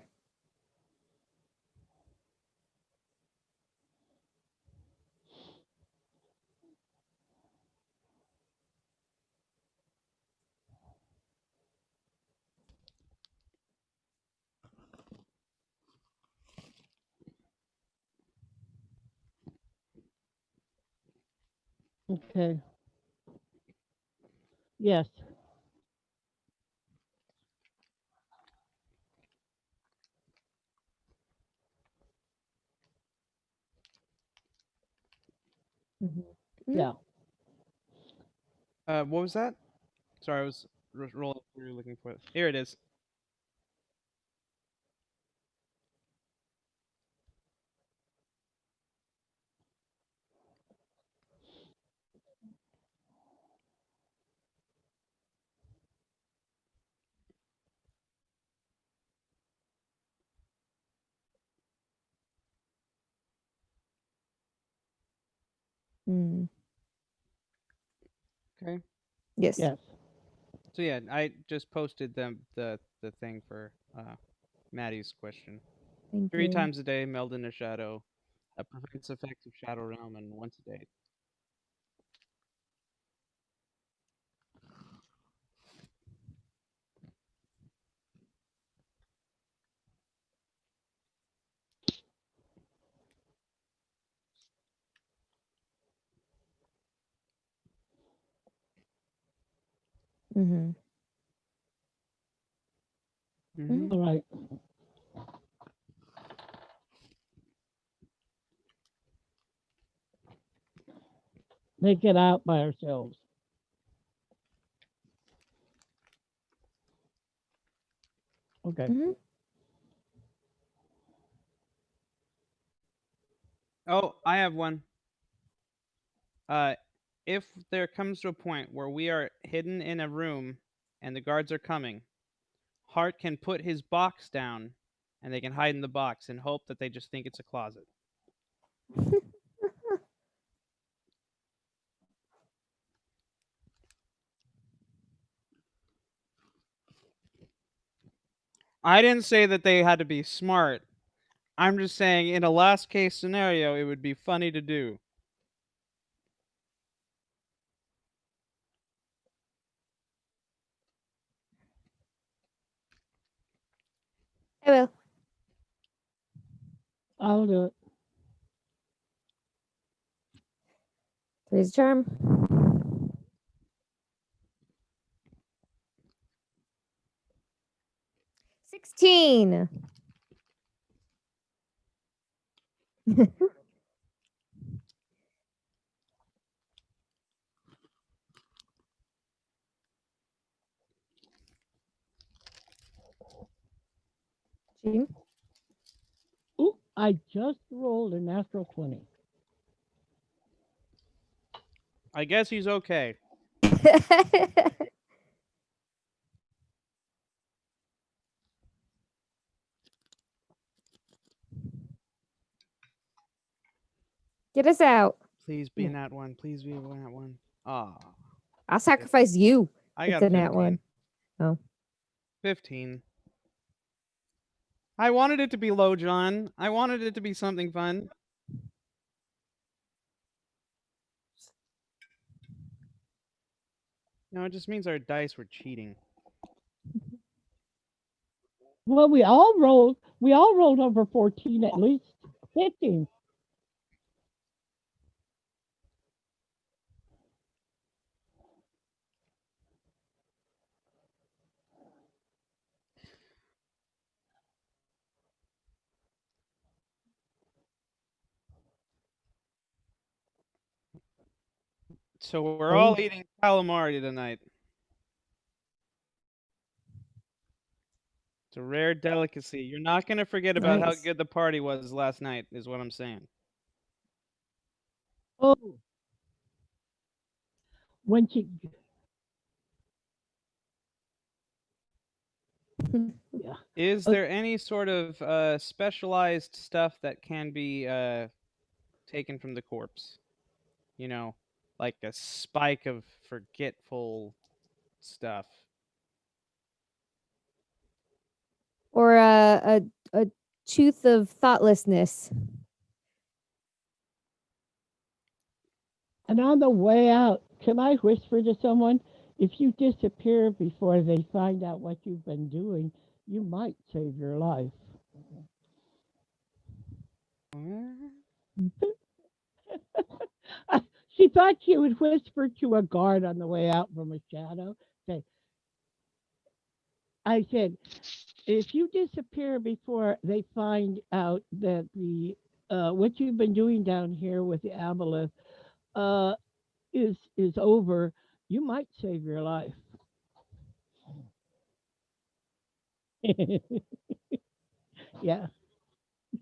Okay. Yes. Mhm. Yeah. What was that? Sorry, I was rolling through looking for it. Here it is. Mm. Okay. Yes. Yes. So yeah, I just posted the thing for Maddie's question. Thank 3 you. times a day, meld in a shadow. Prevents effects of shadow realm, and once a day. Mhm. Mm-hmm. Mhm. All right. Make it out by ourselves. Okay. Mhm. Oh, I have one. Uh, if there comes to a point where we are hidden in a room and the guards are coming, Hart can put his box down, and they can hide in the box and hope that they just think it's a closet. I didn't say that they had to be smart. I'm just saying, in a last case scenario, it would be funny to do. I will. I'll do it. Three's a charm. 16. 14. Ooh, I just rolled a natural 20. I guess he's okay. Get us out. Please be in that one. Please be in that one. Ah, I'll sacrifice you. I It's got a a nat 15. one. 15. I wanted it to be low, John. I wanted it to be something fun. No, it just means our dice were cheating. Well, we all rolled over 14 at least. 15. So we're Oh, all eating calamari tonight. It's a rare delicacy. You're not going to forget about how Nice. good the party was last night, is what I'm saying. oh. When she, yeah. Is Uh, there any sort of specialized stuff that can be taken from the corpse? You know, like a spike of forgetful stuff. Or a tooth of thoughtlessness. And on the way out, can I whisper to someone? If you disappear before they find out what you've been doing, you might save your life. She thought she would whisper to a guard on the way out from a shadow. Say, I said, if you disappear before they find out that the what you've been doing down here with the aboleth uh, is over, you might save your life. Yeah.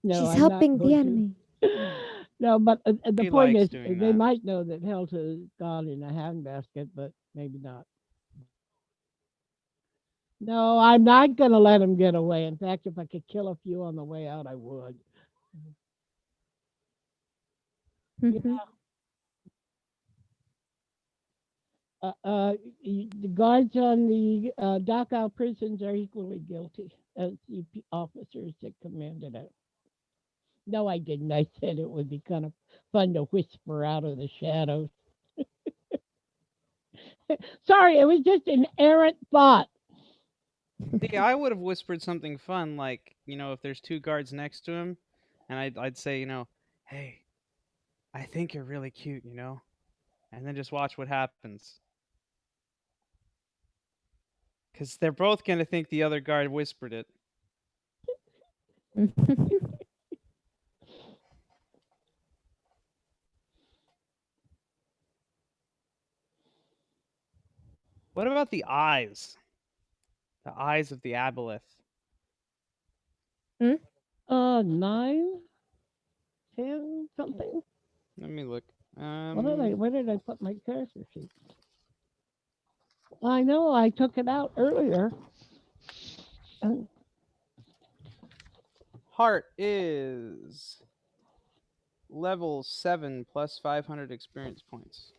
No, She's I'm not helping the going to. enemy. No, but the He point likes is, doing they that. might know that Helta is gone in a handbasket, but maybe not. No, I'm not going to let him get away. In fact, if I could kill a few on the way out, I would. Yeah. The guards on the Dachau prisons are equally guilty as the officers that commanded it. No, I didn't. I said it would be kind of fun to whisper out of the shadows. Sorry, it was just an errant thought. See, I would have whispered something fun, like, if there's two guards next to him, and I'd say, hey, I think you're really cute, and then just watch what happens. Because they're both going to think the other guard whispered it. What about the eyes? The eyes of the aboleth. 9, 10, something. Let me look. Where did I put my character sheet? I know I took it out earlier. Uh, Heart is level 7 plus 500 experience points.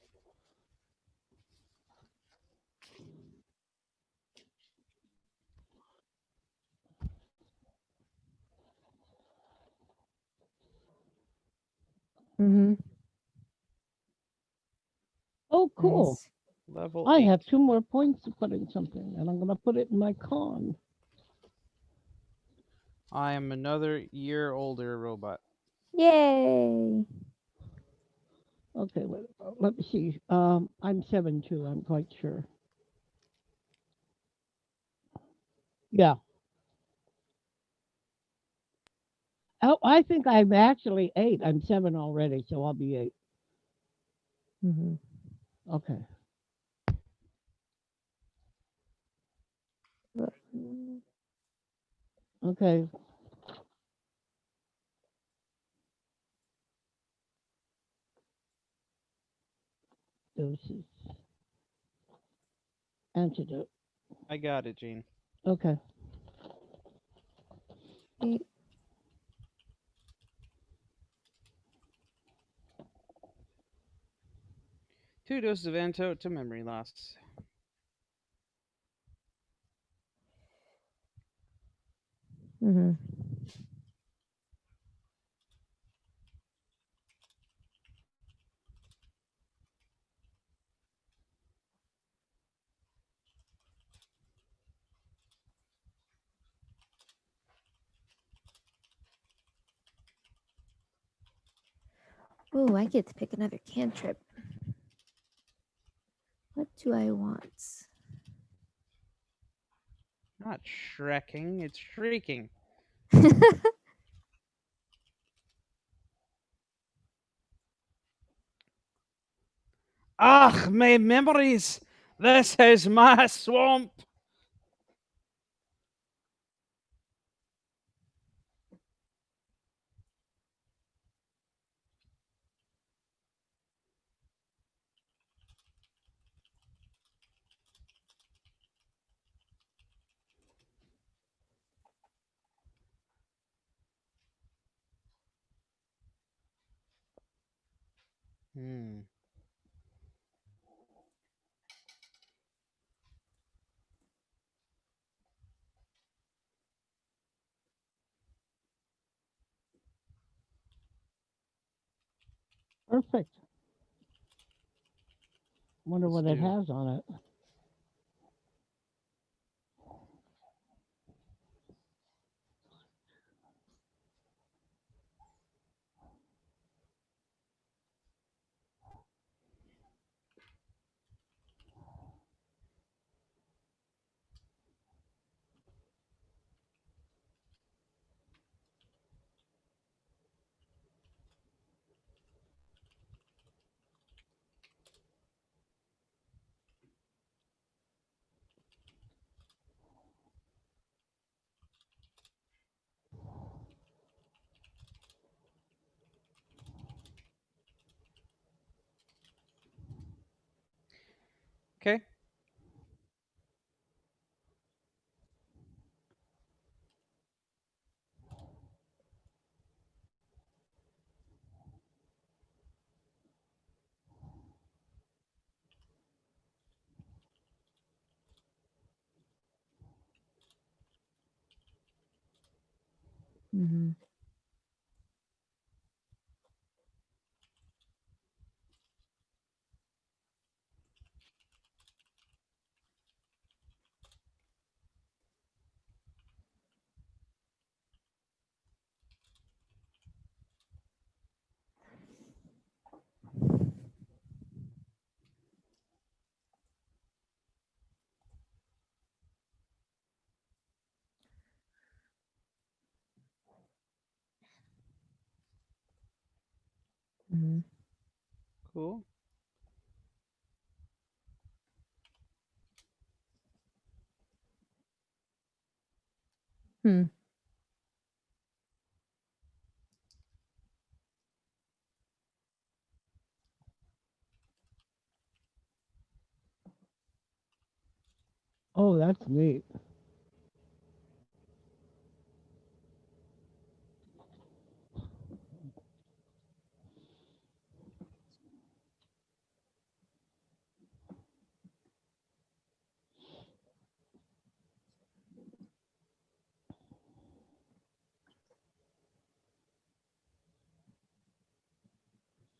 Mm-hmm. oh, cool. Nice. Level I 8. have 2 more points to put in something, and I'm going to put it in my con. I am another year older robot. Yay. Okay, let me see. I'm 7 too, I'm quite sure. Yeah. Oh, I think I'm actually 8. I'm 7 already, so I'll be 8. Mm-hmm. Okay. Okay. doses. Antidote. I got it, Gene. Okay. Okay. 2 doses of antidote to memory loss. Mm-hmm. Oh, I get to pick another cantrip. What do I want? Not shrekking, it's shrieking. Ah, my memories! This is my swamp! Hmm. Perfect. Wonder Let's what it do. has on it. Okay. Mm-hmm. Mm-hmm. Cool. Hmm. Oh, that's neat.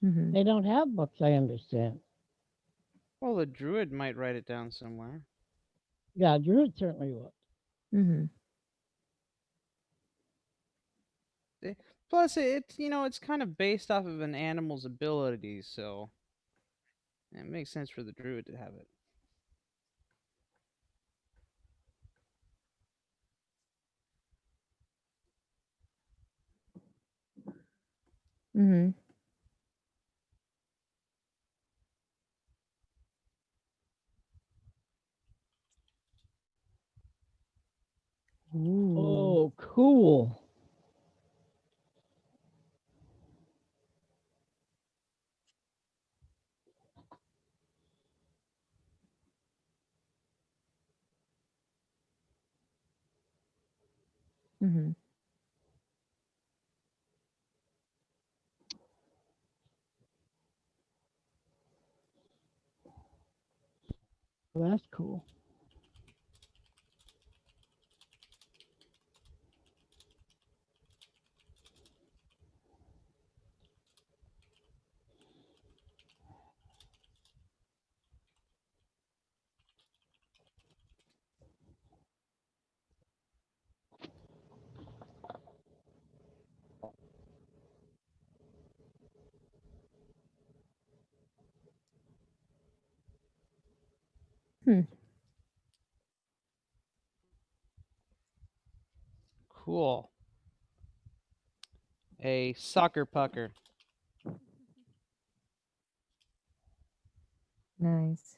Mm-hmm. They don't have books, I understand. Well, the druid might write it down somewhere. Yeah, Druid certainly would. Mm-hmm. Eh, Plus, it's kind of based off of an animal's abilities, so it makes sense for the druid to have it. Mm-hmm. Ooh. Oh, cool. Mm-hmm. Well, that's cool. Hmm. Cool. A soccer pucker. Nice.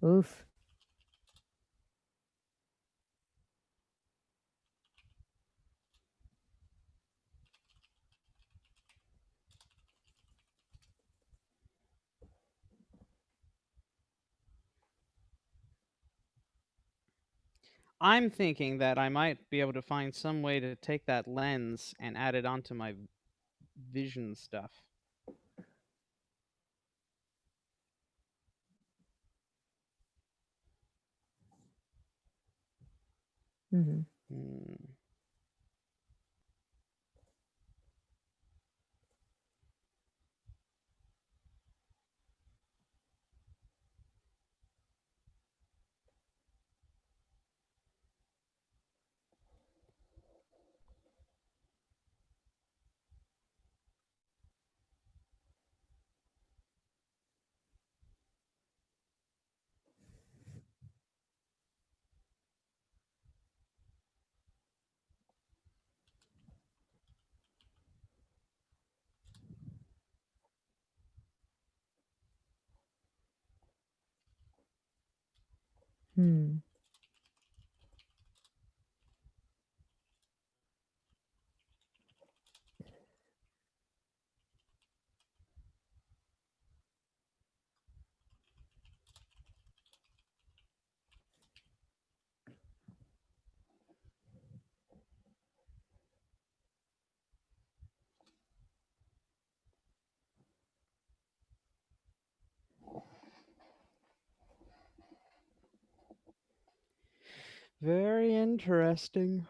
Oof. I'm thinking that I might be able to find some way to take that lens and add it onto my vision stuff. Mm-hmm. Hmm. Hmm. Very interesting.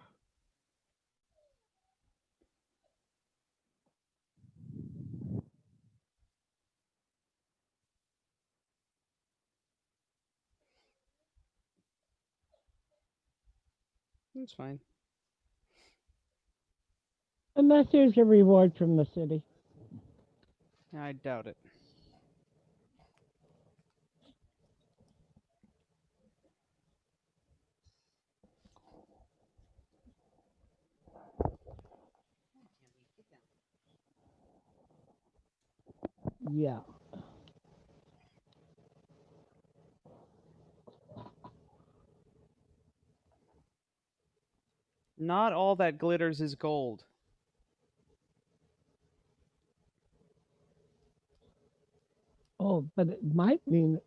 That's fine. Unless there's a reward from the city. I doubt it. Yeah. Not all that glitters is gold. Oh, but it might mean